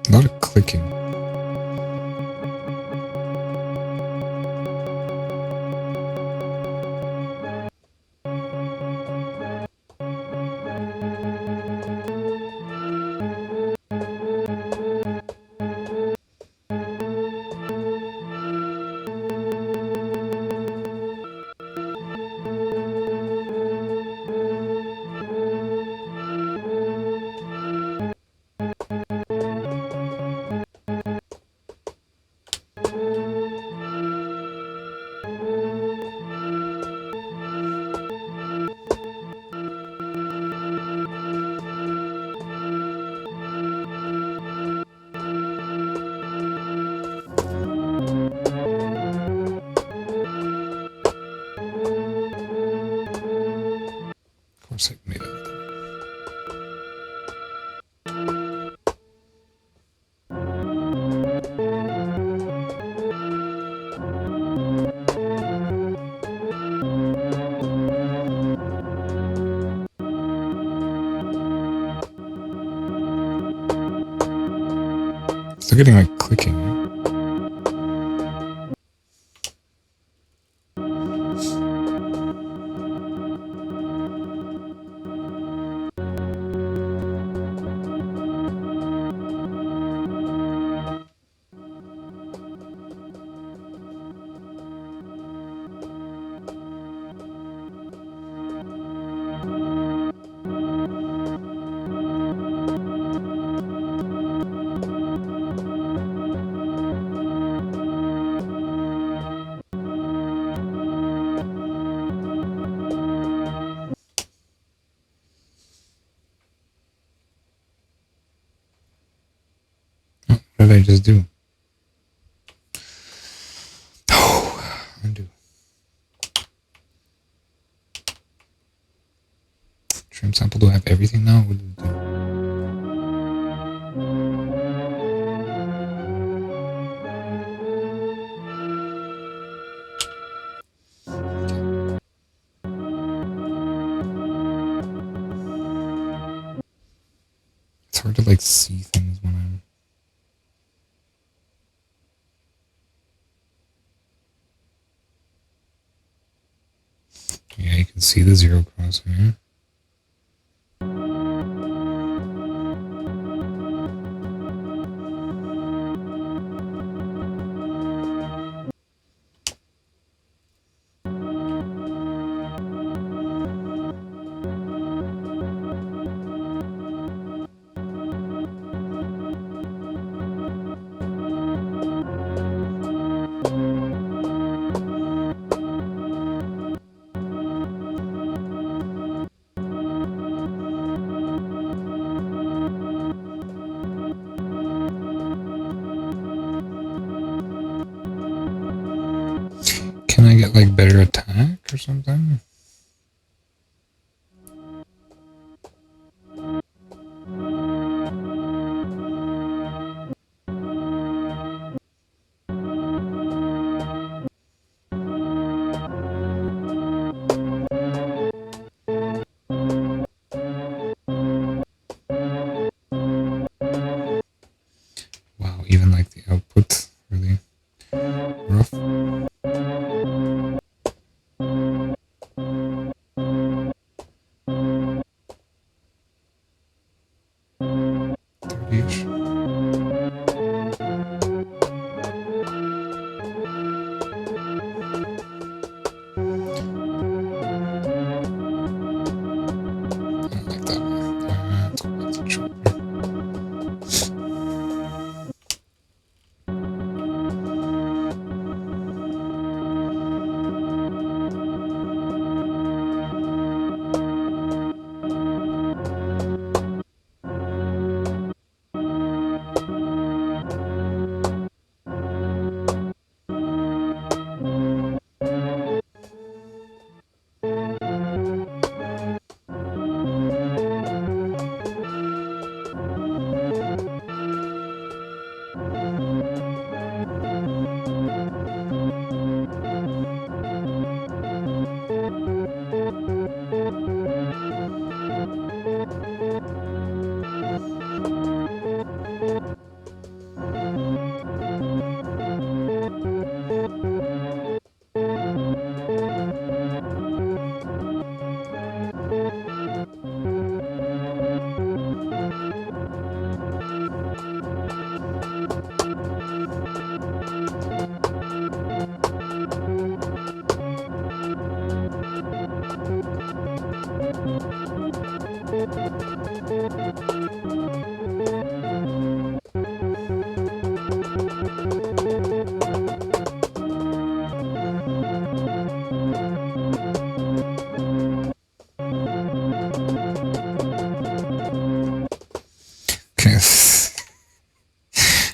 A lot of clicking. Of course, I made it. Still getting like clicking. What did I just do? Oh, undo. Trim sample, do I have everything now? What did it do? It's hard to like see things when I'm... Yeah, you can see the zero crosshair. then I get like better attack or something. Wow, even like the output really rough.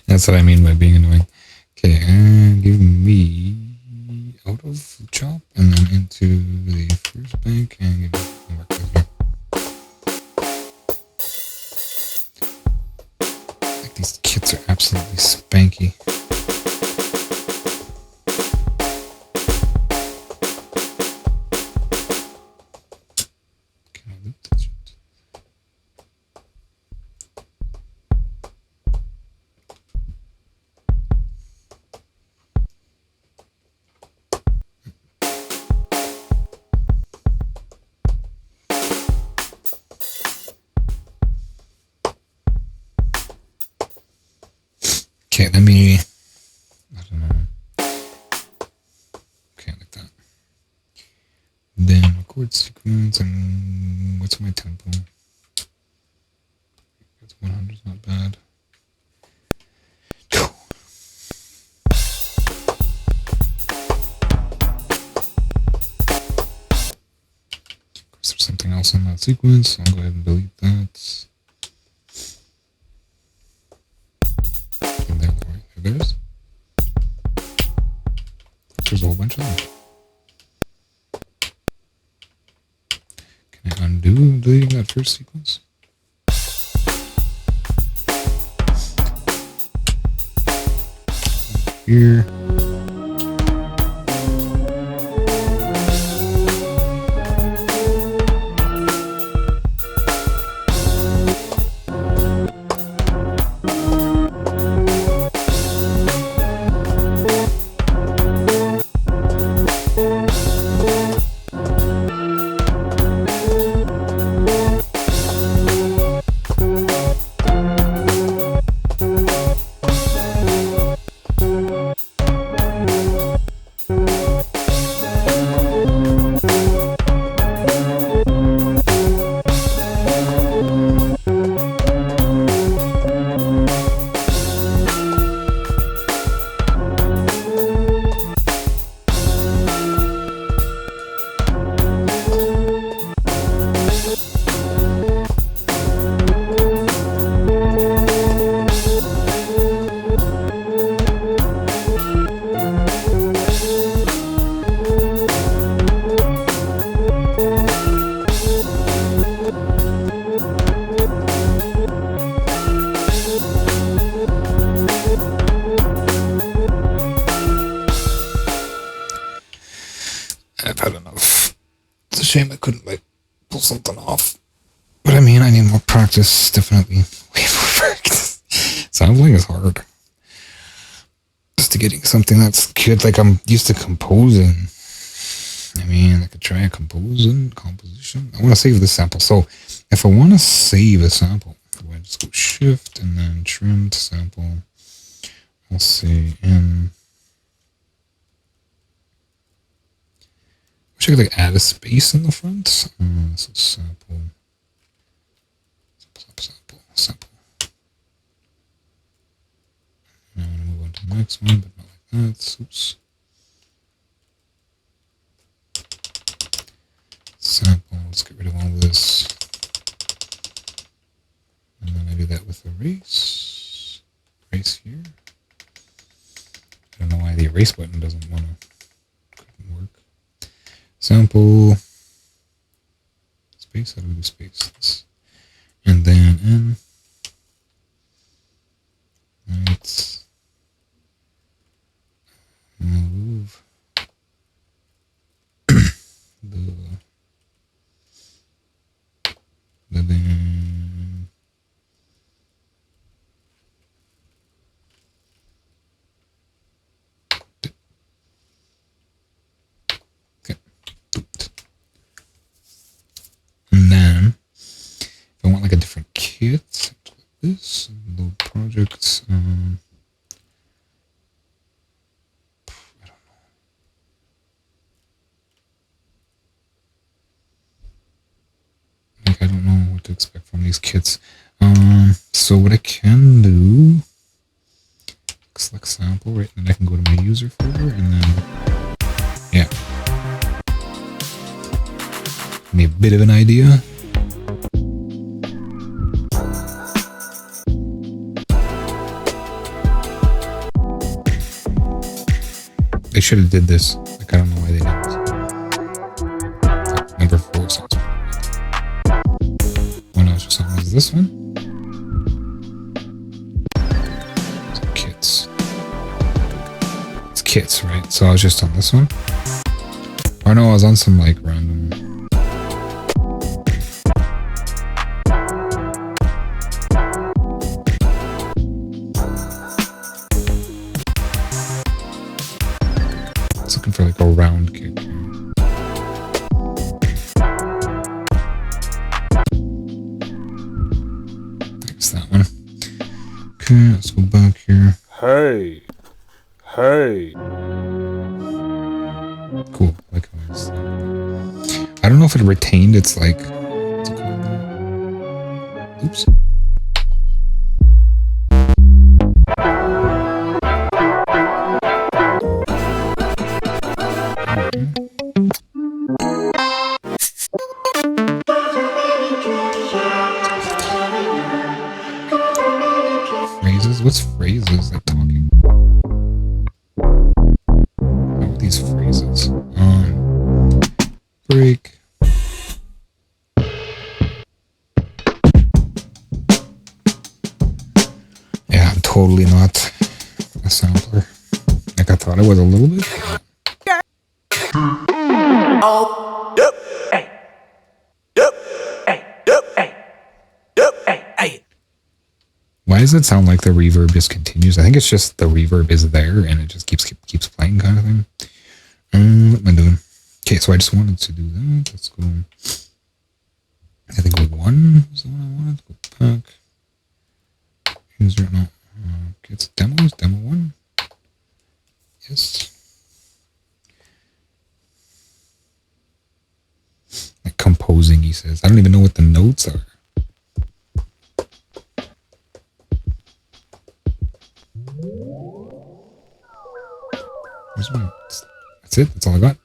That's what I mean by being annoying. Okay, and give me out of chop and then into the first bank and give me more here. Like these kits are absolutely spanky. Okay, let me, I don't know. Okay, like that. Then a chord sequence and what's my tempo? That's 100 is not bad. Of course, there's something else in that sequence, so I'll go ahead and delete that. There's a whole bunch of them. Can I undo deleting that first sequence? Here. I've had enough. It's a shame I couldn't like pull something off. But I mean, I need more practice, definitely. Way more practice. Sounds like it's hard. Just to getting something that's good, like I'm used to composing. I mean, I could try a composition. I want to save this sample. So if I want to save a sample, I just go shift and then trimmed sample. I'll say in. I wish I could like add a space in the front. So sample. Sample. Now I'm going to move on to the next one, but not like that. Oops. Sample. Let's get rid of all this. And then I do that with erase. Erase here. I don't know why the erase button doesn't want to work. Sample. Space. How do we do space? And then in. Let's move the okay. And then if I want like a different kit, this load projects. I don't know. Like I don't know what to expect from these kits. So what I can do, select sample, right? And then I can go to my user folder and then yeah. Give me a bit of an idea. They should have did this. Like I don't know why they didn't. Number 4 sounds pretty good. One else just is this one. Some kits. It's kits, right? So I was just on this one. Or no, I was on some like random. For like a round kick. There's that one. Okay, let's go back here. Hey. Cool. Like how it's, I don't know if it retained its like. What's it called? Oops. What's phrases like talking? What are these phrases? Break. Yeah, I'm totally not a sampler. Like I thought I was a little bit. Oh, yep, hey, yep, hey, yep, hey, yep, hey, hey. Why does it sound like the reverb just continues? I think it's just the reverb is there and it just keeps playing kind of thing. What am I doing? Okay, so I just wanted to do that. Let's go. I think 1 is the one I wanted. Go back. User, no. Okay, it's demos. Demo 1. Yes. Like composing, he says. I don't even know what the notes are. That's it. That's all I got.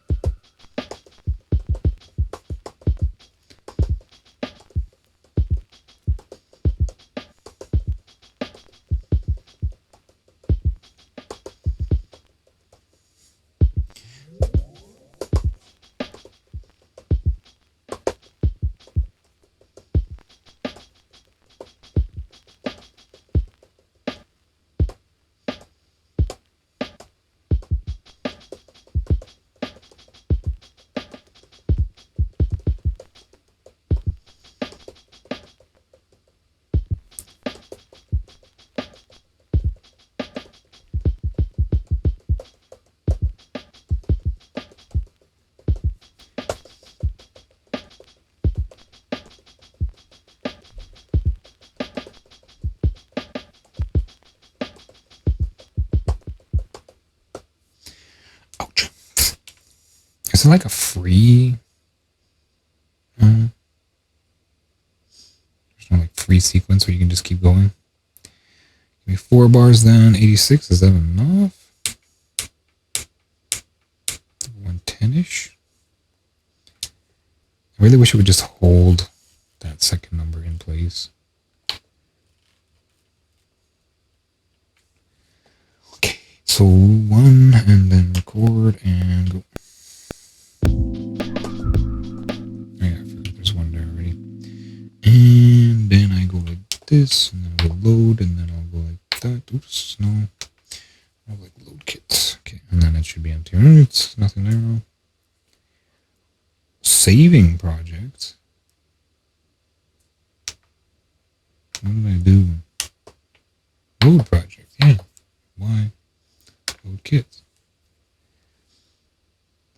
Is it like a free? There's no like free sequence where you can just keep going. Give me 4 bars then. 86, is that enough? 110-ish? I really wish it would just hold that second number in place. Okay, so 1 and then record and go. Oh yeah, I forgot there's 1 there already. And then I go like this, and then I'll load, and then I'll go like that. Oops, no. I'll like load kits. Okay, and then it should be empty. It's nothing there now. Saving project. What did I do? Load project, yeah. Why? Load kits.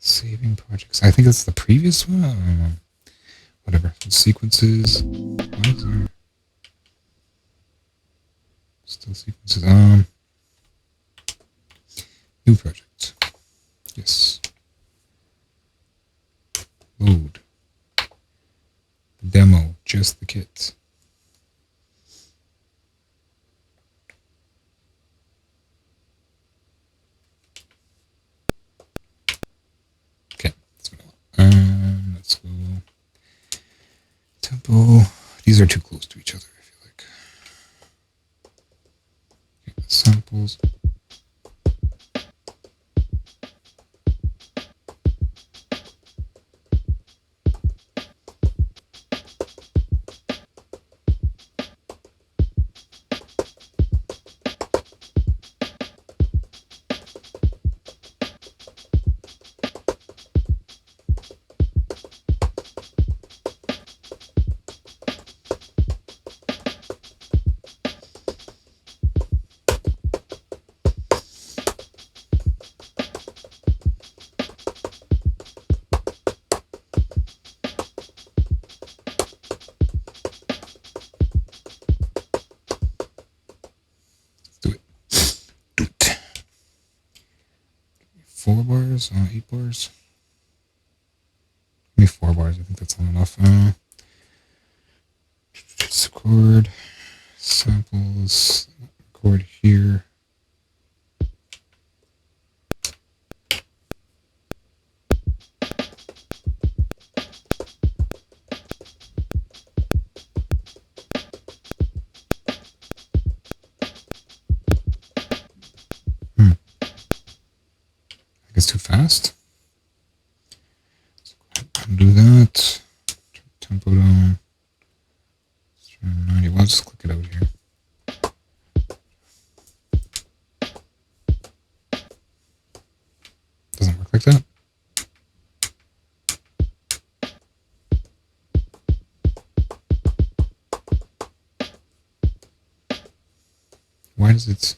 Saving projects. I think that's the previous one. I don't know. Whatever. Sequences. Why is there still sequences? New project. Yes. Load. Demo. Just the kit. Okay. Let's go. Tempo. These are too close to each other, I feel like. Okay, samples. Do it. 4 bars? 8 bars? Maybe 4 bars. I think that's not enough. Record. Samples. Record here. I guess too fast. So go ahead and do that. Tempo down. 90. Well, I'll just click it out here. Doesn't work like that. Why does it?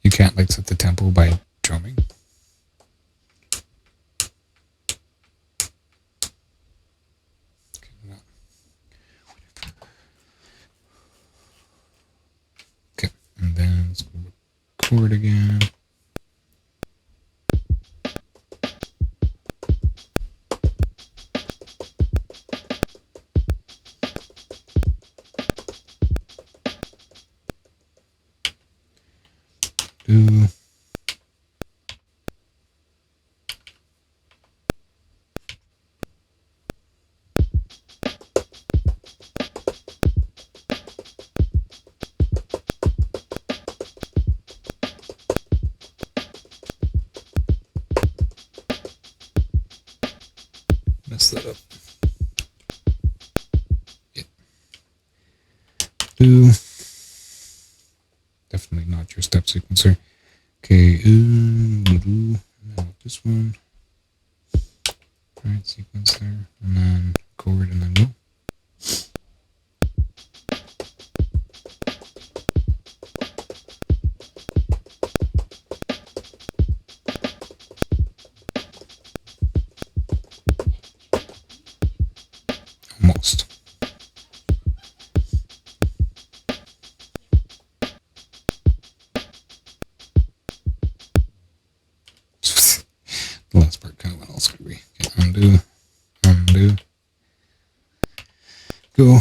You can't like set the tempo by drumming. Okay, and then let's go record again. Do. Mess that up. Yeah. Do. Definitely not your step sequencer. Okay, now this one. Alright, sequence there, and then record, and then go. Almost. The last part kind of undo, undo. Go.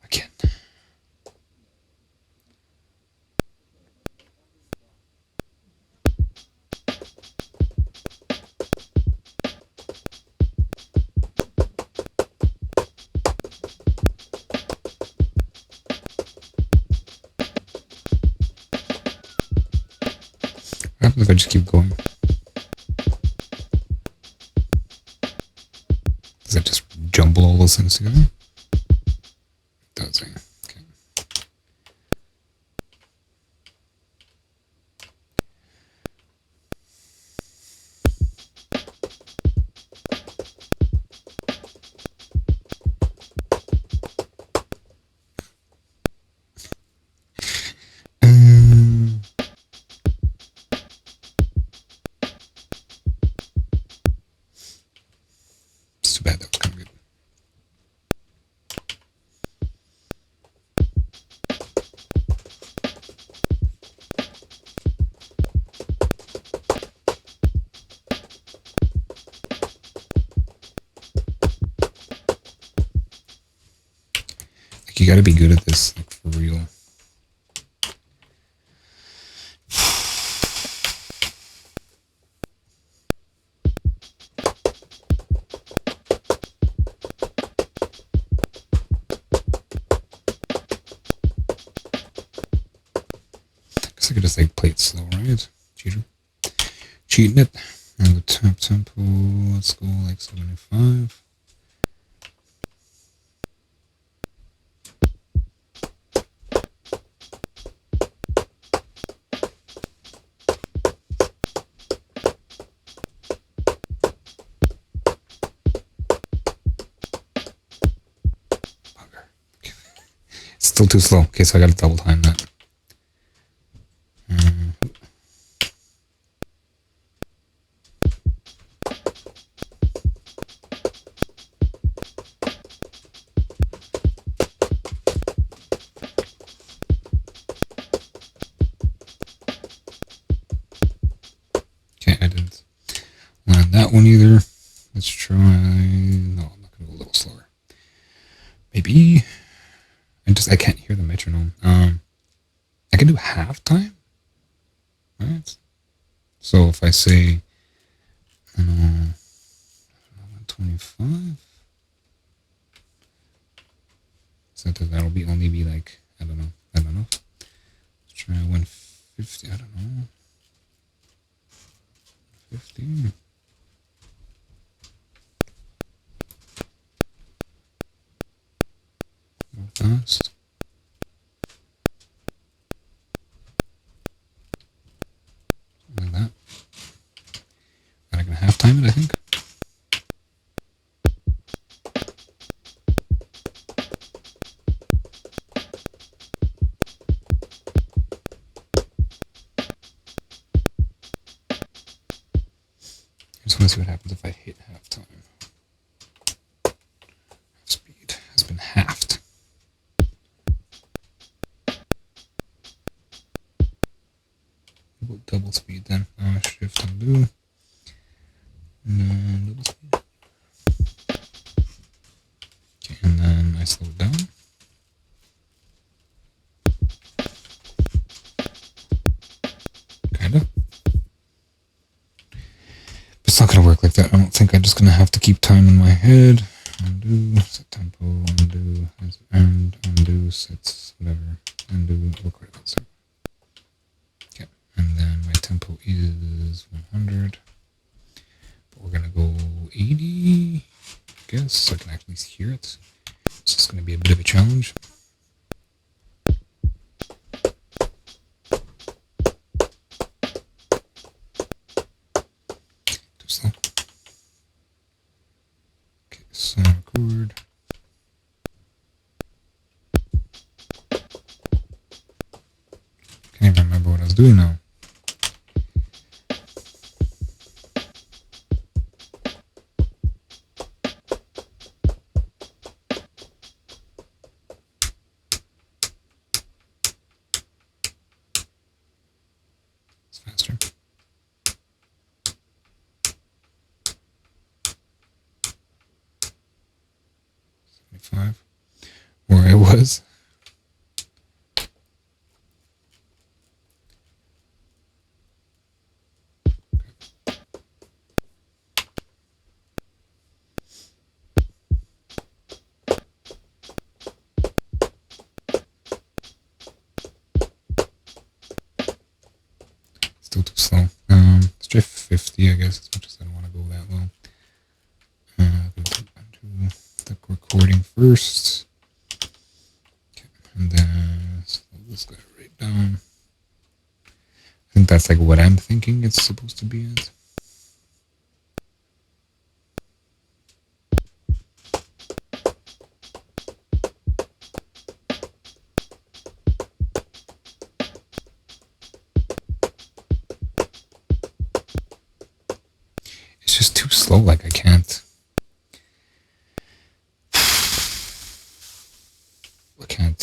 Again. What happens if I just keep going? Does that just jumble all those things together? It does, right? Okay. It's too bad that was kind of good. Like, you gotta be good at this, like, for real. Guess I could just, like, play it slow, right? Cheating it. And the tap tempo, let's go like 75. It's still too slow. Okay, so I gotta double time that. Okay, I didn't land that one either. Let's try. No, I'm not gonna go a little slower. Maybe. I can't hear the metronome. I can do halftime. Right. So if I say, I don't know, 25. So that'll be only be like, I don't know. Let's try 150. I don't know. 50. More fast. Like that. And I can halftime it, I think. I just want to see what happens if I hit halftime. Speed has been halved. Double speed then. Shift undo. And then double speed. Okay, and then I slow it down. Kinda. It's not gonna work like that. I don't think. I'm just gonna have to keep time in my head. Undo, set tempo, undo, and undo, sets, whatever. Undo, record it. Okay, and then my tempo is 100. But we're gonna go 80, I guess, so I can actually hear it. So it's gonna be a bit of a challenge. Too slow. Okay, so record. Can't even remember what I was doing now. It's faster. 75. Where I was. Still too slow. Let's try 50, I guess, as much as I don't want to go that low. The recording first. Okay, and then slow this guy right down. I think that's like what I'm thinking it's supposed to be at. It's just too slow, like I can't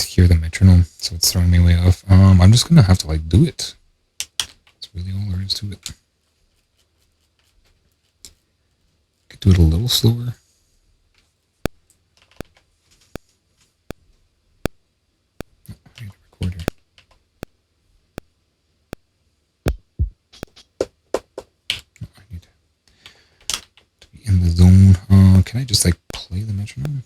hear the metronome, so it's throwing me way off. I'm just gonna have to like do it. That's really all there is to it. Could do it a little slower. Oh, I need to record here. Oh, I need to be in the zone. Can I just like play the metronome?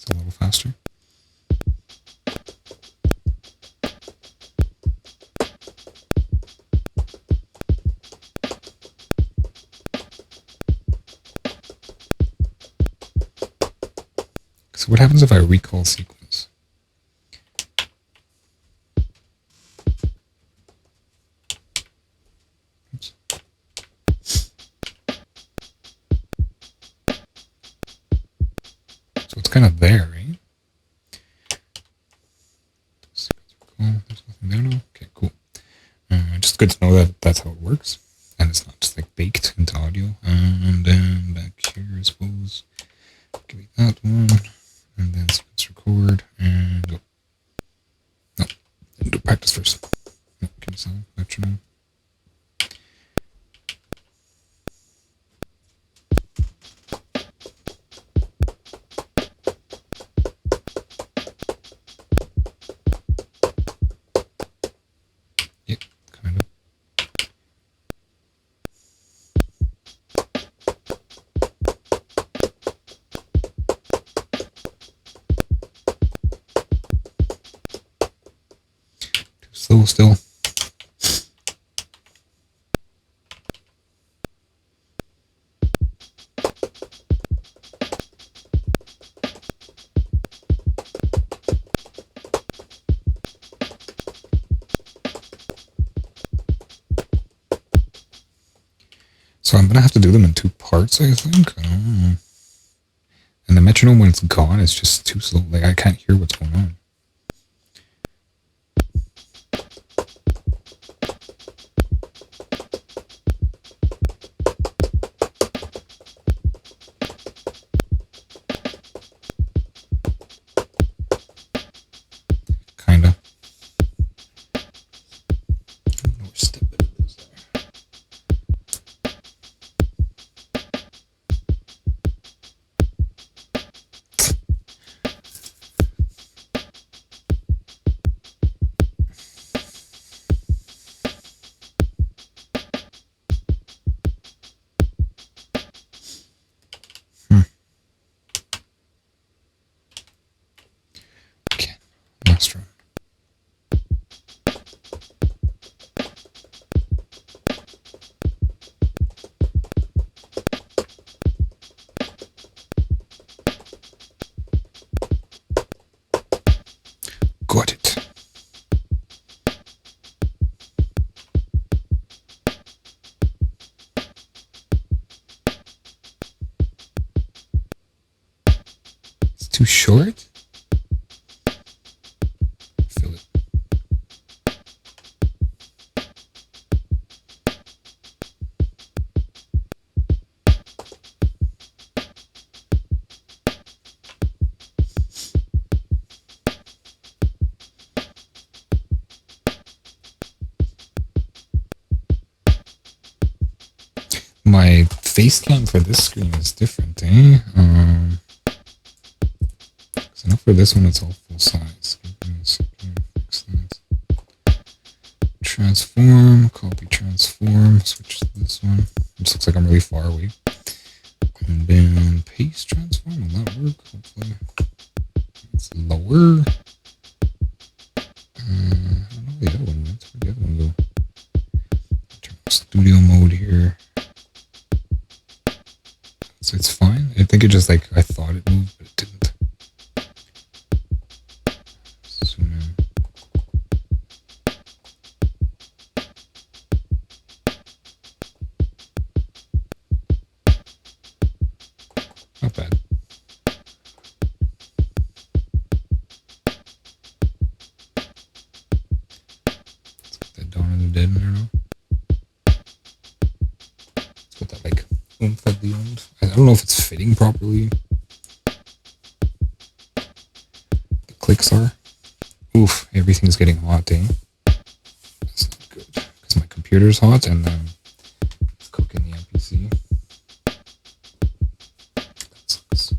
A little faster. So what happens if I recall sequence? Oops. So it's kind of there, right? There's nothing there now. Okay, cool. Just good to know that that's how it works, and it's not just like baked into audio. And then back here, I suppose, give me that one, and then sequence record, and go. No, do practice first. No, can you sound metronome? Yeah, kind of. Too slow still. So I'm gonna have to do them in two parts, I think. I don't know. And the metronome, when it's gone, is just too slow. Like I can't hear what's going on. Kinda. I don't know which step it is there. Okay, last run. Got it. It's too short? Feel it. My face cam for this screen is different, eh? 'Cause I know for this one it's all full size. Give me a second, fix that. Transform, copy transform, switch to this one. This looks like I'm really far away. And then paste transform, will that work? Hopefully. It's lower. I don't know the other one went. Where'd the other one go? Turn on studio mode here. So it's fine. I think it just like, I thought it moved, but it didn't. Zoom in. Not bad. Let's get that Dawn of the Dead in there now. Let's put that like oomph at the end. I don't know if it's fitting properly. The clicks are. Oof, everything's getting hot, eh? That's not good. Because my computer's hot and then it's cooking the MPC. That sucks.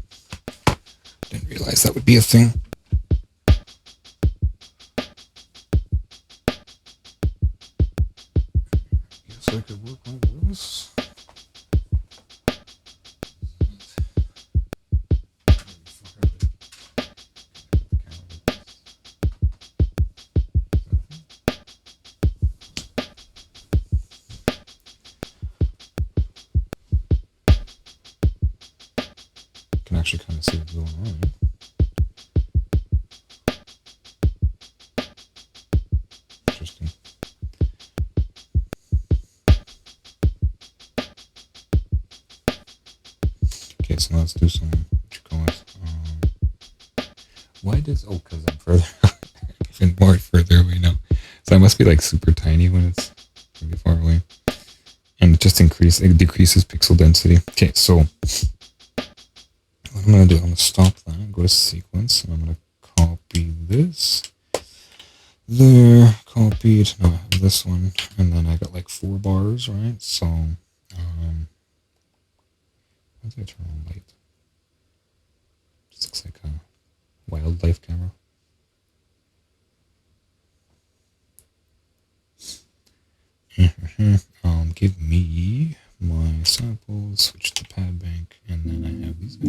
Didn't realize that would be a thing. Guess I could work like this. Can actually kind of see what's going on. Interesting. Okay, so now let's do some, what you call it? Why does, oh, because I'm further, even more further away now. So I must be like super tiny when it's really far away. And it just decreases pixel density. Okay, so what I'm going to do, I'm going to stop that, go to sequence, and I'm going to copy this. There, copied, no, I have this one, and then I got like 4 bars, right? So, why did I turn on light? Just looks like a wildlife camera. Give me my samples, switch to pad bank, and then I have these guys.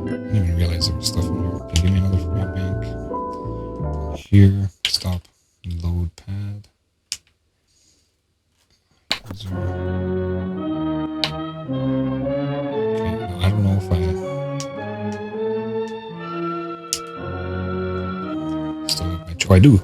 I didn't even realize there was stuff in here. Okay, give me another pad bank. Here, stop, load pad. Okay, now I don't know if I still have my, oh, I do.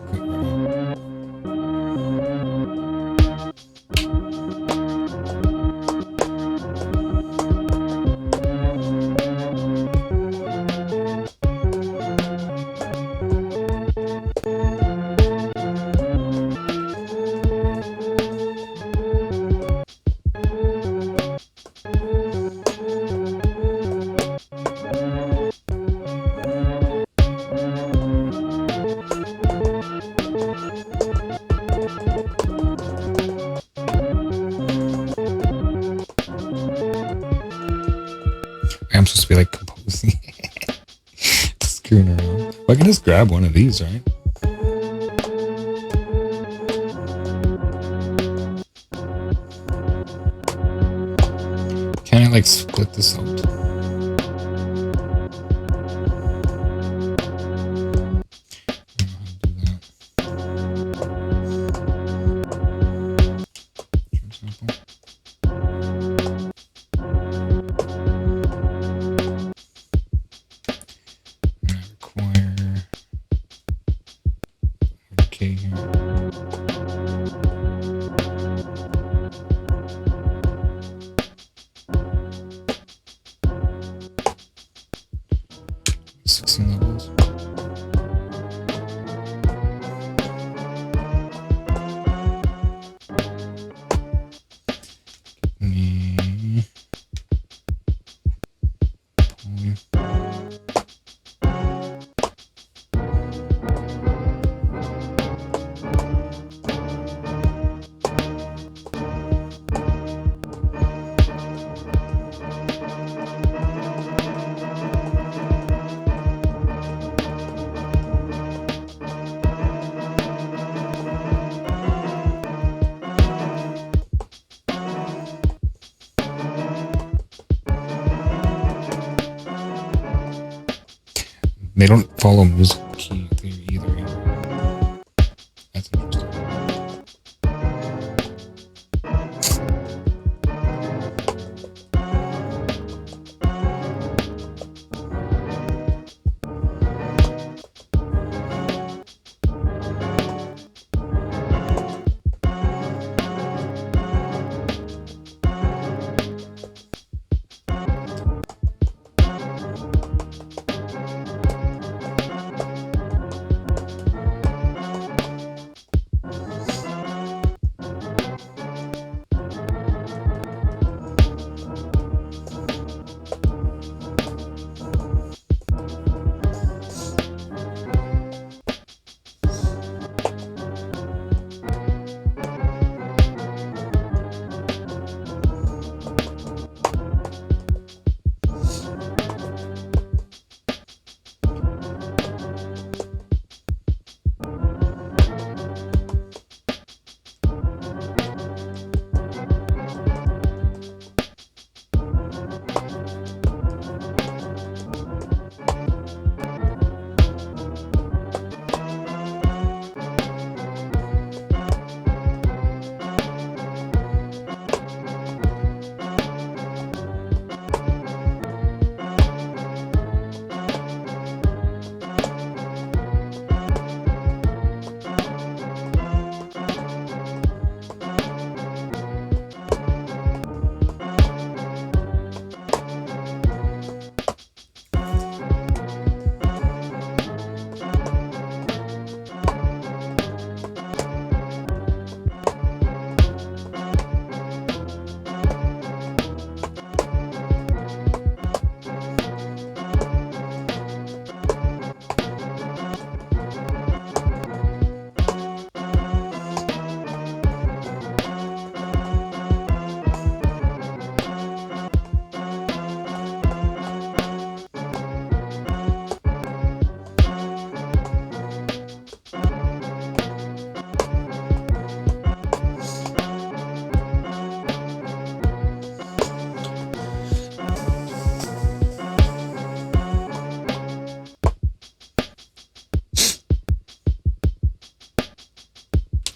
I'm supposed to be like composing. Screwing around. Well, I can just grab one of these, right? Can I like split this out? They don't follow music key theory either. You know? That's interesting.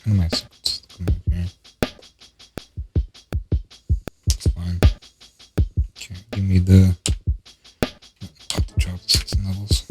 One of my secrets coming up here. It's fine. Okay, give me the about to drop the 16 levels.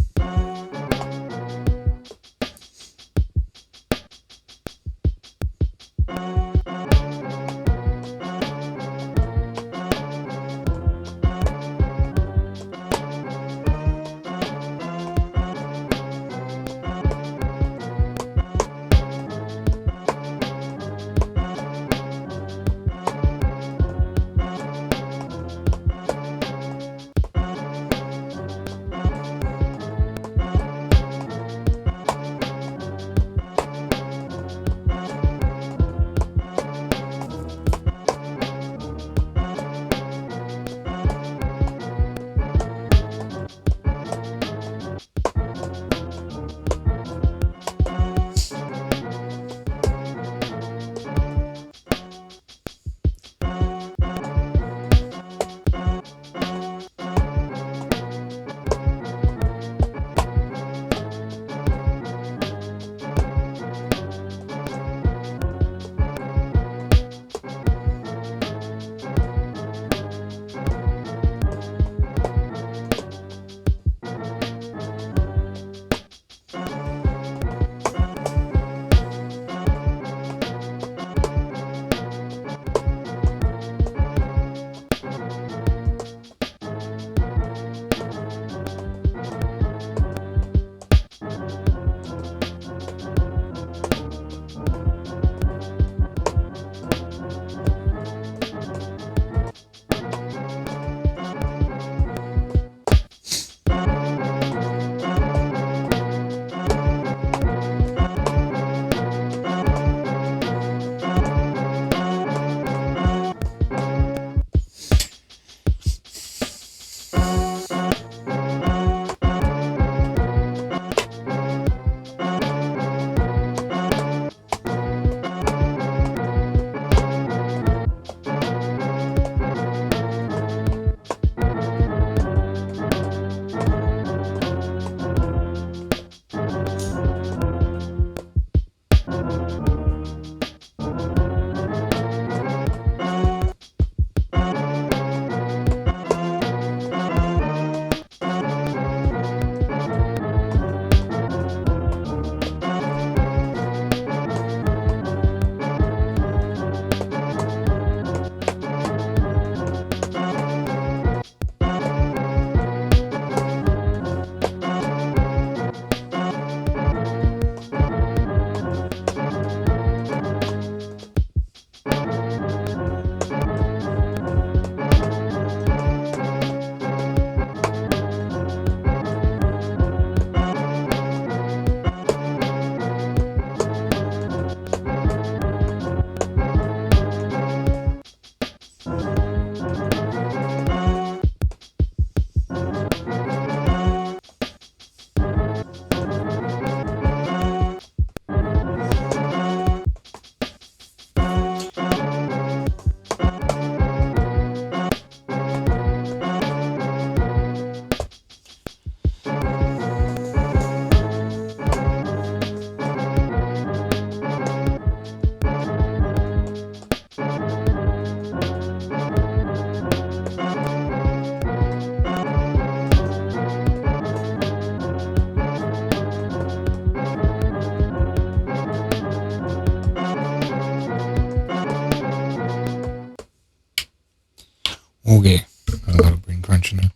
Okay, got a lot of brain crunch in there.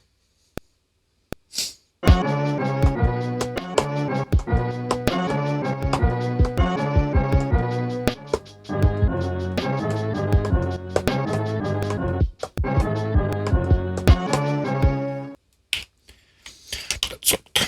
That sucked.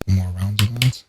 More rounds of that.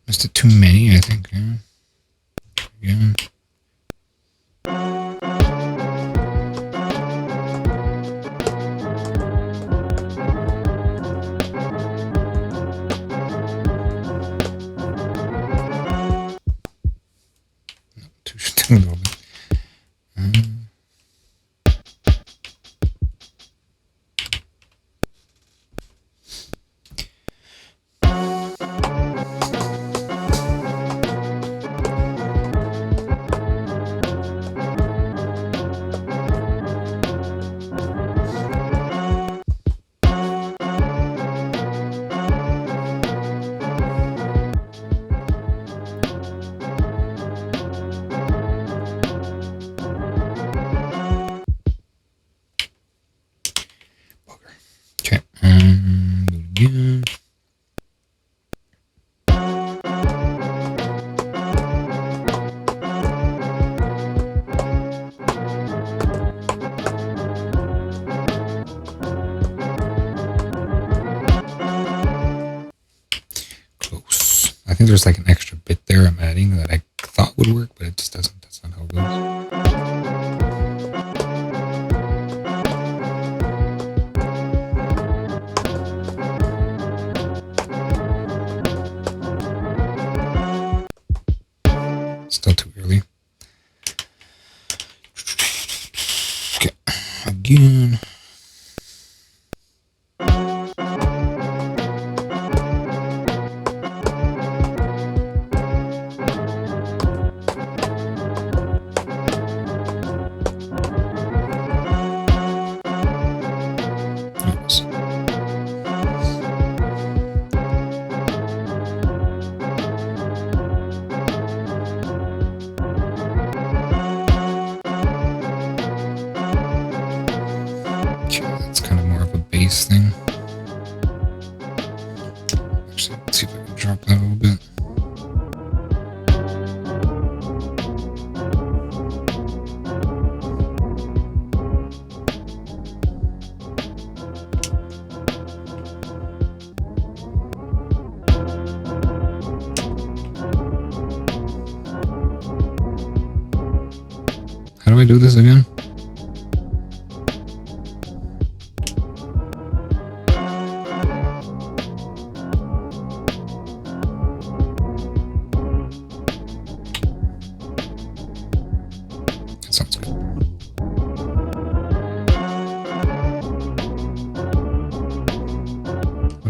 Missed it too many, I think. Yeah. Too a little bit. Okay. Do it again. Close. I think there's like an extra bit there I'm adding that I thought would work, but it just doesn't. That's not how it goes. Still too early. Okay, again. Oops. That's kind of more of a bass thing. Actually, let's see if I can drop that a little bit. How do I do this again?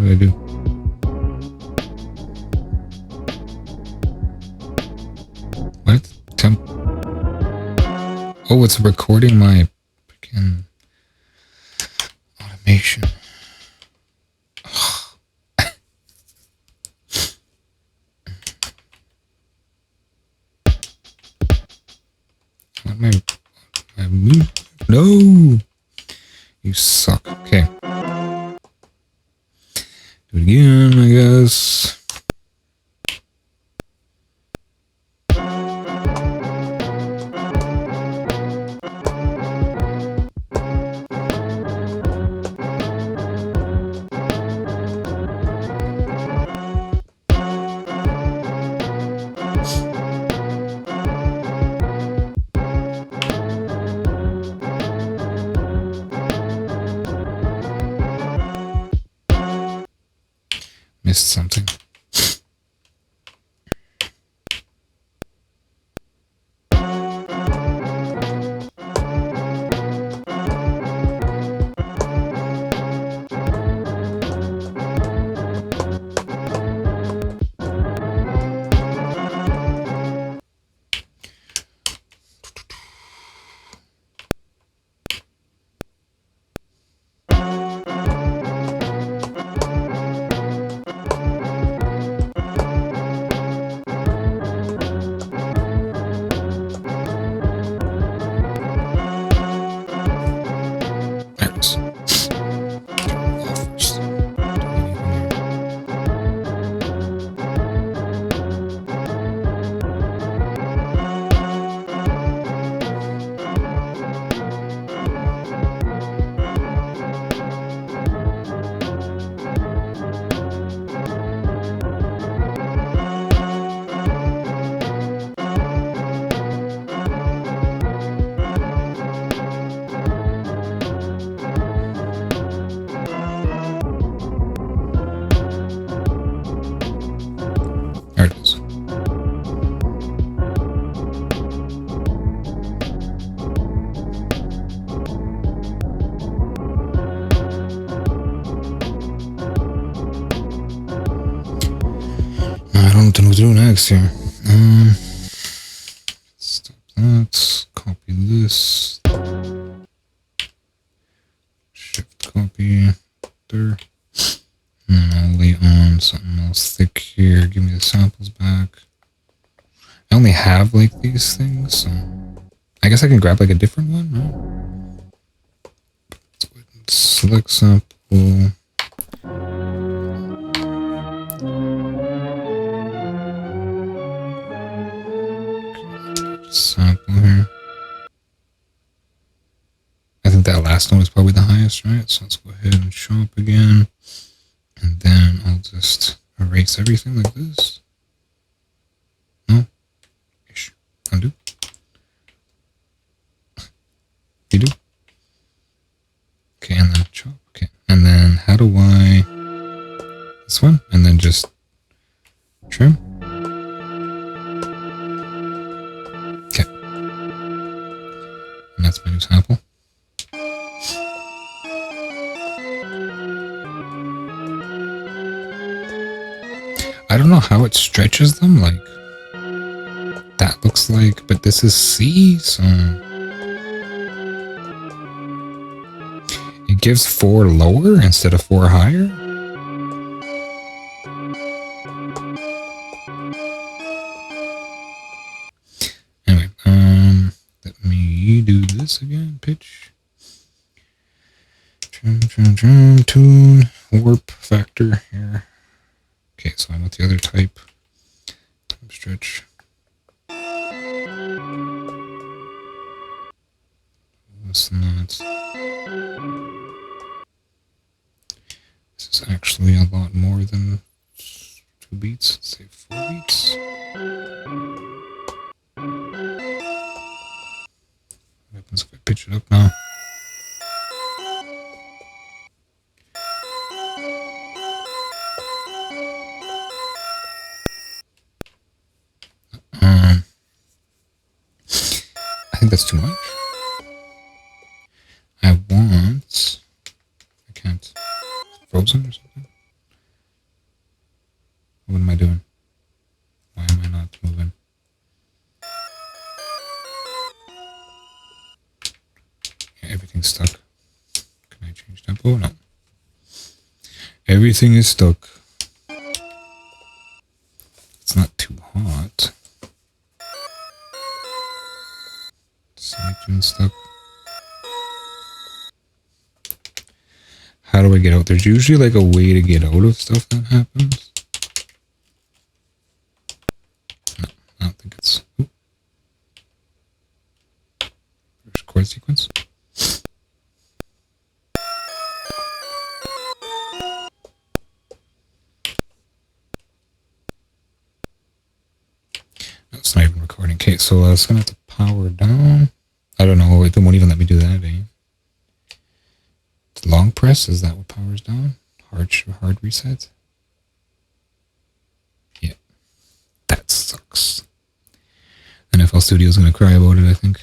did I do? What? Oh, it's recording my freaking automation. What my no, you suck. Okay, do it again, I guess. Missed something. There it is. I don't know what to do next here. Stop that. Copy this. Shift copy there. And I'll lay on something else thick here. Give me the samples back. I only have like these things, so I guess I can grab like a different one, right? Let's go ahead and select sample. Sample here. I think that last one is probably the highest, right? So let's go ahead and show up again. And then I'll just erase everything like this. No? Ish. Undo. Redo. Okay, and then chop. Okay. And then how do I... This one? And then just trim. Okay. And that's my new sample. I don't know how it stretches them, like that looks like, but this is C, so it gives 4 lower instead of 4 higher. Anyway, let me do this again. Pitch, tune, warp factor here. Okay, so I want the other type. Time stretch. That's not. This is actually a lot more than 2 beats. Let's say 4 beats. What happens if I pitch it up now? I think that's too much. I can't. It's frozen or something. everything's stuck. Can I change tempo? No. Everything is stuck. It's not too hot. Selection stuck. How do I get out? There's usually like a way to get out of stuff that happens. No, I don't think it's... Ooh. There's chord sequence. No, it's not even recording. Okay, so I was going to have to power down. I don't know. It won't even let me do that, eh? Long press, is that what powers down? Hard reset? Yeah. That sucks. NFL Studio's gonna cry about it, I think.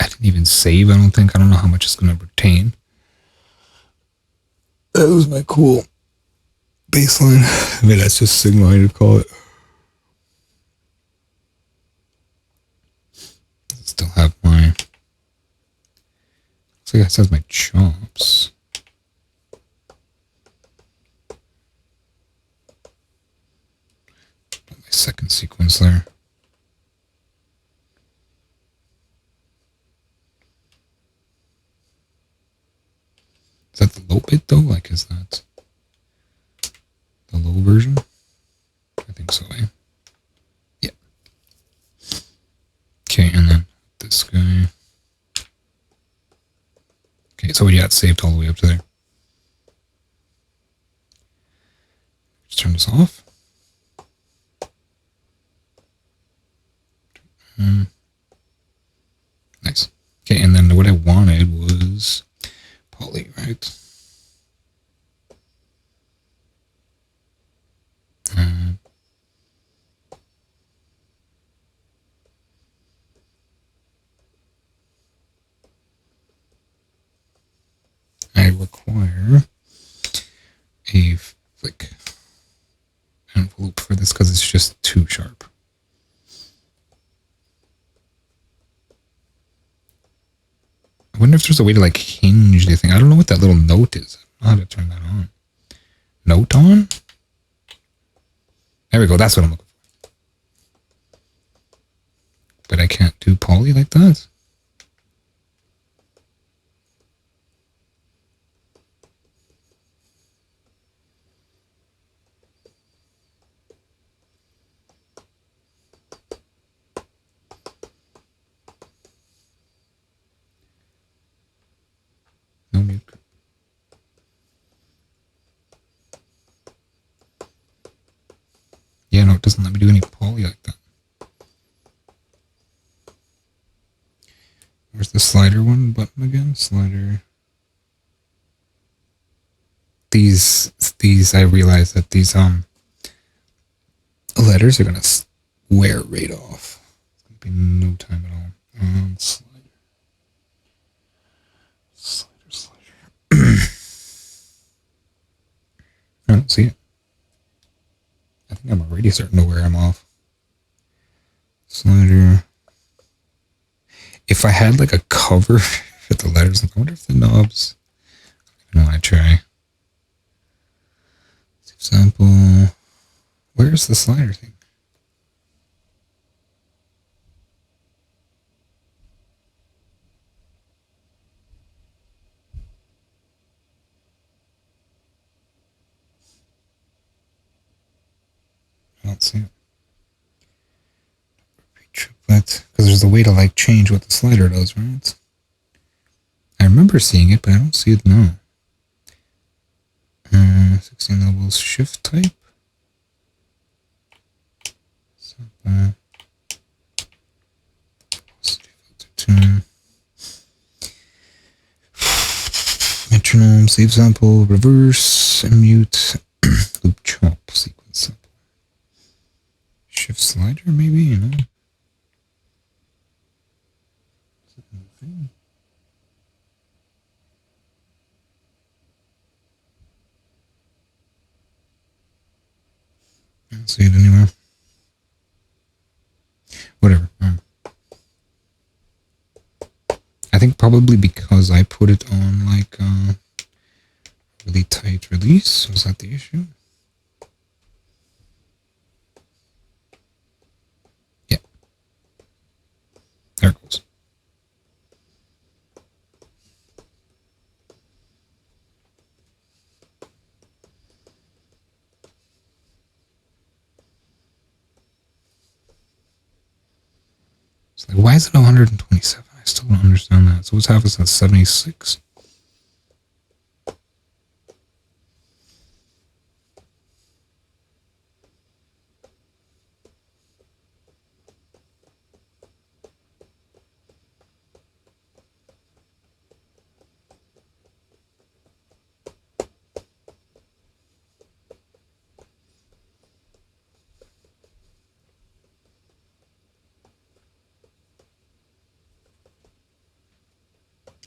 I didn't even save, I don't think. I don't know how much it's gonna retain. That was my cool baseline. I mean, that's just signal I to call it. Still have my... Looks like it says my chops. Put my second sequence there. Is that the low bit though? Like, is that the low version? I think so, eh? Yeah. Okay, and then this guy. Okay, so yeah, it's saved all the way up to there. Just turn this off. Nice. Okay, and then what I wanted was poly, right? I require a flick envelope for this because it's just too sharp. I wonder if there's a way to like hinge the thing. I don't know what that little note is. I don't know how to turn that on. Note on? There we go. That's what I'm looking for. But I can't do poly like that. No mute. Yeah, no, it doesn't let me do any poly like that. Where's the slider one button again? Slider. These, I realize that these, letters are gonna wear right off. It's gonna be no time at all. Slider. I don't see it. I think I'm already starting to wear them off. Slider. If I had like a cover for the letters, I wonder if the knobs. I want to try. Sample. Where's the slider thing? I don't see it. Triplet, because there's a way to like change what the slider does, right? I remember seeing it, but I don't see it now. 16 levels shift type. Sample. Tune. Metronome, save sample, reverse, and mute, loop chop, sequence sample. Shift slider, maybe, you know? I don't see it anywhere. Whatever. I think probably because I put it on like really tight release. Was that the issue? Yeah. There it goes. It's like, why is it 127? I still don't understand that. So what's happened since 76?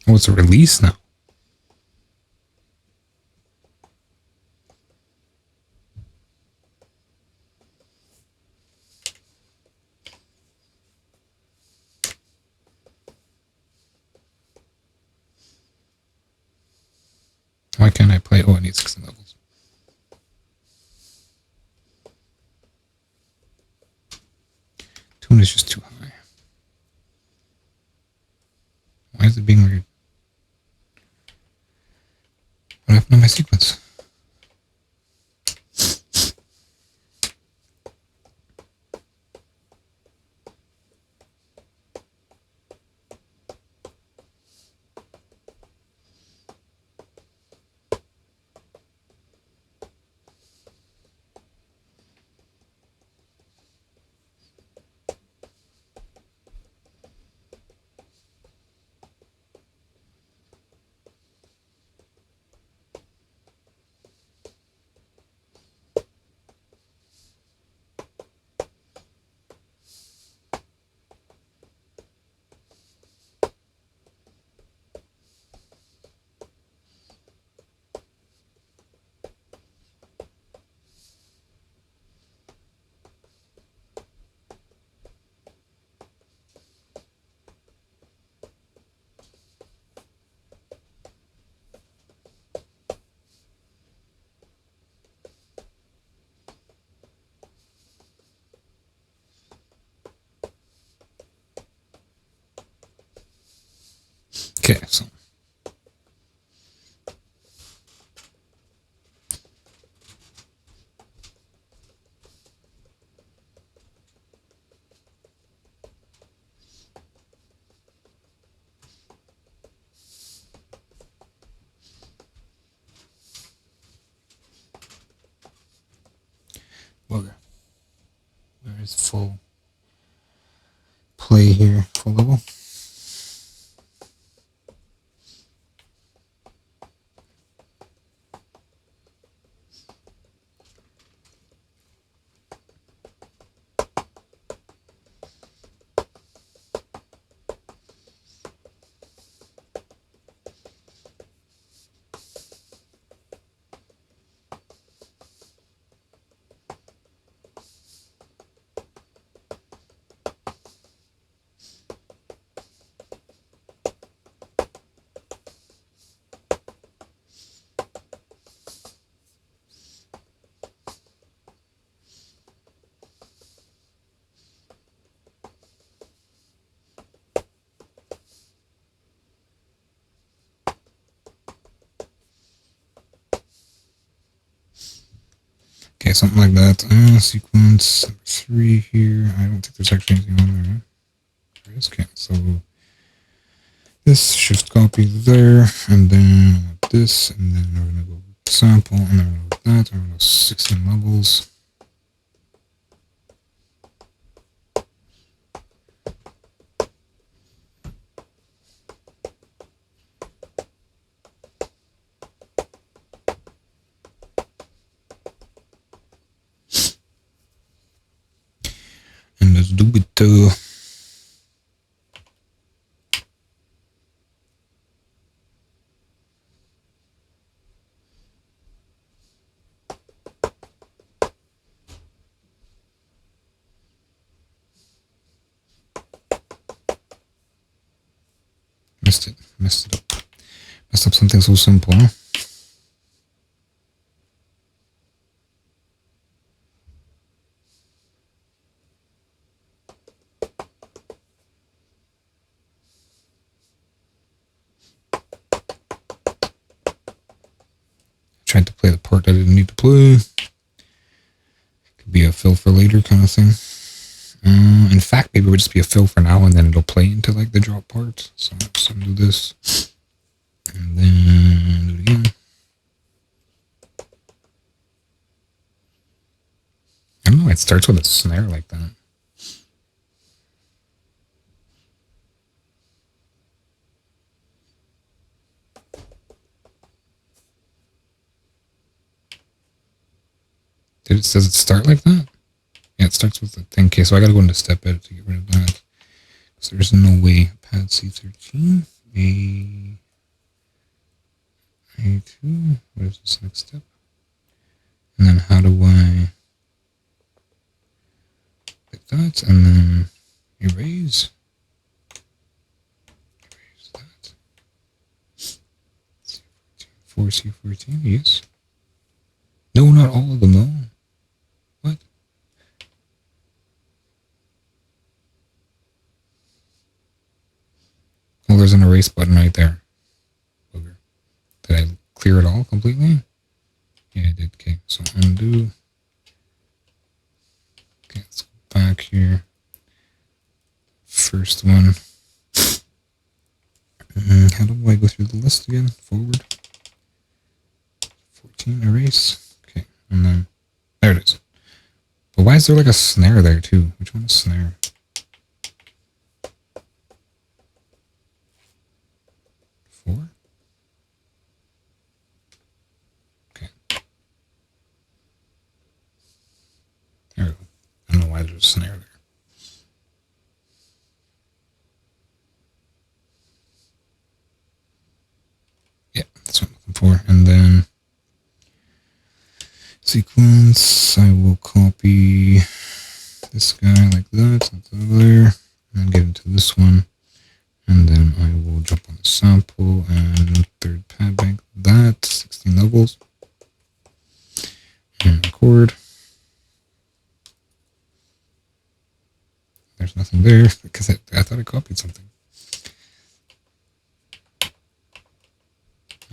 Oh, it's a release now. Why can't I play? Oh, I need 16 levels. Tune is just too high. Why is it being weird? What happened to my sequence? Okay, so where is full play here? Full level. Okay, something like that. Sequence number 3 here. I don't think there's actually anything on there. There is. Okay, so this shift copy there, and then this, and then we're gonna go sample, and then we're gonna go that, and we're gonna go 16 levels. And let's do it. Missed it. Messed it up. Messed up something so simple, huh? Tried to play the part I didn't need to play. Could be a fill for later kind of thing. In fact, maybe it would just be a fill for now, and then it'll play into like the drop part. So I'm just gonna do this, and then do it again. I don't know. It starts with a snare like that. Does it start like that? Yeah, it starts with the thing. Okay, so I gotta go into step edit to get rid of that. So there's no way. Pad C13, A2. What is this next step? And then how do I like that? And then erase. Erase that. C14, 4C14, yes. No, not all of them, though. What? Oh, there's an erase button right there. Booger. Did I clear it all completely? Yeah, I did. Okay, so undo. Okay, let's go back here. First one. How do I go through the list again? Forward. 14, erase. Okay, and then there it is. But why is there like a snare there too? Which one is snare? Four? Okay. There we go. I don't know why there's a snare there. Yeah, that's what I'm looking for. And then sequence, I will copy this guy like that, that's over there, and then get into this one, and then I will jump on the sample and third pad bank that, 16 levels, and record. There's nothing there because I thought I copied something.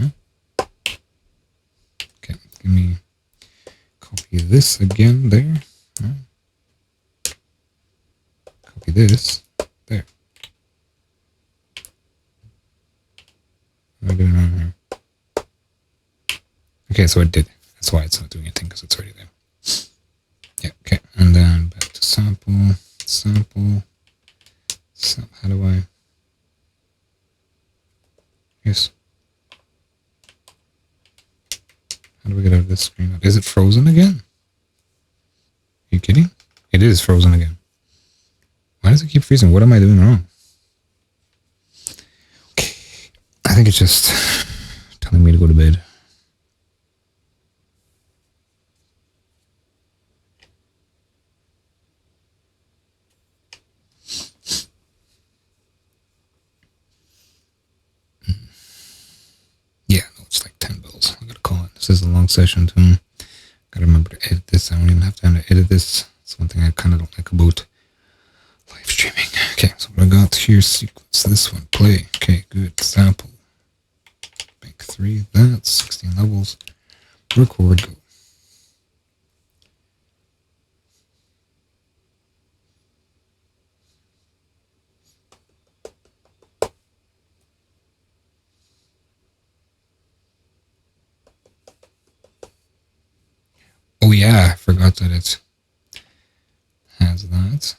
Huh? Okay, give me copy this again there. Huh? Copy this there. What am I doing wrong here? Okay, so it did. That's why it's not doing anything, because it's already there. Yeah, okay. And then back to sample. How do I? Yes. How do we get out of this screen? Is it frozen again? Are you kidding? It is frozen again. Why does it keep freezing? What am I doing wrong? Okay. I think it's just telling me to go to bed. Yeah, no, it's like 10 bells. I gotta call it. This is a long session too. Gotta remember to edit this. I don't even have time to edit this. It's one thing I kind of don't like about live streaming. Okay, so what I got here, sequence this one, play. Okay, good. Sample. Bank 3, that's 16 levels. Record, go. Oh yeah, I forgot that it has that.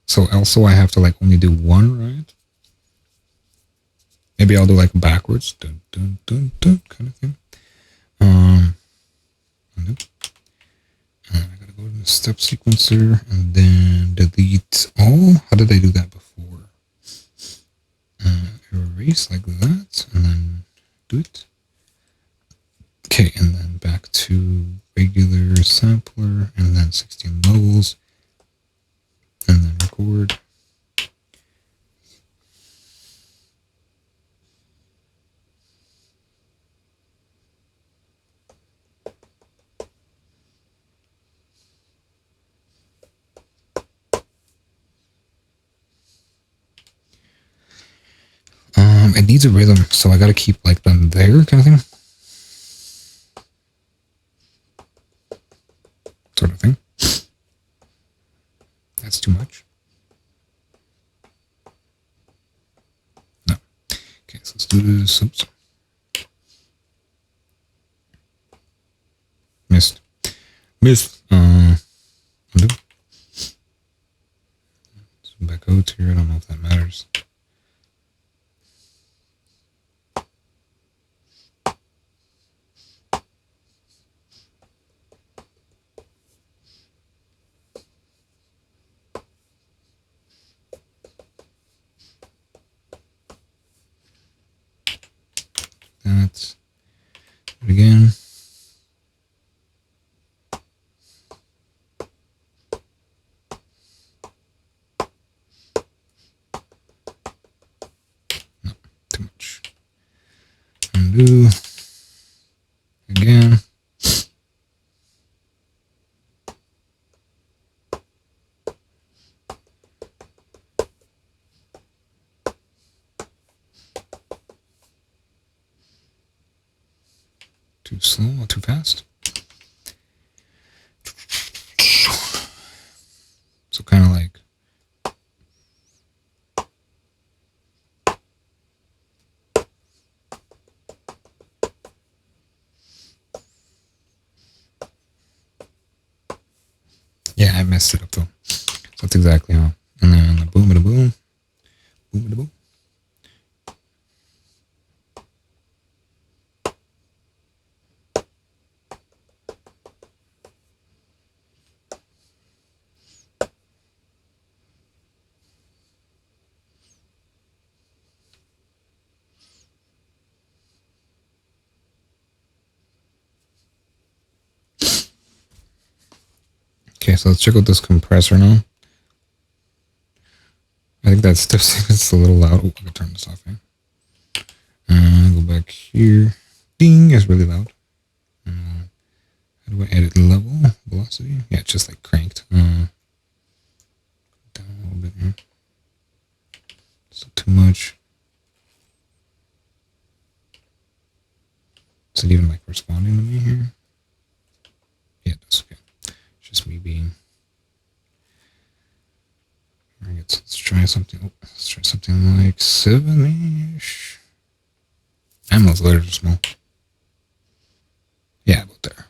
So also I have to like only do one, right? Maybe I'll do like backwards, dun, dun, dun, dun, kind of thing. Undo. And I gotta go to the step sequencer and then delete all. How did I do that before? Erase like that and then do it. Okay, and then back to regular sampler and then 16 levels and then record. It needs a rhythm, so I gotta keep like them there kind of thing. Sort of thing. That's too much. No. Okay, so let's do this. Oops. Missed. Undo. Zoom back out here. I don't know if that matters. That's it again. No, too much. Undo. Again. Too slow or too fast? So kind of like yeah, I messed it up though. So that's exactly how. And then the boom, boom, boom, boom. Okay, so let's check out this compressor now. I think that step sequence is a little loud. Oh, I can turn this off, eh? Go back here. Ding is really loud. How do I edit level? Velocity? Yeah, it's just like cranked. Down a little bit here. Still too much. Is it even like responding to me here? Yeah, that's okay. It's just me being. Alright, let's try something. Oh, let's try something like 7-ish. And those letters are small. Yeah, about there.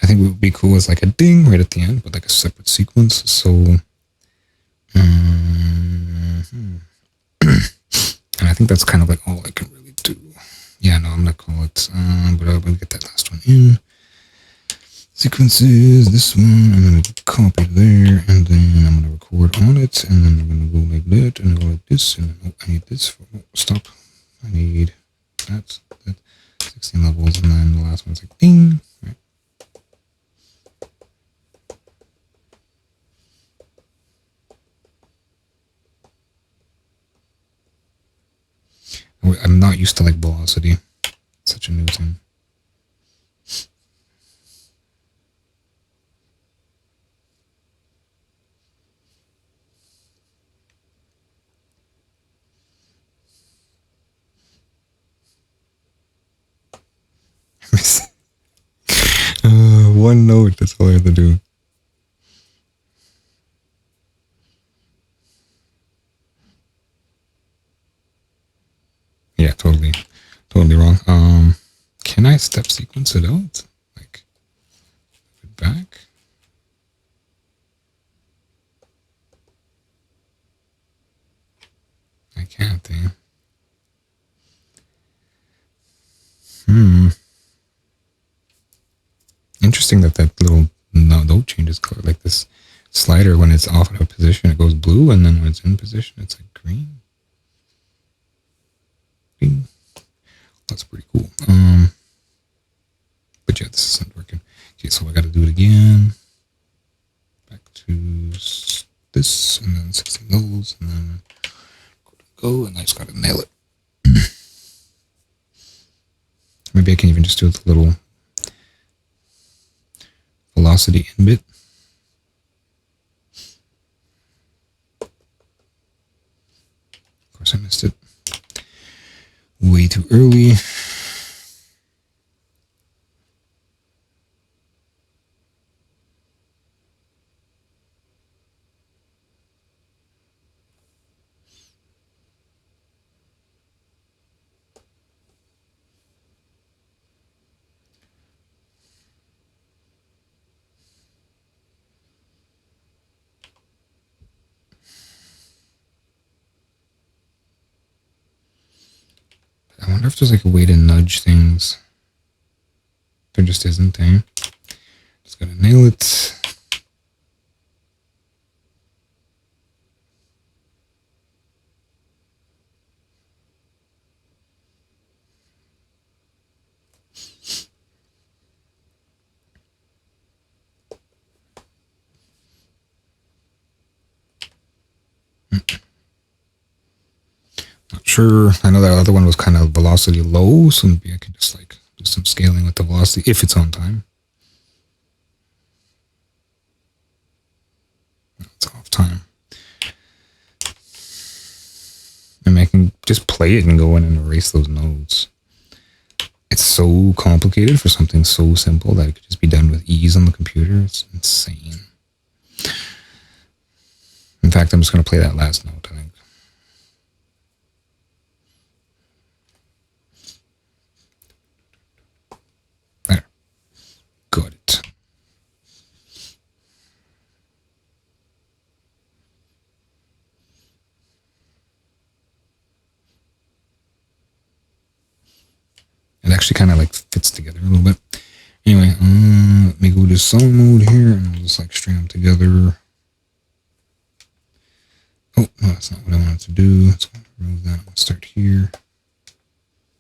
I think what would be cool is like a ding right at the end, but like a separate sequence. So, and I think that's kind of like all I can really do. Yeah, no, I'm gonna call it, but I'm gonna get that last one in. Sequences, this one, I'm gonna copy there, and then I'm gonna record on it, and then I'm gonna go like that, and go like this, and then, oh, I need this for, oh, stop. I need that, 16 levels, and then the last one's like ding, right? I'm not used to like velocity. It's such a new thing. One note, that's all I have to do. Yeah, totally wrong. Can I step sequence it out? Like, back? I can't, eh? Interesting that little note changes color. Like this slider, when it's off out of position, it goes blue, and then when it's in position, it's like green. Bing. That's pretty cool. But yeah, this isn't working. Okay, so I got to do it again. Back to this, and then 16 levels, and then go, and I just got to nail it. Maybe I can even just do the little velocity in bit. Of course, I missed it way too early. I wonder if there's like a way to nudge things. There just isn't, eh? Just gotta nail it. Not sure. I know that other one was kind of velocity low, so maybe I can just like do some scaling with the velocity if it's on time. It's off time. And I can just play it and go in and erase those nodes. It's so complicated for something so simple that it could just be done with ease on the computer. It's insane. In fact, I'm just going to play that last note, I think. There. Got it. It actually kind of like fits together a little bit. Anyway, let me go to song mode here and I'll just like string them together. Oh, no, that's not what I wanted to do. Let's remove that. We'll start here.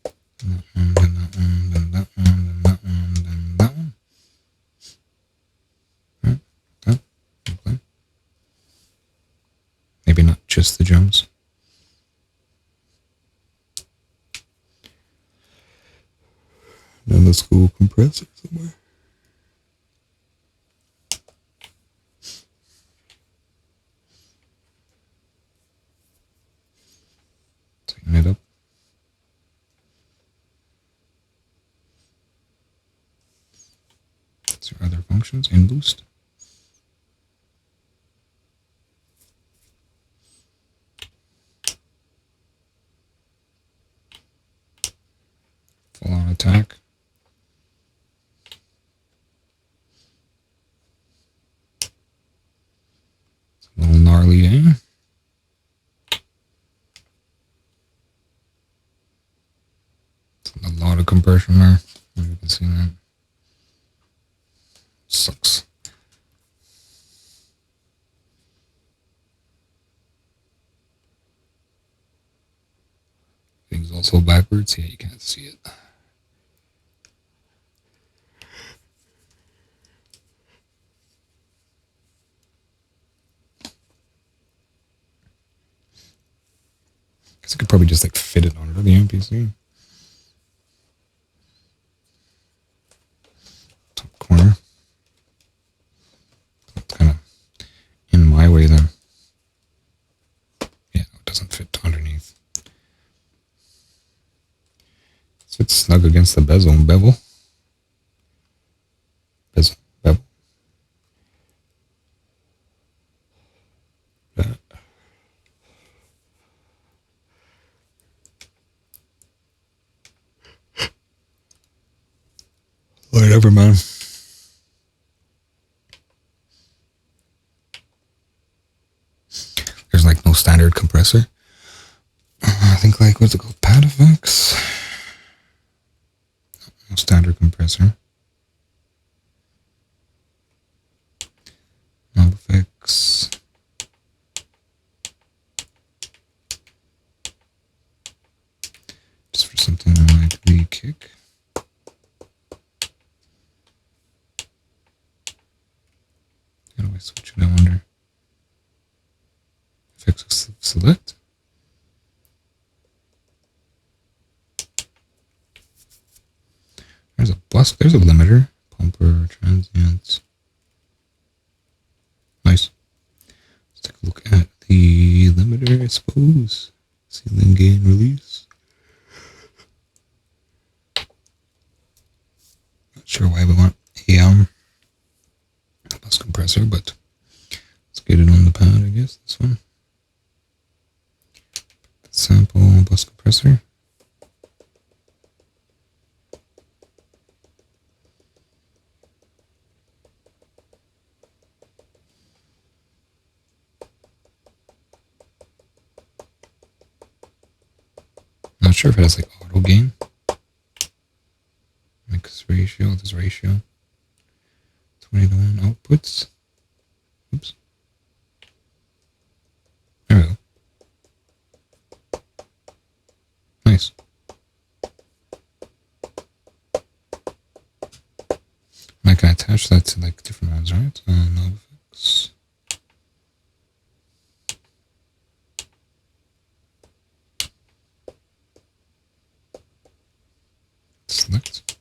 That one, then that one, then that one, then that one, then that one. Right, that. Okay. Maybe not just the drums. Then let's go compressor somewhere. Tighten it up. That's your other functions in boost. Full on attack. It's a little gnarly, eh? A lot of compression there. You can see that. Sucks. Things also backwards. Yeah, you can't see it. Guess I could probably just like fit it onto the MPC. Top corner. That's kind of in my way then. Yeah, it doesn't fit underneath. It fits snug against the bezel. Bevel. Bezel. Bevel. Whatever, man. There's like no standard compressor. I think like, what's it called? Pad effects? No standard compressor. Knob effects. Just for something like the kick. How do I switch it? I wonder. Effects select. bus. There's a limiter. Pumper, transients. Nice. Let's take a look at the limiter, I suppose. Ceiling gain release. Not sure why we want a bus compressor, but let's get it on the pad, I guess. This one. Sample bus compressor. Not sure if it has like auto gain. Mix ratio, this ratio. 20:1 outputs. Oops. There we go. Nice. I can attach that to like different ones, right? No effects. Select.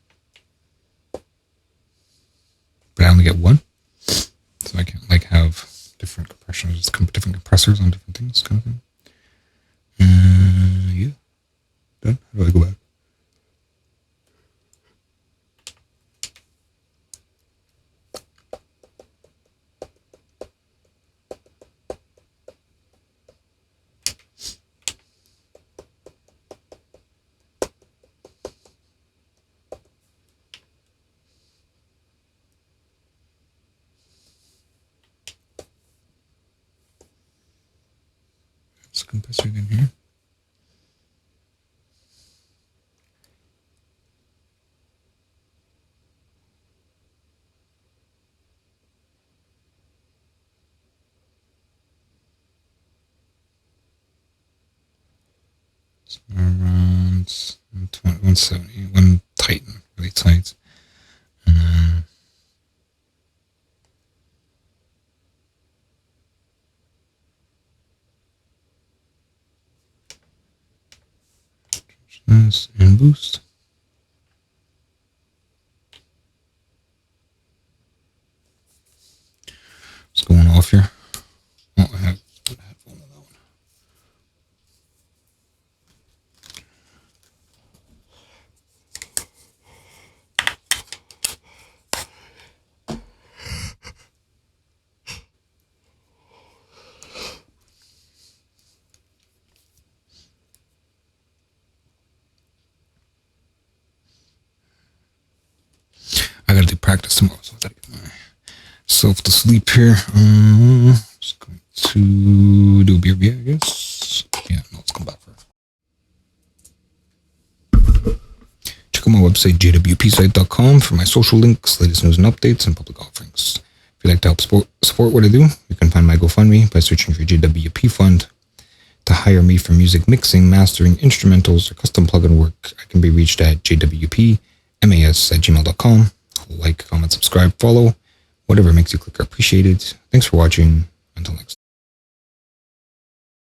But I only get one. So I can't like have different compressions, different compressors on different things kind of thing. Yeah. Done. How do I go back? Let's compressor in here. Around 170, one tighten, really tight, and then this and boost. What's going off here? Oh, I have a headphone on that one. I gotta do practice tomorrow, so I gotta get myself to sleep here. Just going to do a beer, I guess. Yeah, no, let's come back for it. Check out my website, JWPsite.com, for my social links, latest news and updates, and public offerings. If you'd like to help support what I do, you can find my GoFundMe by searching for JWP Fund. To hire me for music mixing, mastering, instrumentals, or custom plugin work, I can be reached at jwpmas@gmail.com. Like, comment, subscribe, follow. Whatever makes you click or appreciate it. Thanks for watching. Until next time.